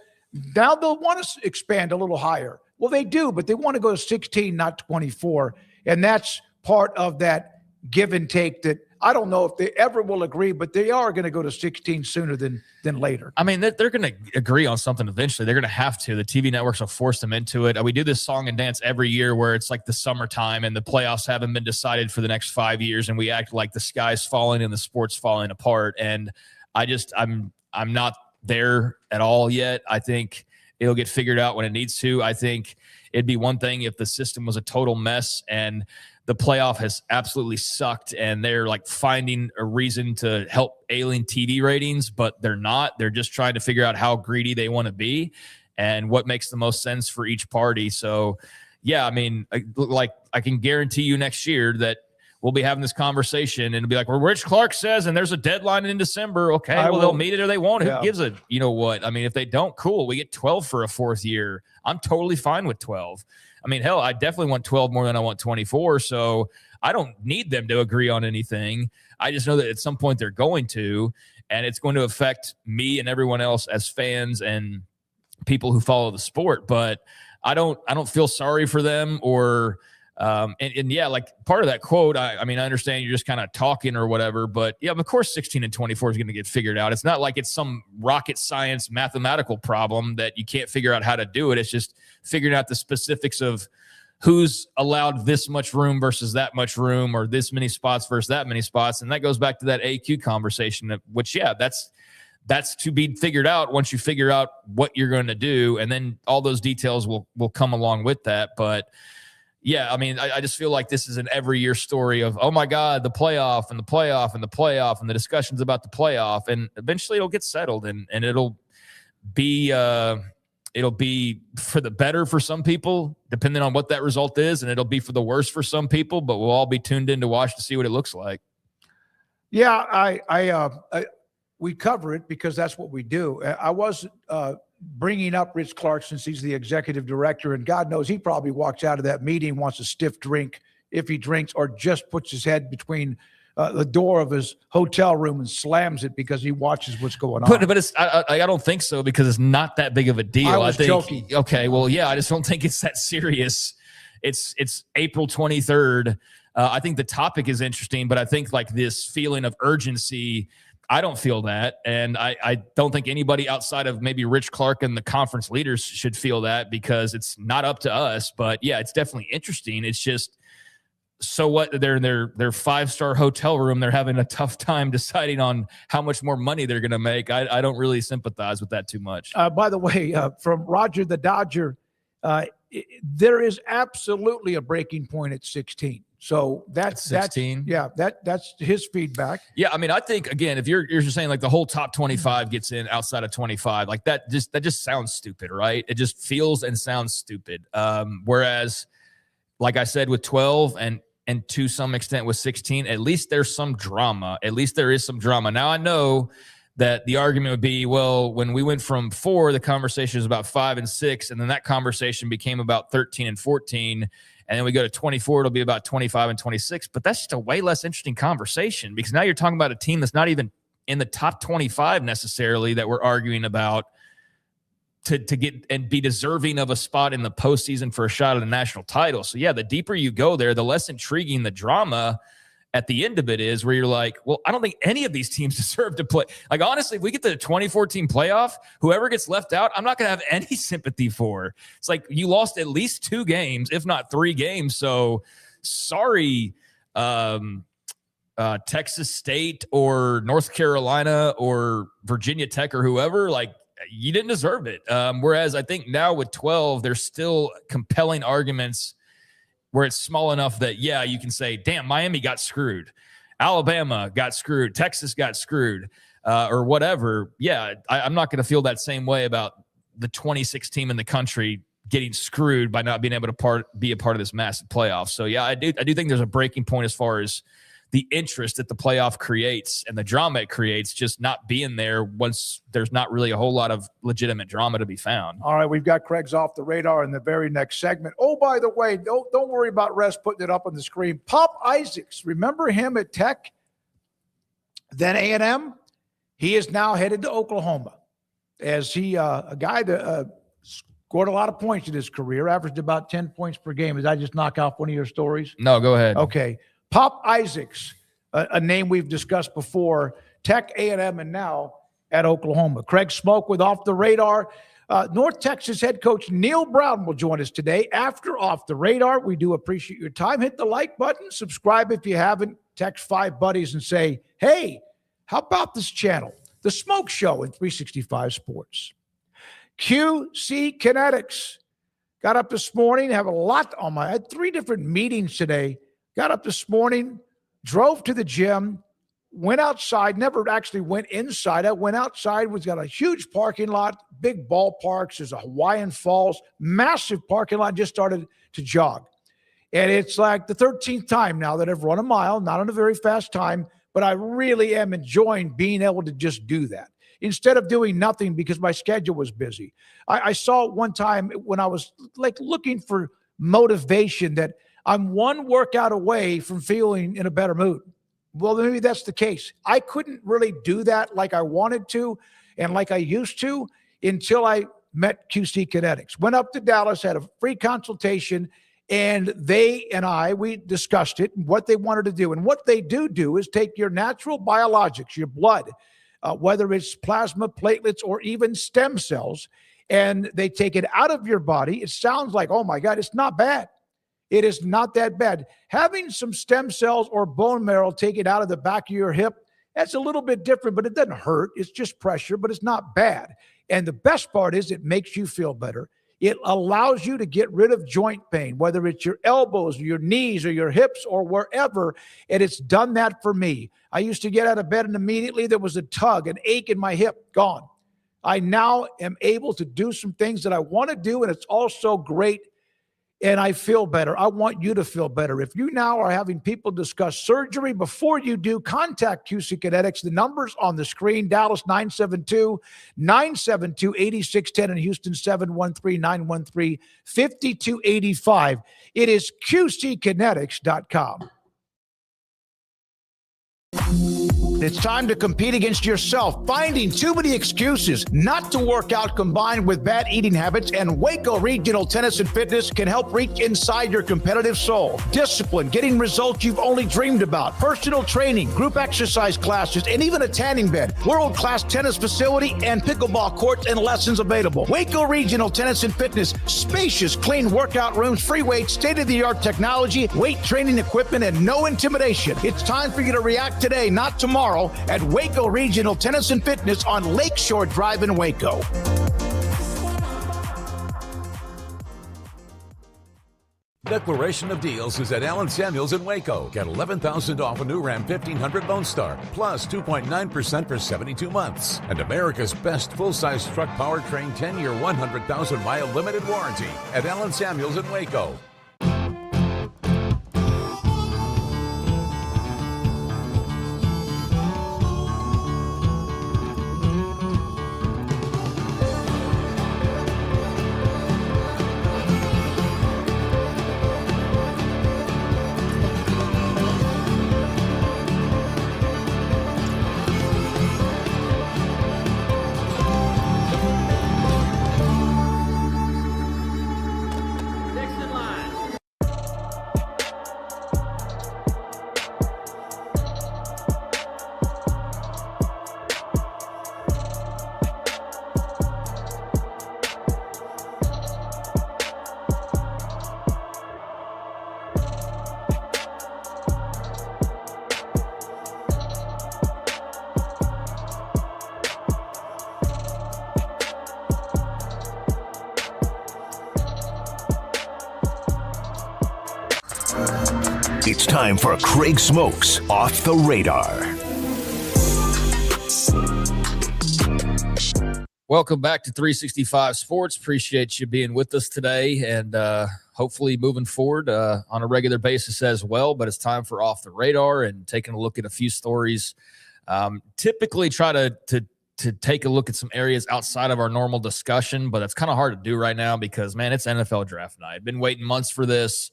now they'll want to expand a little higher. Well, they do, but they want to go to 16, not 24. And that's part of that give and take that I don't know if they ever will agree, but they are going to go to 16 sooner than later.
I mean, they're going to agree on something eventually. They're going to have to. The TV networks will force them into it. We do this song and dance every year where it's like the summertime and the playoffs haven't been decided for the next 5 years, and we act like the sky's falling and the sport's falling apart. And I'm not there at all yet. I think it'll get figured out when it needs to. I think it'd be one thing if the system was a total mess and the playoff has absolutely sucked and they're like finding a reason to help alien TV ratings, but they're not. They're just trying to figure out how greedy they want to be and what makes the most sense for each party. So, yeah, I mean, like I can guarantee you next year that we'll be having this conversation and it'll be like, well, Rich Clark says, and there's a deadline in December. Okay, they'll meet it or they won't. Yeah. Who gives a, you know what? I mean, if they don't, cool. We get 12 for a 4th year. I'm totally fine with 12. I mean, hell, I definitely want 12 more than I want 24. So I don't need them to agree on anything. I just know that at some point they're going to, and it's going to affect me and everyone else as fans and people who follow the sport. But I don't feel sorry for them or, and yeah, like part of that quote, I mean, I understand you're just kind of talking or whatever, but yeah, of course, 16 and 24 is going to get figured out. It's not like it's some rocket science mathematical problem that you can't figure out how to do it. It's just figuring out the specifics of who's allowed this much room versus that much room or this many spots versus that many spots. And that goes back to that AQ conversation, which, yeah, that's to be figured out once you figure out what you're going to do. And then all those details will come along with that. But yeah, I mean, I just feel like this is an every year story of, oh my God, the playoff and the playoff and the playoff and the discussions about the playoff. And eventually it'll get settled and it'll be for the better for some people, depending on what that result is. And it'll be for the worse for some people, but we'll all be tuned in to watch to see what it looks like.
Yeah, we cover it because that's what we do. I was bringing up Rich Clark since he's the executive director, and God knows he probably walks out of that meeting, wants a stiff drink if he drinks, or just puts his head between the door of his hotel room and slams it because he watches what's going on.
But it's, I don't think so because it's not that big of a deal.
I think joking.
Okay, well, yeah, I just don't think it's that serious. It's April 23rd. I think the topic is interesting, but I think like this feeling of urgency, I don't feel that. And I don't think anybody outside of maybe Rich Clark and the conference leaders should feel that, because it's not up to us. But yeah, it's definitely interesting. It's just, so what? They're in their 5-star hotel room. They're having a tough time deciding on how much more money they're going to make. I don't really sympathize with that too much.
By the way, from Roger the Dodger, there is absolutely a breaking point at 16. So that's
16.
That's his feedback.
Yeah, I mean, I think again, if you're just saying like the whole top 25 gets in outside of 25, like that just sounds stupid, right? It just feels and sounds stupid. Whereas, like I said, with 12 and to some extent with 16, at least there's some drama. At least there is some drama. Now I know that the argument would be, well, when we went from 4, the conversation was about 5 and 6, and then that conversation became about 13 and 14, and then we go to 24, it'll be about 25 and 26. But that's just a way less interesting conversation, because now you're talking about a team that's not even in the top 25 necessarily that we're arguing about to get and be deserving of a spot in the postseason for a shot at a national title. So yeah, the deeper you go there, the less intriguing the drama at the end of it is, where you're like, well, I don't think any of these teams deserve to play. Like, honestly, if we get to the 2014 playoff, whoever gets left out, I'm not going to have any sympathy for. It's like, you lost at least 2 games, if not 3 games. So sorry, Texas State or North Carolina or Virginia Tech or whoever, like, you didn't deserve it. Whereas I think now with 12, there's still compelling arguments where it's small enough that, yeah, you can say, damn, Miami got screwed. Alabama got screwed. Texas got screwed, or whatever. Yeah, I'm not going to feel that same way about the 26th team in the country getting screwed by not being able to be a part of this massive playoff. So, yeah, I do think there's a breaking point as far as the interest that the playoff creates and the drama it creates just not being there once there's not really a whole lot of legitimate drama to be found.
All right, we've got Craig's off the radar in the very next segment. Oh, by the way, don't worry about Rest putting it up on the screen. Pop Isaacs, remember him at Tech, then A&M? He is now headed to Oklahoma, as he a guy that scored a lot of points in his career, averaged about 10 points per game. Did I just knock off one of your stories?
No, go ahead.
Okay. Pop Isaacs, a name we've discussed before, Tech, A&M, and now at Oklahoma. Craig Smoke with Off the Radar. North Texas head coach Neil Brown will join us today after Off the Radar. We do appreciate your time. Hit the like button. Subscribe if you haven't. Text 5 buddies and say, hey, how about this channel? The Smoke Show in 365 Sports. QC Kinetics. Got up this morning, have a lot on I had 3 different meetings today. Got up this morning, drove to the gym, went outside, never actually went inside. I went outside, got a huge parking lot, big ballparks. There's a Hawaiian Falls, massive parking lot, just started to jog. And it's like the 13th time now that I've run a mile, not on a very fast time, but I really am enjoying being able to just do that instead of doing nothing because my schedule was busy. I saw it one time when I was like looking for motivation that I'm one workout away from feeling in a better mood. Well, maybe that's the case. I couldn't really do that like I wanted to and like I used to until I met QC Kinetics. Went up to Dallas, had a free consultation, and they and we discussed it and what they wanted to do. And what they do is take your natural biologics, your blood, whether it's plasma, platelets, or even stem cells, and they take it out of your body. It sounds like, oh my God, it's not bad. It is not that bad. Having some stem cells or bone marrow taken out of the back of your hip, that's a little bit different, but it doesn't hurt. It's just pressure, but it's not bad. And the best part is it makes you feel better. It allows you to get rid of joint pain, whether it's your elbows, or your knees, or your hips, or wherever. And it's done that for me. I used to get out of bed and immediately there was a tug, an ache in my hip, gone. I now am able to do some things that I want to do, and it's also great. And I feel better. I want you to feel better. If you now are having people discuss surgery before you do, contact QC Kinetics. The number's on the screen. Dallas 972-972-8610 and Houston 713-913-5285. It is QCkinetics.com. It's time to compete against yourself, finding too many excuses not to work out combined with bad eating habits, and Waco Regional Tennis and Fitness can help reach inside your competitive soul. Discipline, getting results you've only dreamed about, personal training, group exercise classes, and even a tanning bed, world-class tennis facility, and pickleball courts and lessons available. Waco Regional Tennis and Fitness, spacious, clean workout rooms, free weights, state-of-the-art technology, weight training equipment, and no intimidation. It's time for you to react today, not tomorrow, at Waco Regional Tennis and Fitness on Lakeshore Drive in Waco.
Declaration of Deals is at Allen Samuels in Waco. Get $11,000 off a new Ram 1500 Lone Star, plus 2.9% for 72 months. And America's best full-size truck powertrain 10-year, 100,000-mile limited warranty at Allen Samuels in Waco.
It's time for Craig Smokes Off the Radar.
Welcome back to 365 Sports. Appreciate you being with us today, and hopefully moving forward on a regular basis as well. But it's time for Off the Radar and taking a look at a few stories. Typically try to take a look at some areas outside of our normal discussion, but it's kind of hard to do right now because, man, it's NFL draft night. Been waiting months for this.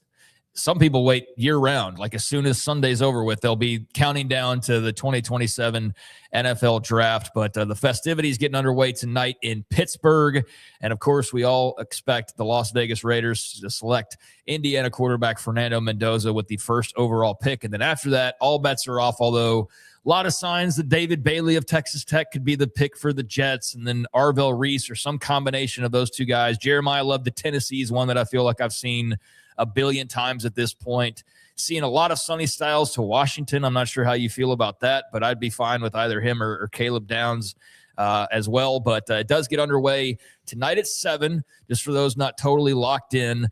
Some people wait year round. Like as soon as Sunday's over with, they'll be counting down to the 2027 NFL draft. But the festivities getting underway tonight in Pittsburgh. And of course, we all expect the Las Vegas Raiders to select Indiana quarterback Fernando Mendoza with the first overall pick. And then after that, all bets are off, although a lot of signs that David Bailey of Texas Tech could be the pick for the Jets, and then Arvell Reese or some combination of those two guys. Jeremiah Love, the Tennessee, is one that I feel like I've seen a billion times at this point. Seeing a lot of Sonny Styles to Washington. I'm not sure how you feel about that, but I'd be fine with either him or Caleb Downs as well. But it does get underway tonight at 7. Just for those not totally locked in,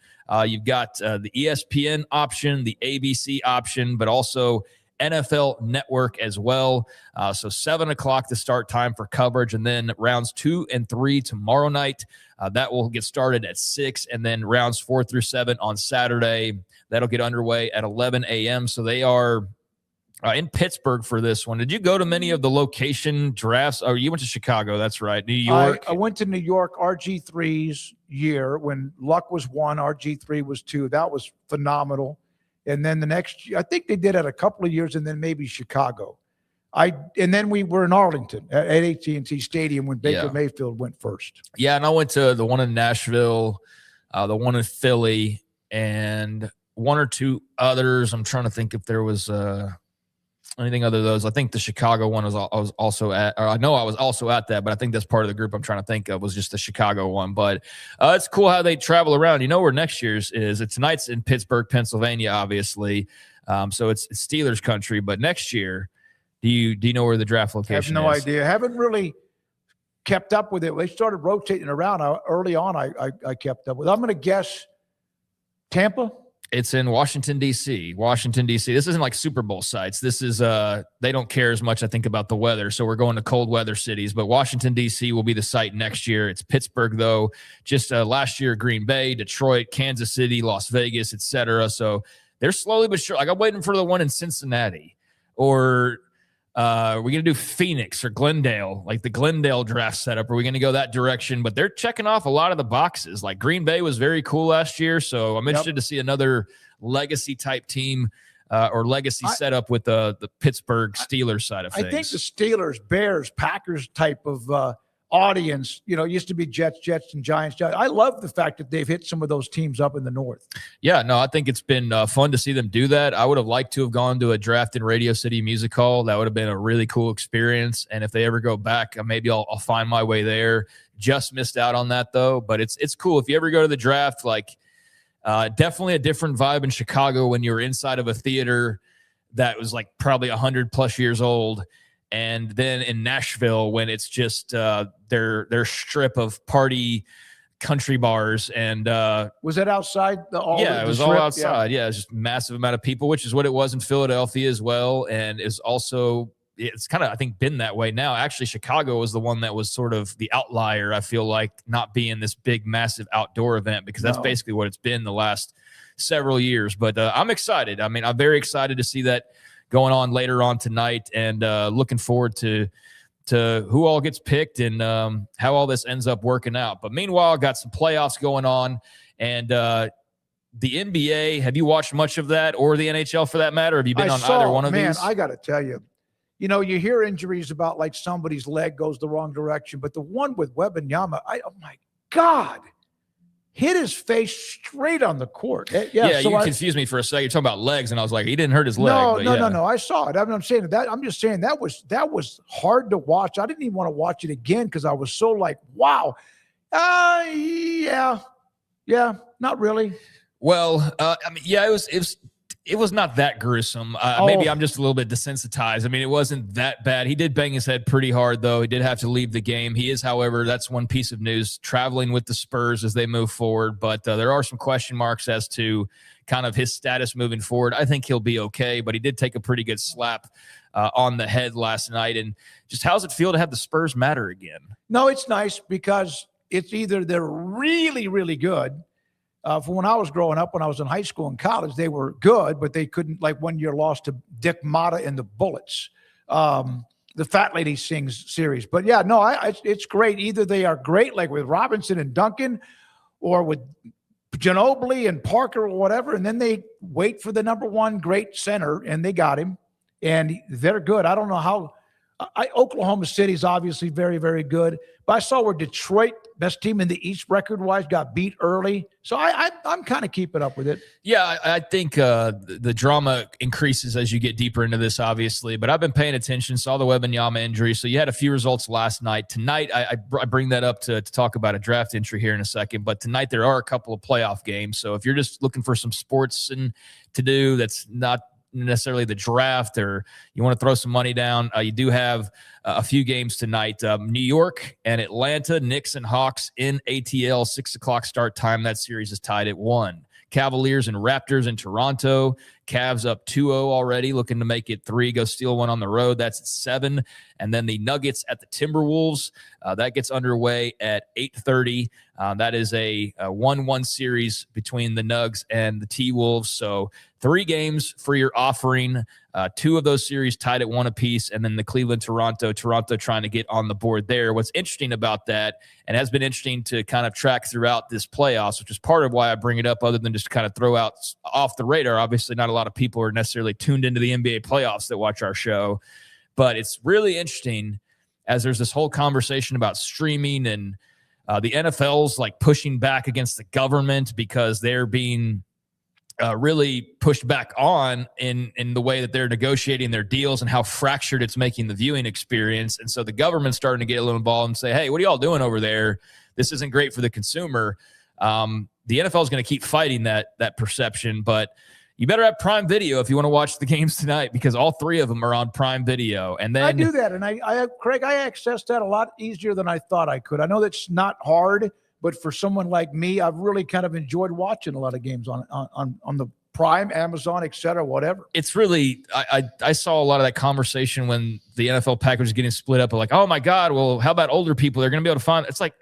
you've got the ESPN option, the ABC option, but also NFL Network as well. So 7 o'clock the start time for coverage, and then rounds 2 and 3 tomorrow night. That will get started at 6, and then rounds 4 through 7 on Saturday. That'll get underway at 11 a.m. So they are in Pittsburgh for this one. Did you go to many of the location drafts? Oh, you went to Chicago. That's right. New York.
I went to New York Rg3's year when Luck was 1, Rg3 was 2. That was phenomenal. And then the next year, I think they did it a couple of years, and then maybe Chicago. And then we were in Arlington at AT&T Stadium when Baker Mayfield went first.
Yeah, and I went to the one in Nashville, the one in Philly, and one or two others. I'm trying to think if there was anything other than those. I think the Chicago one I was also at, or I know I was also at that, but I think that's part of the group I'm trying to think of was just the Chicago one. But it's cool how they travel around. You know where next year's is. Tonight's in Pittsburgh, Pennsylvania, obviously. So it's Steelers country. But next year, do you know where the draft location is?
I have no idea. Haven't really kept up with it. They started rotating around early on. I kept up with it. I'm going to guess Tampa.
It's in Washington, D.C. This isn't like Super Bowl sites. This is they don't care as much, I think, about the weather. So we're going to cold weather cities. But Washington, D.C. will be the site next year. It's Pittsburgh, though. Just last year, Green Bay, Detroit, Kansas City, Las Vegas, etc. So they're slowly but sure. Like I'm waiting for the one in Cincinnati, or we're going to do Phoenix or Glendale, like the Glendale draft setup. Are we going to go that direction? But they're checking off a lot of the boxes. Like Green Bay was very cool last year. So I'm interested to see another legacy type team or legacy setup with the Pittsburgh Steelers side of things.
I think the Steelers, Bears, Packers type of audience, used to be Jets, and Giants. I love the fact that they've hit some of those teams up in the North.
Yeah, no, I think it's been fun to see them do that. I would have liked to have gone to a draft in Radio City Music Hall. That would have been a really cool experience. And if they ever go back, maybe I'll find my way there. Just missed out on that, though. But it's cool. If you ever go to the draft, definitely a different vibe in Chicago when you're inside of a theater that was probably 100+ years old. And then in Nashville, when it's just their strip of party country bars. And
was that outside?
It was all outside. Yeah, it's just a massive amount of people, which is what it was in Philadelphia as well. And is also, it's kind of, I think, been that way now. Actually, Chicago was the one that was sort of the outlier, I feel like, not being this big, massive outdoor event, because that's basically what it's been the last several years. But I'm excited. I mean, I'm very excited to see that going on later on tonight, and looking forward to who all gets picked and how all this ends up working out. But meanwhile, got some playoffs going on, and the NBA, have you watched much of that, or the NHL for that matter? Have you been on either one of these?
Man, I got to tell you, you hear injuries about somebody's leg goes the wrong direction, but the one with Wembanyama, oh my God, hit his face straight on the court.
Yeah, so you confused me for a second. You're talking about legs, and I was like, he didn't hurt his leg.
No. I saw it. I'm saying that. I'm just saying that was hard to watch. I didn't even want to watch it again because I was so wow. Yeah, not really.
Well, it was not that gruesome. Maybe I'm just a little bit desensitized. I mean, it wasn't that bad. He did bang his head pretty hard, though. He did have to leave the game. He is, however, that's one piece of news, traveling with the Spurs as they move forward. But there are some question marks as to kind of his status moving forward. I think he'll be okay, but he did take a pretty good slap on the head last night. And just how's it feel to have the Spurs matter again?
No, it's nice because it's either they're really, really good. For when I was growing up, when I was in high school and college, they were good, but they couldn't, 1 year lost to Dick Motta and the Bullets, the Fat Lady Sings series. But yeah, no, it's great. Either they are great, like with Robinson and Duncan, or with Ginobili and Parker or whatever, and then they wait for the number one great center, and they got him, and they're good. I don't know how. Oklahoma City is obviously very, very good. But I saw where Detroit, best team in the East record-wise, got beat early. So I'm kind of keeping up with it.
Yeah, I think the drama increases as you get deeper into this, obviously. But I've been paying attention, saw the Wembanyama injury. So you had a few results last night. Tonight, I bring that up to talk about a draft entry here in a second. But tonight there are a couple of playoff games. So if you're just looking for some sports to do that's not necessarily the draft, or you want to throw some money down, you do have a few games tonight. New York and Atlanta, Knicks and Hawks in ATL, 6 o'clock start time. That series is tied at 1. Cavaliers and Raptors in Toronto. Cavs up 2-0 already, looking to make it 3, go steal one on the road. That's at 7. And then the Nuggets at the Timberwolves. That gets underway at 8:30. That is a 1-1 series between the Nugs and the T-Wolves. So 3 games for your offering. 2 of those series tied at 1 apiece, and then the Cleveland-Toronto trying to get on the board there. What's interesting about that, and has been interesting to kind of track throughout this playoffs, which is part of why I bring it up, other than just kind of throw out off the radar. Obviously, not a lot of people are necessarily tuned into the NBA playoffs that watch our show, but it's really interesting as there's this whole conversation about streaming, and the NFL's pushing back against the government because they're being really pushed back on in the way that they're negotiating their deals and how fractured it's making the viewing experience. And so the government's starting to get a little involved and say, hey, what are y'all doing over there? This isn't great for the consumer. The NFL is going to keep fighting that perception, but you better have Prime Video if you want to watch the games tonight, because all 3 of them are on Prime Video. And then
I do that, and Craig, I access that a lot easier than I thought I could. I know that's not hard, but for someone like me, I've really kind of enjoyed watching a lot of games on the Prime, Amazon, et cetera, whatever.
It's really, I saw a lot of that conversation when the NFL package was getting split up. Like, oh my God, well, how about older people? They're going to be able to find. It's like,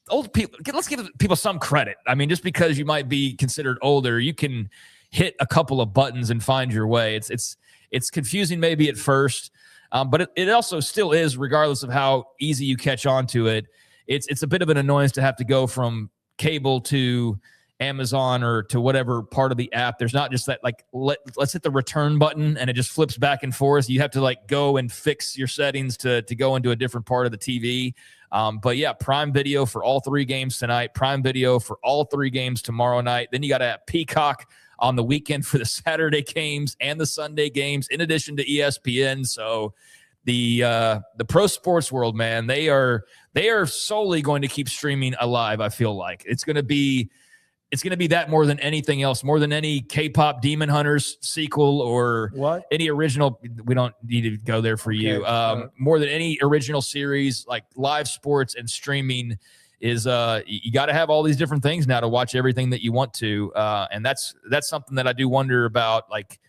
old people. Let's give people some credit. I mean, just because you might be considered older, you can hit a couple of buttons and find your way. It's confusing maybe at first, but it also still is, regardless of how easy you catch on to it. It's a bit of an annoyance to have to go from cable to Amazon or to whatever part of the app, there's not just that like let's hit the return button and it just flips back and forth. You have to like go and fix your settings to go into a different part of the TV. But yeah, Prime Video for all 3 games tonight, Prime Video for all 3 games tomorrow night. Then you got to have Peacock on the weekend for the Saturday games and the Sunday games, in addition to ESPN. So the pro sports world, man, they are solely going to keep streaming alive. I feel like it's going to be that more than anything else, more than any K-pop Demon Hunters sequel or any original. We don't need to go there for you. More than any original series, like live sports and streaming is you got to have all these different things now to watch everything that you want to. And that's something that I do wonder about. Like,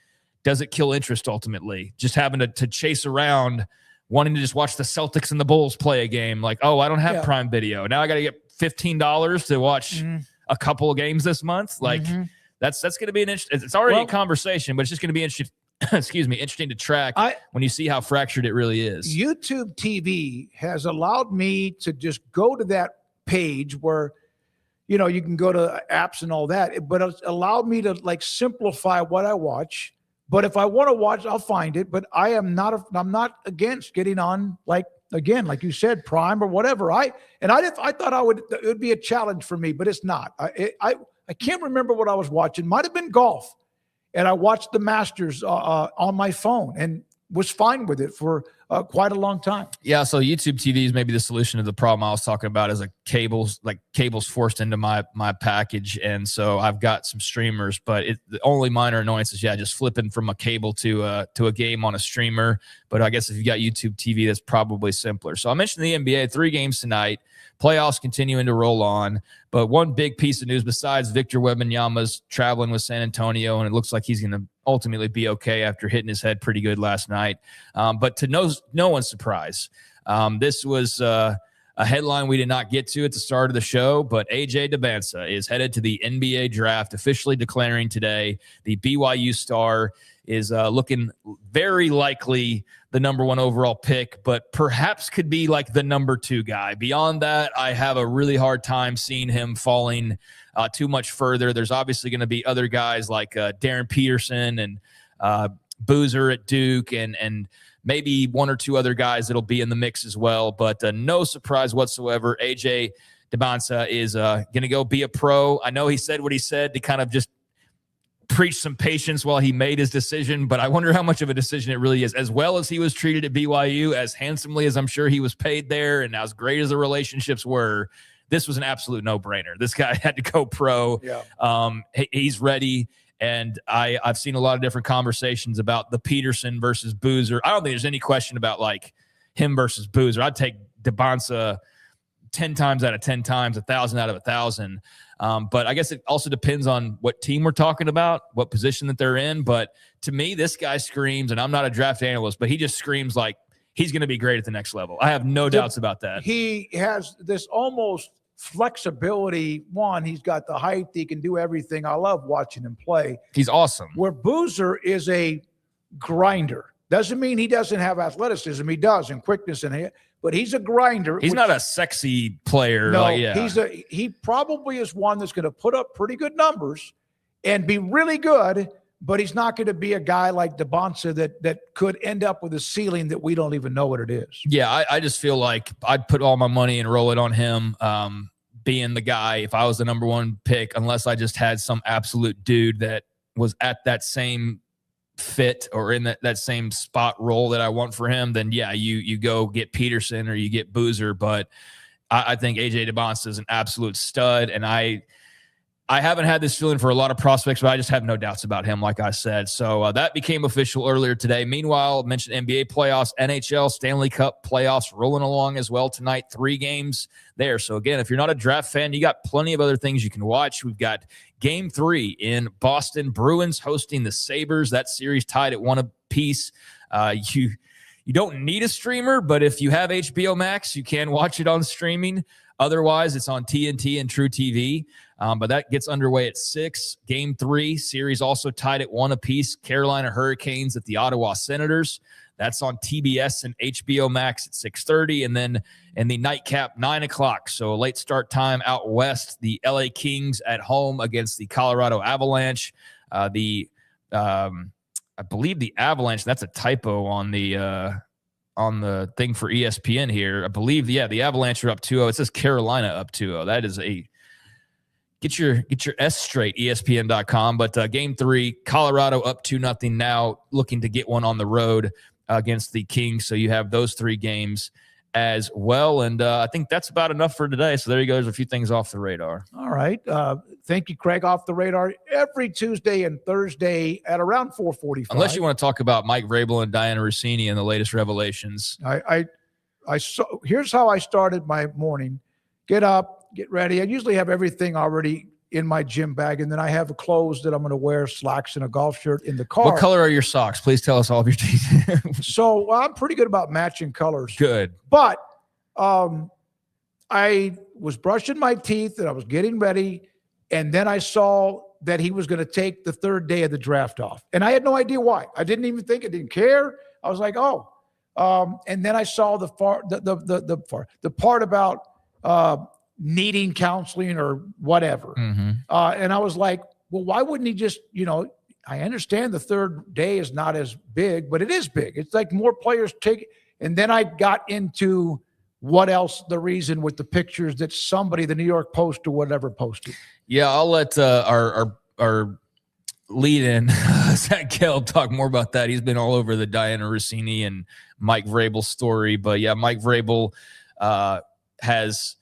does it kill interest ultimately? Just having to chase around, wanting to just watch the Celtics and the Bulls play a game. Like, oh, I don't have Prime Video. Now I got to get $15 to watch a couple of games this month. Like that's going to be it's already a conversation, but it's just going to be interesting. Interesting to track when you see how fractured it really is.
YouTube TV has allowed me to just go to that page where, you know, you can go to apps and all that, but it's allowed me to like simplify what I watch. But if I want to watch, I'll find it. But I'm not against getting on, like, again, like you said, Prime or whatever. I thought it would be a challenge for me, but it's not. I can't remember what I was watching. Might have been golf, and I watched the Masters on my phone and was fine with it for quite a long time.
Yeah, so YouTube TV is maybe the solution to the problem I was talking about, is cables forced into my package, and so I've got some streamers, but the only minor annoyance is just flipping from a cable to a game on a streamer. But I guess if you got YouTube TV, that's probably simpler. So I mentioned the NBA, 3 games tonight. Playoffs continuing to roll on, but one big piece of news besides Victor Wembanyama's traveling with San Antonio, and it looks like he's going to ultimately be okay after hitting his head pretty good last night. But to no one's surprise, this was a headline we did not get to at the start of the show, but AJ Dybantsa is headed to the NBA draft, officially declaring today. The BYU star is looking very likely the number 1 overall pick, but perhaps could be like the number 2 guy. Beyond that, I have a really hard time seeing him falling too much further. There's obviously going to be other guys like Darren Peterson and Boozer at Duke and maybe 1 or 2 other guys that'll be in the mix as well. But no surprise whatsoever. AJ Dybantsa is going to go be a pro. I know he said what he said to kind of just preach some patience while he made his decision, but I wonder how much of a decision it really is. As well as he was treated at BYU, as handsomely as I'm sure he was paid there, and as great as the relationships were, this was an absolute no-brainer. This guy had to go pro. Yeah. He's ready, and I've seen a lot of different conversations about the Peterson versus Boozer. I don't think there's any question about like him versus Boozer. I'd take Dybantsa 10 times out of 10 times, 1,000 out of 1,000. But I guess it also depends on what team we're talking about, what position that they're in. But to me, this guy screams, and I'm not a draft analyst, but he just screams like he's going to be great at the next level. I have no doubts about that.
He has this almost flexibility. One, he's got the height. He can do everything. I love watching him play.
He's awesome.
Where Boozer is a grinder. Doesn't mean he doesn't have athleticism. He does, and quickness, but he's a grinder.
He's not a sexy player.
No,
like, yeah.
He probably is one that's going to put up pretty good numbers and be really good, but he's not going to be a guy like Dybantsa that could end up with a ceiling that we don't even know what it is.
Yeah, I just feel like I'd put all my money and roll it on him being the guy if I was the number 1 pick, unless I just had some absolute dude that was at that same fit or in that same spot role that I want for him. Then yeah, you go get Peterson or you get Boozer. But I think AJ Dybantsa is an absolute stud, and I haven't had this feeling for a lot of prospects, but I just have no doubts about him, like I said. So that became official earlier today. Meanwhile, I mentioned NBA playoffs, NHL, Stanley Cup playoffs rolling along as well tonight. 3 games there. So again, if you're not a draft fan, you got plenty of other things you can watch. We've got Game 3 in Boston. Bruins hosting the Sabres. That series tied at 1 apiece. You don't need a streamer, but if you have HBO Max, you can watch it on streaming. Otherwise, it's on TNT and True TV. But that gets underway at 6. Game 3 series also tied at 1 apiece. Carolina Hurricanes at the Ottawa Senators. That's on TBS and HBO Max at 6:30. And then in the nightcap, 9 o'clock. So a late start time out west, the LA Kings at home against the Colorado Avalanche. I believe the Avalanche, that's a typo on the thing for ESPN here. I believe, the Avalanche are up 2-0. It says Carolina up 2-0. That is a get your S straight, ESPN.com. But game 3, Colorado up 2-0 now, looking to get one on the road against the Kings. So you have those 3 games as well. And I think that's about enough for today. So there you go. There's a few things off the radar.
All right. Thank you, Craig. Off the radar every Tuesday and Thursday at around 4:45.
Unless you want to talk about Mike Vrabel and Diana Rossini and the latest revelations.
Here's how I started my morning. Get up, get ready. I usually have everything already in my gym bag, and then I have clothes that I'm going to wear, slacks and a golf shirt in the car.
What color are your socks? Please tell us all of your details.
So I'm pretty good about matching colors.
Good.
But I was brushing my teeth and I was getting ready, and then I saw that he was going to take the 3rd day of the draft off. And I had no idea why. I didn't even think, I didn't care. I was like, oh. And then I saw the part about needing counseling or whatever.
Mm-hmm.
And I was like, well, why wouldn't he just, I understand the 3rd day is not as big, but it is big. It's like more players take it. And then I got into what else, the reason with the pictures that somebody, the New York Post or whatever, posted.
Yeah, I'll let our lead-in, Zach Gelb, talk more about that. He's been all over the Diana Rossini and Mike Vrabel story. But, yeah, Mike Vrabel has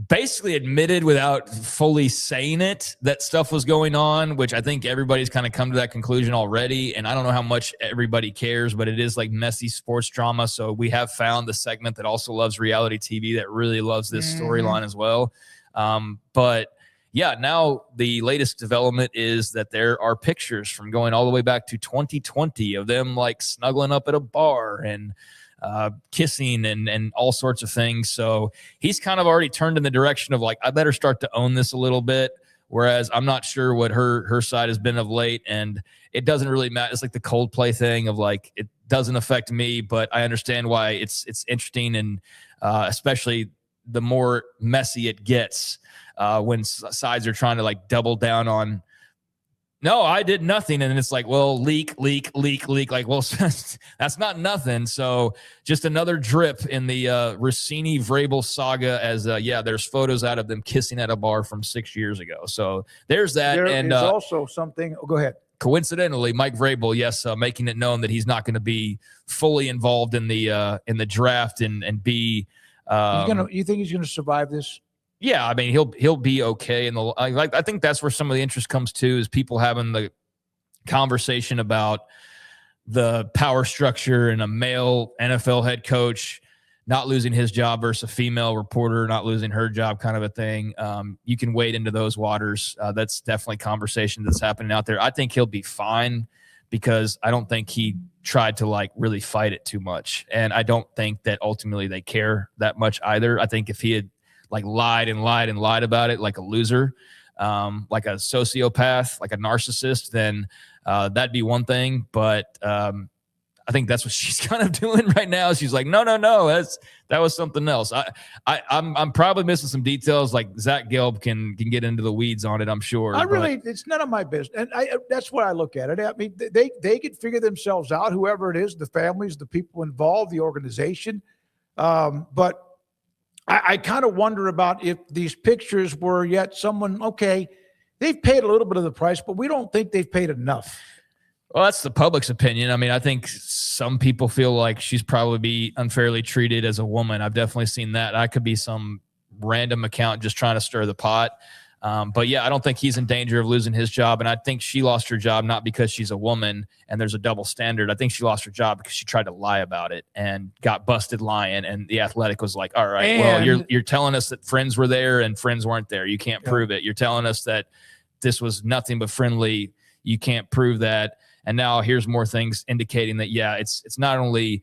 basically admitted without fully saying it that stuff was going on, which I think everybody's kind of come to that conclusion already. And I don't know how much everybody cares, but it is like messy sports drama. So we have found the segment that also loves reality TV that really loves this storyline as well. But yeah, now the latest development is that there are pictures from going all the way back to 2020 of them like snuggling up at a bar and kissing and all sorts of things. So he's kind of already turned in the direction of like, I better start to own this a little bit. Whereas I'm not sure what her side has been of late, and it doesn't really matter. It's like the Coldplay thing of like, it doesn't affect me, but I understand why it's interesting. And especially the more messy it gets when sides are trying to like double down on, no, I did nothing. And then it's like, well, leak. Like, well, that's not nothing. So just another drip in the Rossini Vrabel saga as, there's photos out of them kissing at a bar from 6 years ago. So there's that.
There
and
is also something. Oh, go ahead.
Coincidentally, Mike Vrabel, yes, making it known that he's not going to be fully involved in the draft and be.
You think he's going to survive this?
Yeah, I mean he'll be okay. And I think that's where some of the interest comes to, is people having the conversation about the power structure and a male NFL head coach not losing his job versus a female reporter not losing her job, kind of a thing. You can wade into those waters. That's definitely conversation that's happening out there. I think he'll be fine because I don't think he tried to like really fight it too much, and I don't think that ultimately they care that much either. I think if he had like lied about it like a loser, like a sociopath, like a narcissist, then that'd be one thing. But I think that's what she's kind of doing right now. She's like, no, that was something else. I'm probably missing some details. Like Zach Gelb can get into the weeds on it, I'm sure.
It's none of my business. And that's what I look at it. I mean, they could figure themselves out, whoever it is, the families, the people involved, the organization. But I kind of wonder about if these pictures were yet someone, okay, they've paid a little bit of the price, but we don't think they've paid enough.
Well, that's the public's opinion. I mean, I think some people feel like she's probably be unfairly treated as a woman. I've definitely seen that. I could be some random account just trying to stir the pot. But yeah, I don't think he's in danger of losing his job. And I think she lost her job not because she's a woman and there's a double standard. I think she lost her job because she tried to lie about it and got busted lying. And the Athletic was like, all right, well, you're telling us that friends were there and friends weren't there. You can't prove it. You're telling us that this was nothing but friendly. You can't prove that. And now here's more things indicating that, yeah, it's not only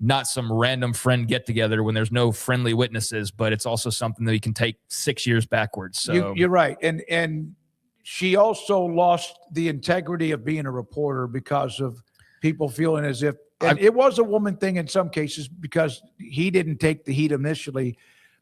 not some random friend get together when there's no friendly witnesses, but it's also something that you can take 6 years backwards. So
you're right. And she also lost the integrity of being a reporter because of people feeling as if, and it was a woman thing in some cases because he didn't take the heat initially.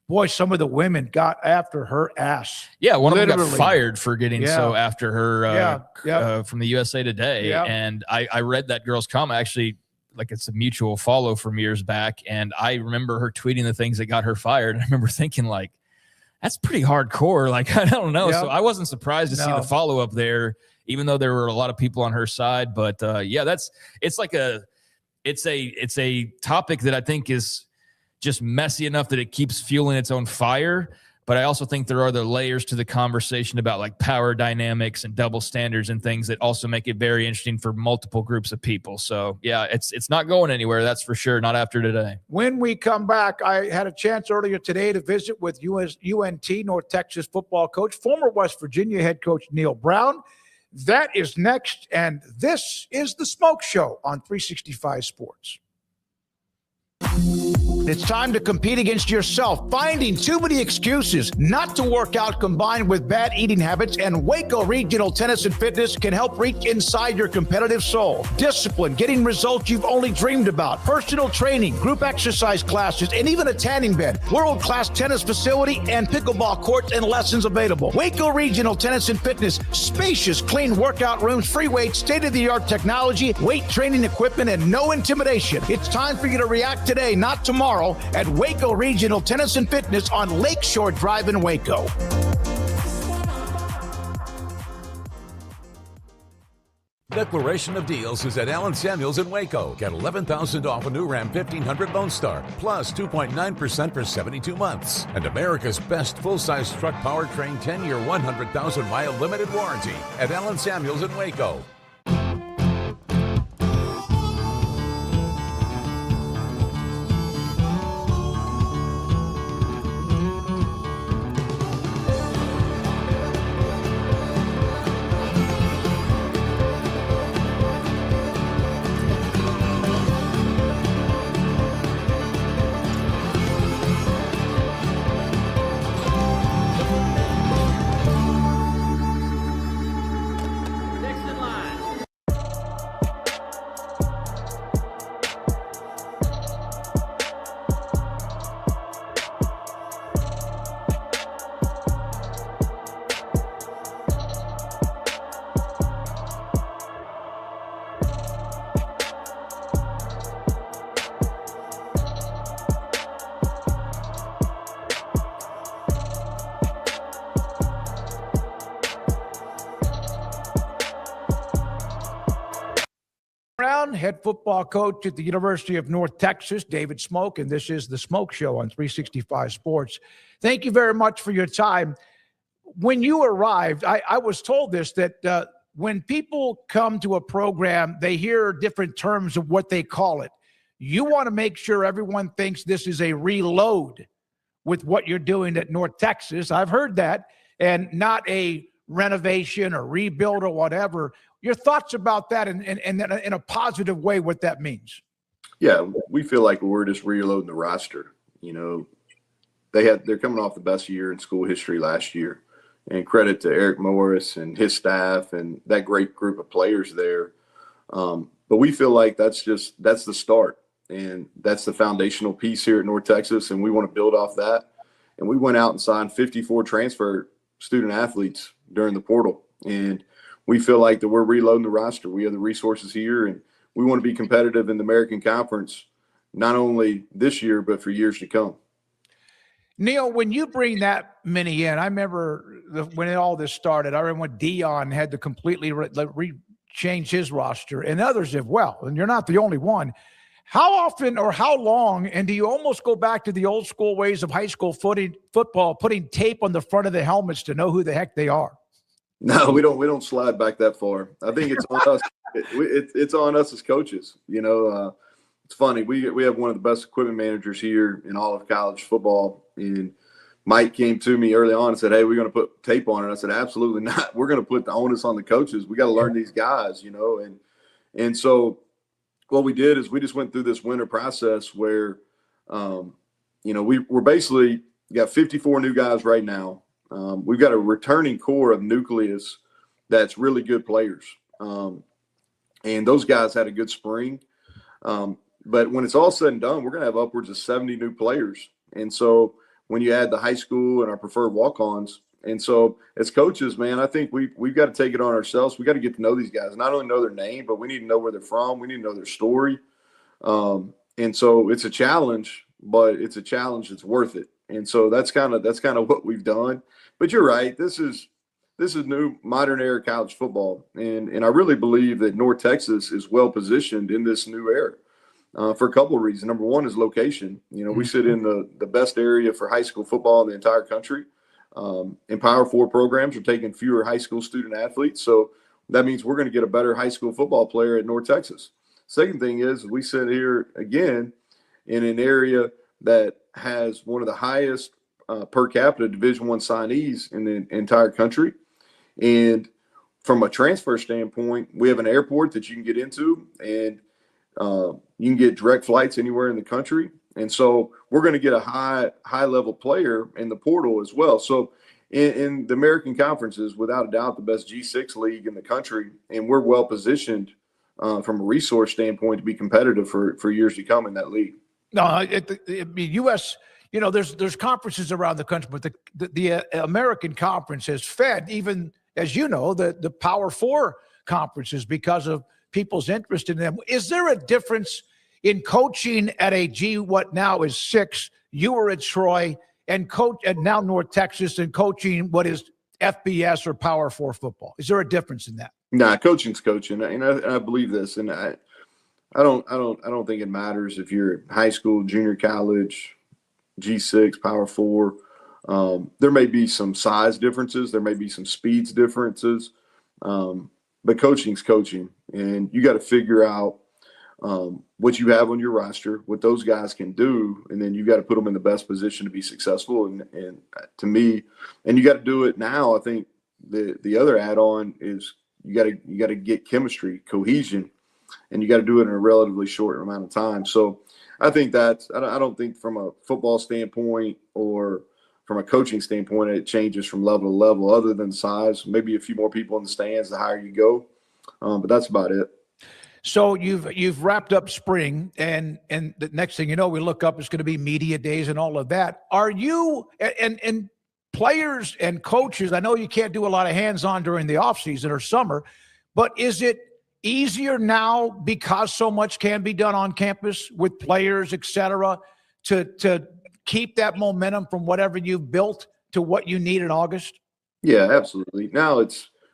Boy, some of the women got after her ass.
Yeah, one
Literally.
of them got fired for getting so after her from the USA Today.
Yeah.
And I read that girl's comment, actually, like it's a mutual follow from years back. And I remember her tweeting the things that got her fired. I remember thinking, like, that's pretty hardcore. Like, I don't know. So I wasn't surprised to see the follow-up there, even though there were a lot of people on her side. But it's a topic that I think is just messy enough that it keeps fueling its own fire. But I also think there are other layers to the conversation about like power dynamics and double standards and things that also make it very interesting for multiple groups of people. So yeah, it's not going anywhere. That's for sure. Not after today.
When we come back, I had a chance earlier today to visit with UNT, North Texas football coach, former West Virginia head coach Neil Brown. That is next. And this is the Smoke Show on 365 Sports. It's time to compete against yourself, finding too many excuses not to work out combined with bad eating habits, and Waco Regional Tennis and Fitness can help reach inside your competitive soul. Discipline, getting results you've only dreamed about, personal training, group exercise classes, and even a tanning bed, world-class tennis facility, and pickleball courts and lessons available. Waco Regional Tennis and Fitness, spacious, clean workout rooms, free weights, state-of-the-art technology, weight training equipment, and no intimidation. It's time for you to react today, not tomorrow, at Waco Regional Tennis and Fitness on Lakeshore Drive in Waco.
Declaration of Deals is at Allen Samuels in Waco. Get $11,000 off a new Ram 1500 Lone Star, plus 2.9% for 72 months. And America's best full-size truck powertrain 10-year, 100,000-mile limited warranty at Allen Samuels in Waco.
Head football coach at the University of North Texas, David SMOAK, and this is the Smoke Show on 365 Sports. Thank you very much for your time. When you arrived, I was told this, that when people come to a program, they hear different terms of what they call it. You want to make sure everyone thinks this is a reload with what you're doing at North Texas. I've heard that, and not a renovation or rebuild or whatever. Your thoughts about that and in a positive way, what that means?
Yeah, we feel like we're just reloading the roster. You know, they're coming off the best year in school history last year, and credit to Eric Morris and his staff and that great group of players there. But we feel like that's the start, and that's the foundational piece here at North Texas, and we want to build off that. And we went out and signed 54 transfer student athletes during the portal, and we feel like that we're reloading the roster. We have the resources here, and we want to be competitive in the American Conference, not only this year, but for years to come.
Neil, when you bring that many in, I remember when all this started, I remember when Dion had to completely change his roster, and others have well, and you're not the only one. How often or how long, and do you almost go back to the old school ways of high school football, putting tape on the front of the helmets to know who the heck they are?
No, we don't slide back that far. I think it's on us. It's on us as coaches. You know, it's funny. We have one of the best equipment managers here in all of college football. And Mike came to me early on and said, "Hey, we're going to put tape on it." I said, "Absolutely not. We're going to put the onus on the coaches. We got to learn these guys, you know." And so what we did is we just went through this winter process where, we're basically got 54 new guys right now. We've got a returning core of nucleus that's really good players. And those guys had a good spring. But when it's all said and done, we're going to have upwards of 70 new players. And so when you add the high school and our preferred walk-ons, and so as coaches, man, I think we've got to take it on ourselves. We got to get to know these guys, not only know their name, but we need to know where they're from. We need to know their story. And so it's a challenge, but it's a challenge that's worth it. And so that's kind of what we've done. But you're right. This is new modern era college football. And I really believe that North Texas is well positioned in this new era. For a couple of reasons. Number one is location. We sit in the best area for high school football in the entire country. And Power 4 programs are taking fewer high school student athletes. So that means we're going to get a better high school football player at North Texas. Second thing is we sit here again in an area that has one of the highest per capita Division I signees in the entire country. And from a transfer standpoint, we have an airport that you can get into, and you can get direct flights anywhere in the country. And so we're going to get a high level player in the portal as well. So in the American Conference is without a doubt the best G6 league in the country. And we're well positioned from a resource standpoint to be competitive for years to come in that league.
No, the U.S., there's conferences around the country, but the American Conference has fed, even as you know, the Power 4 conferences because of people's interest in them. Is there a difference in coaching at what now is 6? You were at Troy and coach at now North Texas and coaching what is FBS or Power 4 football. Is there a difference in that?
Nah, coaching's coaching, and I believe this, and I don't think it matters if you're high school, junior college, G6, Power 4. There may be some size differences, there may be some speeds differences, but coaching's coaching, and you got to figure out what you have on your roster, what those guys can do, and then you got to put them in the best position to be successful. And to me, and you got to do it now. I think the other add-on is you got to get chemistry, cohesion, and you got to do it in a relatively short amount of time. So I think I don't think from a football standpoint or from a coaching standpoint, it changes from level to level other than size, maybe a few more people in the stands, the higher you go. But that's about it.
So you've wrapped up spring, and the next thing you know, we look up, it's going to be media days and all of that. Are you and players and coaches, I know you can't do a lot of hands-on during the offseason or summer, but is it easier now because so much can be done on campus with players, et cetera, to keep that momentum from whatever you've built to what you need in August?
Yeah, absolutely. Now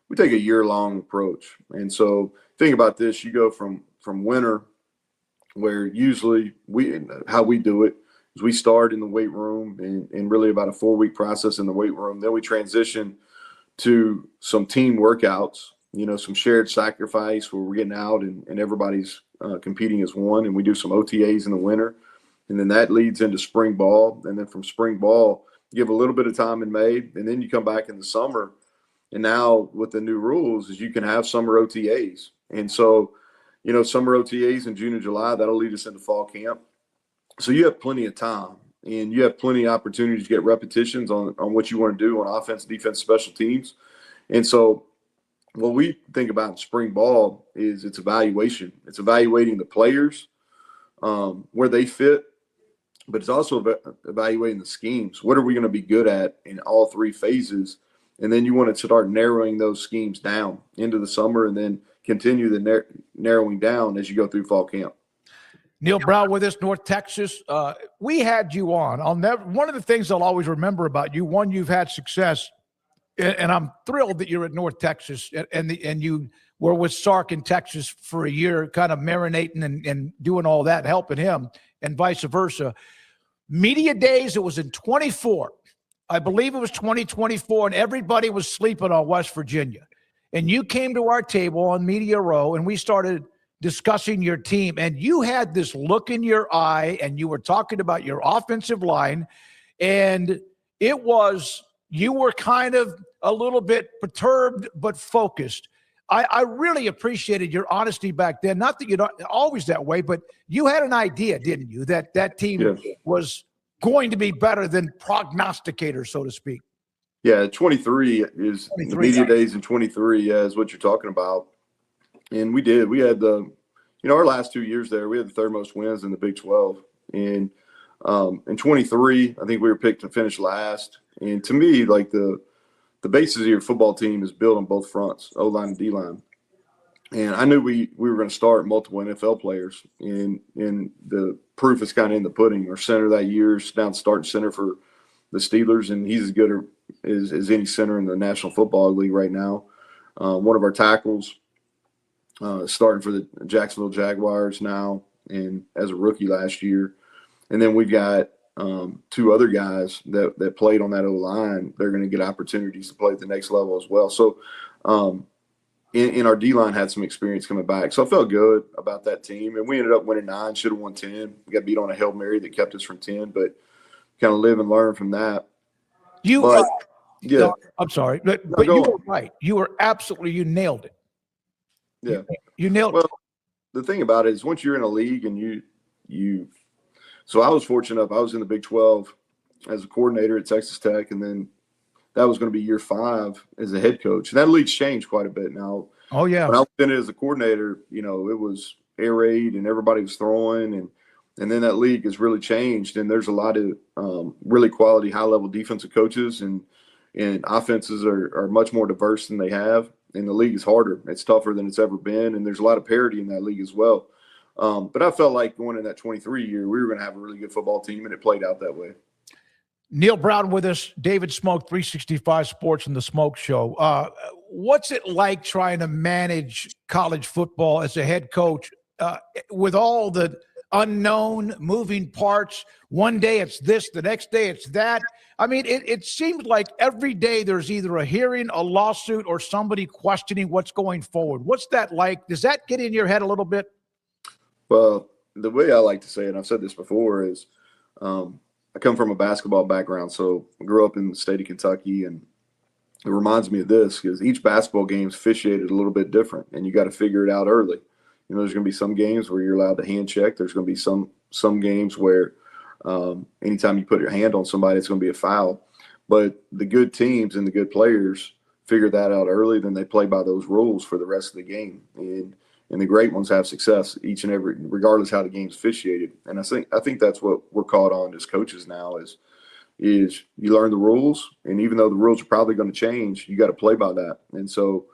we take a year-long approach. And so think about this, you go from winter, where usually how we do it is we start in the weight room and really about a 4-week process in the weight room. Then we transition to some team workouts, some shared sacrifice where we're getting out and everybody's competing as one, and we do some OTAs in the winter. And then that leads into spring ball. And then from spring ball, you give a little bit of time in May, and then you come back in the summer. And now with the new rules is you can have summer OTAs. And so, summer OTAs in June and July, that'll lead us into fall camp. So you have plenty of time, and you have plenty of opportunities to get repetitions on what you want to do on offense, defense, special teams. And so what we think about in spring ball is it's evaluation. It's evaluating the players, where they fit, but it's also evaluating the schemes. What are we going to be good at in all 3 phases? And then you want to start narrowing those schemes down into the summer and then continue the narrowing down as you go through fall camp.
Neil Brown with us, North Texas. We had you on. One of the things I'll always remember about you, one, you've had success, and I'm thrilled that you're at North Texas and you were with Sark in Texas for a year, kind of marinating and doing all that, helping him, and vice versa. Media days, it was in 24. I believe it was 2024, and everybody was sleeping on West Virginia. And you came to our table on Media Row, and we started discussing your team. And you had this look in your eye, and you were talking about your offensive line. And you were kind of a little bit perturbed but focused. I really appreciated your honesty back then. Not that you're not always that way, but you had an idea, didn't you, that team was going to be better than prognosticators, so to speak.
Yeah, 23 is
23,
the media
right.
days in 23. Yeah, is what you're talking about. And we did. We had our last 2 years there, we had the third most wins in the Big 12. And in 23, I think we were picked to finish last. And to me, like the basis of your football team is built on both fronts, O-line and D-line. And I knew we were going to start multiple NFL players, and the proof is kind of in the pudding. Our center that year is now starting center for the Steelers, and he's as good as any center in the National Football League right now. One of our tackles starting for the Jacksonville Jaguars now, and as a rookie last year. And then we've got two other guys that played on that O-line. They're going to get opportunities to play at the next level as well. So in our D-line had some experience coming back. So I felt good about that team. And we ended up winning 9, should have won 10. We got beat on a Hail Mary that kept us from 10, but kind of live and learn from that.
I'm sorry, but you were right. You nailed it.
Yeah.
You nailed it.
Well, the thing about it is once you're in a league and so I was fortunate enough, I was in the Big 12 as a coordinator at Texas Tech, and then that was going to be year 5 as a head coach. And that league's changed quite a bit now.
Oh, yeah.
When I was in it as a coordinator, it was air raid and everybody was throwing, and then that league has really changed, and there's a lot of really quality high-level defensive coaches, and offenses are much more diverse than they have, and the league is harder. It's tougher than it's ever been, and there's a lot of parity in that league as well. But I felt like going in that 23 year, we were going to have a really good football team, and it played out that way.
Neil Brown with us, David SMOAK, 365 Sports and the SMOAK Show. What's it like trying to manage college football as a head coach with all the unknown moving parts? One day it's this, the next day it's that. I mean, it seems like every day there's either a hearing, a lawsuit, or somebody questioning what's going forward. What's that like? Does that get in your head a little bit?
Well, the way I like to say it, and I've said this before, is I come from a basketball background, so I grew up in the state of Kentucky, and it reminds me of this because each basketball game is officiated a little bit different, and you got to figure it out early. There's going to be some games where you're allowed to hand check. There's going to be some games where anytime you put your hand on somebody, it's going to be a foul. But the good teams and the good players figure that out early, then they play by those rules for the rest of the game. And the great ones have success each and every, regardless how the game's officiated. And I think that's what we're caught on as coaches now is you learn the rules, and even though the rules are probably going to change, you got to play by that. And so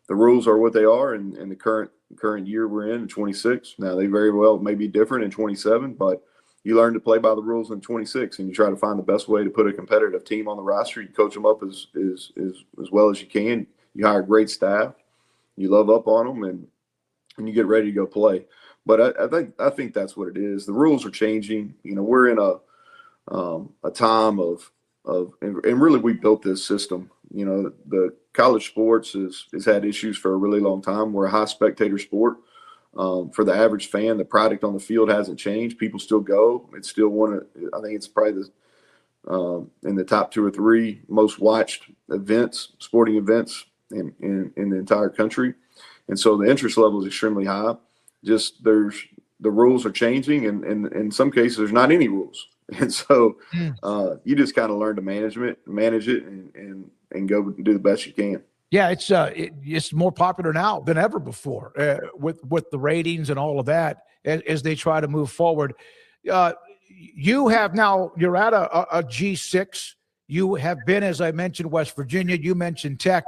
the rules are what they are in the current year we're in 26. Now they very well may be different in 27, but you learn to play by the rules in 26, and you try to find the best way to put a competitive team on the roster. You coach them up as well as you can. You hire great staff. You love up on them, and you get ready to go play. But I think that's what it is. The rules are changing. We're in a time of and really we built this system. The college sports has had issues for a really long time. We're a high spectator sport. For the average fan, the product on the field hasn't changed. People still go. It's still I think it's probably in the top 2 or 3 most watched sporting events in the entire country. And so the interest level is extremely high. Just the rules are changing, and in some cases there's not any rules. And so you just kind of learn to manage it and go do the best you can.
Yeah, it's more popular now than ever before with the ratings and all of that as they try to move forward. You're at a G6. You have been, as I mentioned, West Virginia. You mentioned Tech.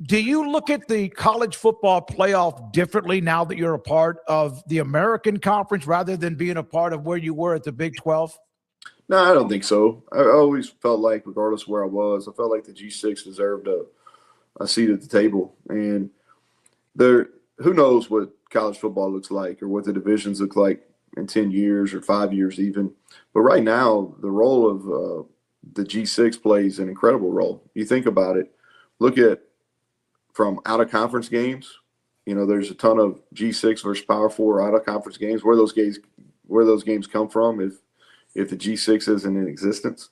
Do you look at the college football playoff differently now that you're a part of the American Conference rather than being a part of where you were at the Big 12?
No, I don't think so. I always felt like, regardless of where I was, I felt like the G6 deserved a seat at the table. And who knows what college football looks like or what the divisions look like in 10 years or 5 years even. But right now, the role of the G6 plays an incredible role. You think about it. Look at from out-of-conference games. There's a ton of G6 versus Power 4 out-of-conference games. Where those games come from if the G6 isn't in existence.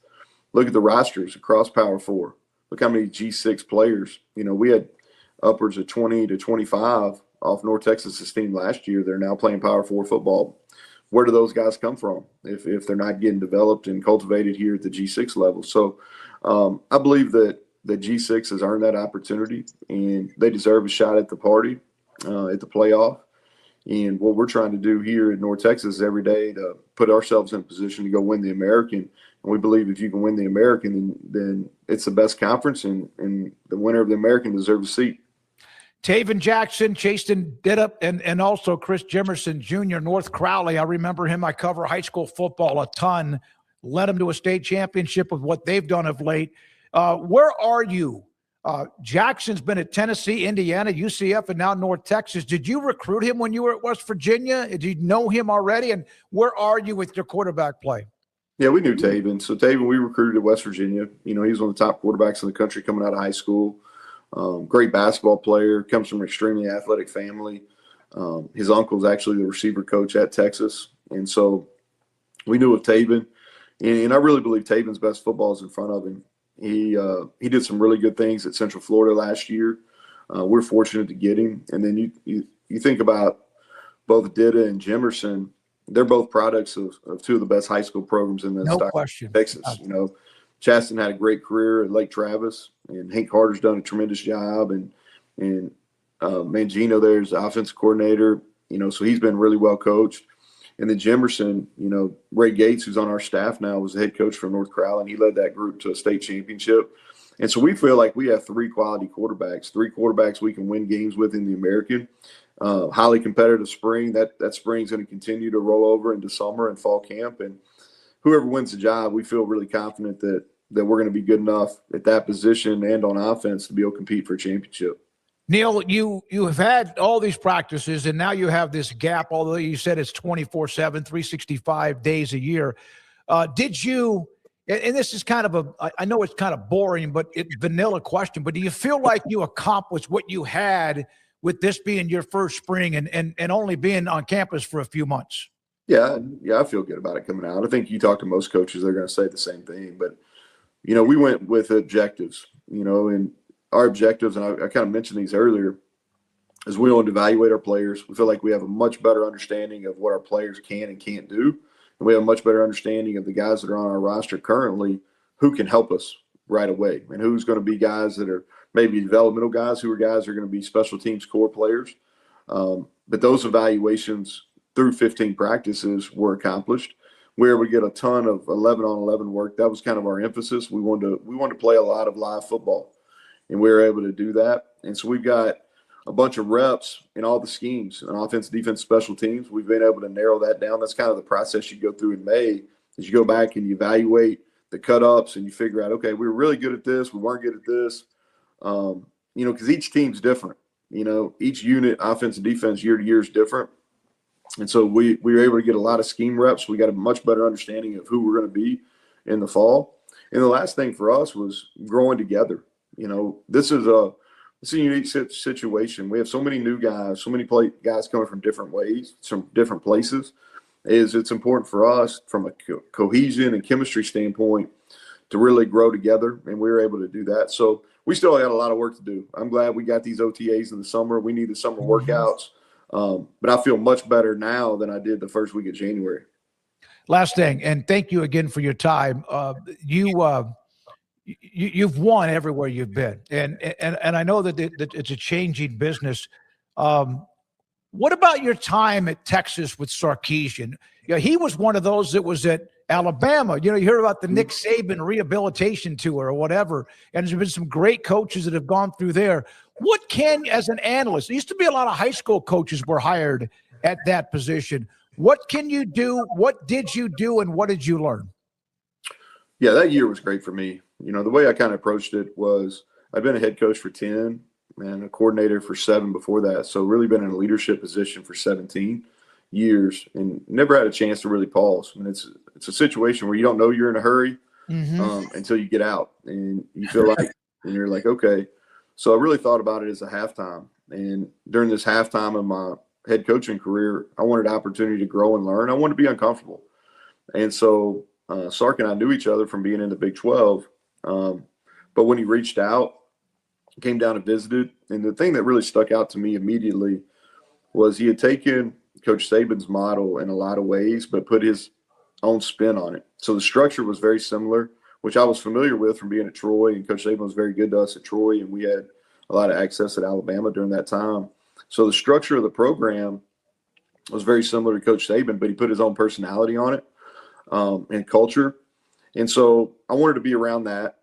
Look at the rosters across Power 4. Look how many G6 players. We had upwards of 20 to 25 off North Texas's team last year. They're now playing Power 4 football. Where do those guys come from if they're not getting developed and cultivated here at the G6 level? So I believe that the G6 has earned that opportunity, and they deserve a shot at the party, at the playoff. And what we're trying to do here in North Texas is every day to put ourselves in a position to go win the American. And we believe if you can win the American, then it's the best conference, and the winner of the American deserves a seat.
Taven Jackson, Chasten Didup, and also Chris Jimerson Jr., North Crowley. I remember him. I cover high school football a ton. Led them to a state championship with what they've done of late. Where are you? Jackson's been at Tennessee, Indiana, UCF, and now North Texas. Did you recruit him when you were at West Virginia? Did you know him already? And where are you with your quarterback play?
Yeah, we knew Taven. So Taven, we recruited at West Virginia. You know, he was one of the top quarterbacks in the country coming out of high school. Great basketball player, comes from an extremely athletic family. His uncle's actually the receiver coach at Texas. And so we knew of Taven. And I really believe Taven's best football is in front of him. He did some really good things at Central Florida last year. We're fortunate to get him. And then you think about both Dida and Jimerson. They're both products of two of the best high school programs in the Texas. You know, Chasten had a great career at Lake Travis, and Hank Carter's done a tremendous job. And Mangino there's the offensive coordinator. You know, so he's been really well coached. And then Jimerson, you know, Ray Gates, who's on our staff now, was the head coach for North Crowley, and he led that group to a state championship. And so we feel like we have three quality quarterbacks, we can win games with in the American. Highly competitive spring. That spring's going to continue to roll over into summer and fall camp. And whoever wins the job, we feel really confident that we're going to be good enough at that position and on offense to be able to compete for a championship.
Neil, you have had all these practices, and now you have this gap, although you said it's 24/7, 365 days a year. Did you, and this is kind of I know it's kind of boring, but vanilla question, but do you feel like you accomplished what you had with this being your first spring and only being on campus for a few months?
Yeah, I feel good about it coming out. I think you talk to most coaches, they're going to say the same thing. But, you know, we went with objectives, you know, and our objectives, and I kind of mentioned these earlier, is we want to evaluate our players. We feel like we have a much better understanding of what our players can and can't do. And we have a much better understanding of the guys that are on our roster currently who can help us right away, and who's going to be guys that are maybe developmental guys, who are guys that are going to be special teams core players. But those evaluations through 15 practices were accomplished. We were able to get a ton of 11-on-11 work. That was kind of our emphasis. We wanted to play a lot of live football, and we were able to do that. And so we've got a bunch of reps in all the schemes, on offense, defense, special teams. We've been able to narrow that down. That's kind of the process you go through in May, is you go back and you evaluate the cut-ups and you figure out, okay, we were really good at this, we weren't good at this. You know, because each team's different. You know, each unit, offense and defense, year to year is different. And so we were able to get a lot of scheme reps. We got a much better understanding of who we're going to be in the fall. And the last thing for us was growing together. You know, this is a unique situation. We have so many new guys, so many guys coming from different ways, from different places. It's important for us from a cohesion and chemistry standpoint to really grow together, and we were able to do that. So we still got a lot of work to do. I'm glad we got these OTAs in the summer. We need the summer workouts. But I feel much better now than I did the first week of January.
Last thing, and thank you again for your time. You've won everywhere you've been, and I know that it's a changing business. What about your time at Texas with Sarkisian? You know, he was one of those that was at Alabama. You know, you hear about the Nick Saban rehabilitation tour or whatever, and there's been some great coaches that have gone through there. What can, as an analyst, there used to be a lot of high school coaches were hired at that position. What can you do? What did you do, and what did you learn?
Yeah, that year was great for me. You know, the way I kind of approached it was I'd been a head coach for 10 and a coordinator for 7 before that. So really been in a leadership position for 17 years and never had a chance to really pause. I mean, it's a situation where you don't know you're in a hurry until you get out and you feel like, and you're like, okay. So I really thought about it as a halftime. And during this halftime of my head coaching career, I wanted an opportunity to grow and learn. I wanted to be uncomfortable. And so Sark and I knew each other from being in the Big 12. But when he reached out, came down and visited. And the thing that really stuck out to me immediately was he had taken Coach Saban's model in a lot of ways, but put his own spin on it. So the structure was very similar, which I was familiar with from being at Troy, and Coach Saban was very good to us at Troy, and we had a lot of access at Alabama during that time. So the structure of the program was very similar to Coach Saban, but he put his own personality on it and culture. And so I wanted to be around that.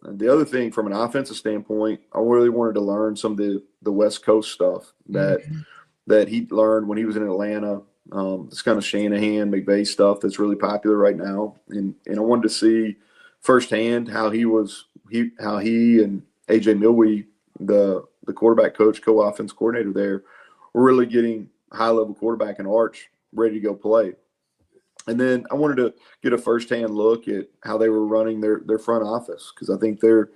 And the other thing, from an offensive standpoint, I really wanted to learn some of the West Coast stuff that he learned when he was in Atlanta. This kind of Shanahan, McVay stuff that's really popular right now. And I wanted to see firsthand how he and A.J. Milwee, the quarterback coach, co-offense coordinator there, were really getting high-level quarterback and Arch ready to go play. And then I wanted to get a firsthand look at how they were running their front office, because I think they're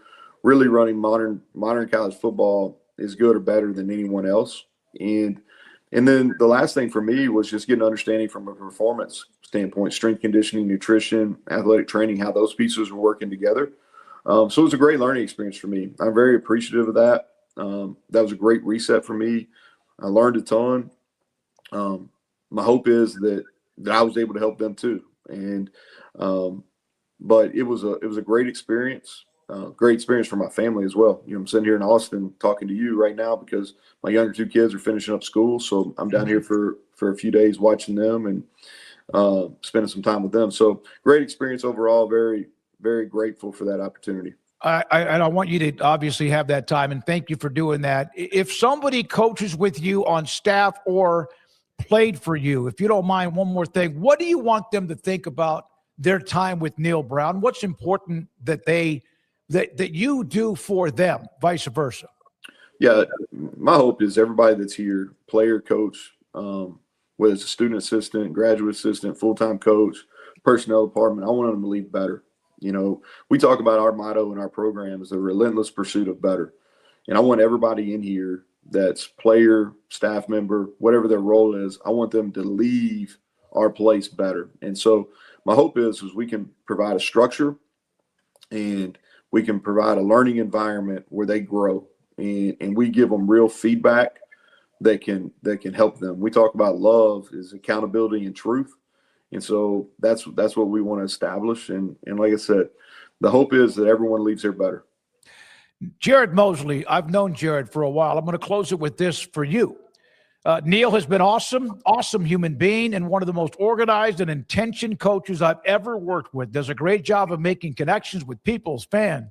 really running modern college football as good or better than anyone else. And then the last thing for me was just getting an understanding from a performance standpoint, strength conditioning, nutrition, athletic training, how those pieces were working together. So it was a great learning experience for me. I'm very appreciative of that. That was a great reset for me. I learned a ton. My hope is that I was able to help them too. And but it was a great experience. Great experience for my family as well. You know, I'm sitting here in Austin talking to you right now because my younger two kids are finishing up school. So I'm down here for a few days watching them and spending some time with them. So great experience overall. Very, very grateful for that opportunity.
I want you to obviously have that time, and thank you for doing that. If somebody coaches with you on staff or played for you, if you don't mind, one more thing, what do you want them to think about their time with Neal Brown? What's important that that you do for them, vice versa?
Yeah, my hope is everybody that's here, player, coach, whether it's a student assistant, graduate assistant, full-time coach, personnel department, I want them to leave better. You know, we talk about our motto in our program is the relentless pursuit of better. And I want everybody in here that's player, staff member, whatever their role is, I want them to leave our place better. And so my hope is we can provide a structure and we can provide a learning environment where they grow, and we give them real feedback that can help them. We talk about love is accountability and truth. And so that's what we want to establish. And like I said, the hope is that everyone leaves here better.
Jared Mosley, I've known Jared for a while. I'm going to close it with this for you. Neal has been awesome human being, and one of the most organized and intentioned coaches I've ever worked with. Does a great job of making connections with people's fans,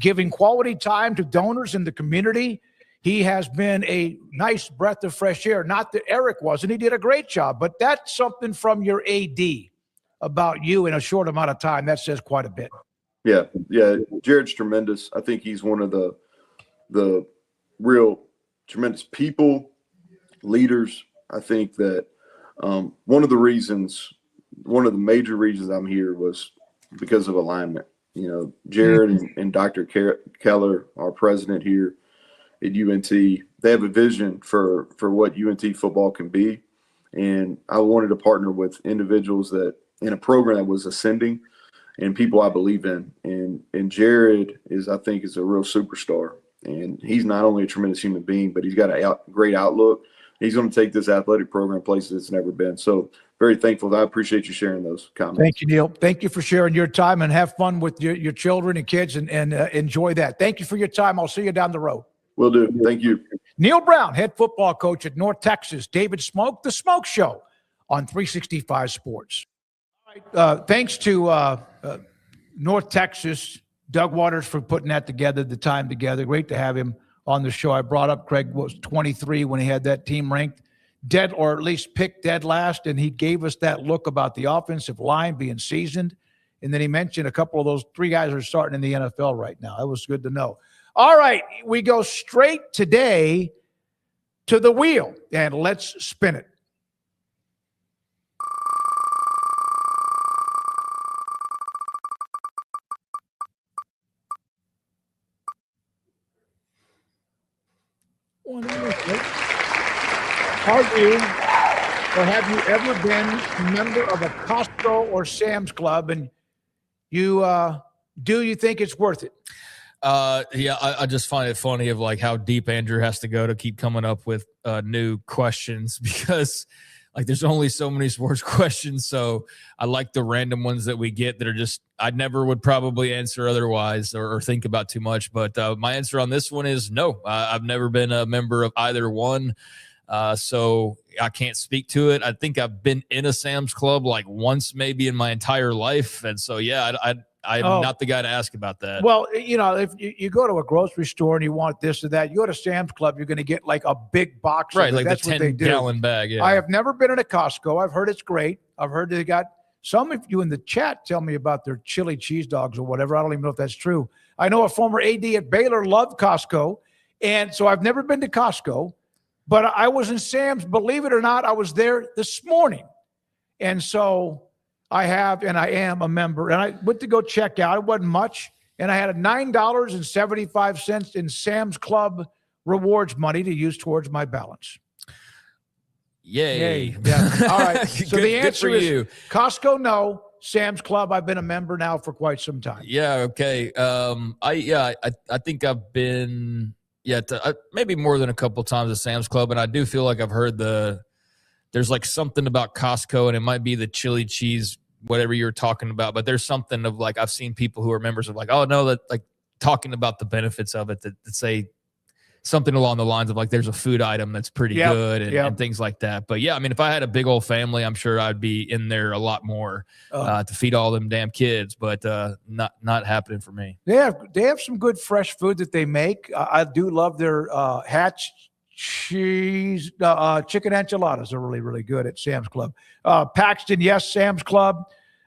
giving quality time to donors in the community. He has been a nice breath of fresh air. Not that Eric wasn't. He did a great job. But that's something from your AD about you in a short amount of time. That says quite a bit.
Yeah. Jared's tremendous. I think he's one of the real tremendous people, leaders. I think that one of the major reasons I'm here was because of alignment. You know, Jared and Dr. Keller, our president here at UNT, they have a vision for what UNT football can be. And I wanted to partner with individuals that in a program that was ascending and people I believe in. And Jared I think is a real superstar. And he's not only a tremendous human being, but he's got a great outlook. He's going to take this athletic program places it's never been. So very thankful. I appreciate you sharing those comments.
Thank you, Neal. Thank you for sharing your time, and have fun with your children and kids and enjoy that. Thank you for your time. I'll see you down the road.
Will do. Thank you.
Neal Brown, head football coach at North Texas. David SMOAK, the SMOAK Show on 365 Sports. All right, thanks to North Texas, Doug Waters, for putting that together, the time together. Great to have him on the show. I brought up Craig was 23 when he had that team ranked dead, or at least picked dead last, and he gave us that look about the offensive line being seasoned. And then he mentioned a couple of those 3 guys are starting in the NFL right now. That was good to know. All right, we go straight today to the wheel, and let's spin it. Are you, or have you ever been a member of a Costco or Sam's Club, and you think it's worth it?
Yeah, I just find it funny of like how deep Andrew has to go to keep coming up with new questions because like there's only so many sports questions. So I like the random ones that we get that are just I never would probably answer otherwise or think about too much. But my answer on this one is no. I've never been a member of either one. So I can't speak to it. I think I've been in a Sam's Club like once maybe in my entire life. And so, yeah, I'm not the guy to ask about that.
Well, you know, if you go to a grocery store and you want this or that, you go to Sam's Club, you're going to get like a big box.
Right, like
that's
the
what they do.
10-gallon bag. Yeah.
I have never been in a Costco. I've heard it's great. I've heard they got some of you in the chat tell me about their chili cheese dogs or whatever. I don't even know if that's true. I know a former AD at Baylor loved Costco. And so I've never been to Costco, but I was in Sam's. Believe it or not, I was there this morning. And so I am a member, and I went to go check out. It wasn't much, and I had a $9.75 in Sam's Club rewards money to use towards my balance.
Yay.
Yeah. All right. So
Good-
the
good
answer
for
is
you.
Costco, no. Sam's Club, I've been a member now for quite some time.
Yeah. Okay. I think I've been maybe more than a couple times at Sam's Club, and I do feel like I've heard there's like something about Costco, and it might be the chili cheese, whatever you're talking about, but there's something of like I've seen people who are members of like, oh no, that like talking about the benefits of it that say something along the lines of like there's a food item that's pretty good and things like that. But yeah, I mean, if I had a big old family, I'm sure I'd be in there a lot more to feed all them damn kids, but not happening for me.
They have some good fresh food that they make. I do love their Hatch cheese chicken enchiladas are really, really good at Sam's Club. Paxton, yes, Sam's Club.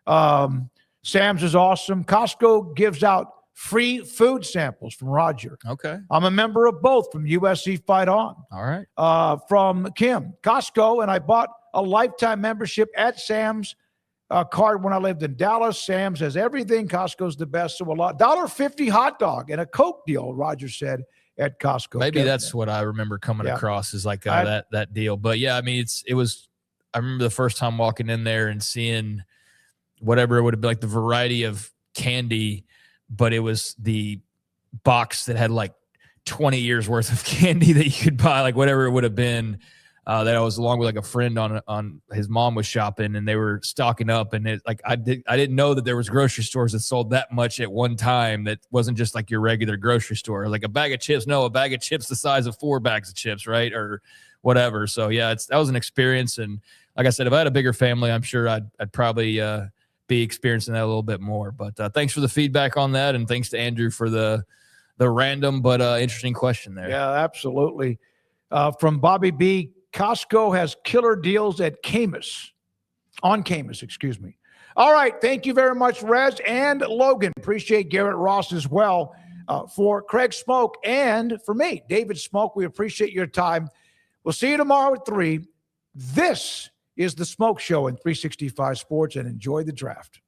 Sam's is awesome. Costco gives out free food samples from Roger.
Okay.
I'm a member of both from USC Fight On.
All right.
From Kim. Costco, and I bought a lifetime membership at Sam's card when I lived in Dallas. Sam's has everything. Costco's the best. So a lot. $1.50 hot dog and a Coke deal, Roger said, at Costco.
Maybe that's what I remember coming across is like that deal. But yeah, I mean, I remember the first time walking in there and seeing whatever it would have been like the variety of candy, but it was the box that had like 20 years worth of candy that you could buy, like whatever it would have been. That I was along with like a friend on his mom was shopping and they were stocking up, and it like I didn't know that there was grocery stores that sold that much at one time. That wasn't just like your regular grocery store, like a bag of chips. No, a bag of chips the size of 4 bags of chips, right, or whatever. So yeah, that was an experience. And like I said, if I had a bigger family, I'm sure I'd probably be experiencing that a little bit more. But thanks for the feedback on that, and thanks to Andrew for the random but interesting question there.
Yeah, absolutely. From Bobby B. Costco has killer deals at on Camus, excuse me. All right. Thank you very much, Rez and Logan. Appreciate Garrett Ross as well. For Craig Smoke and for me, David Smoke, we appreciate your time. We'll see you tomorrow at 3. This is the Smoke Show in 365 Sports, and enjoy the draft.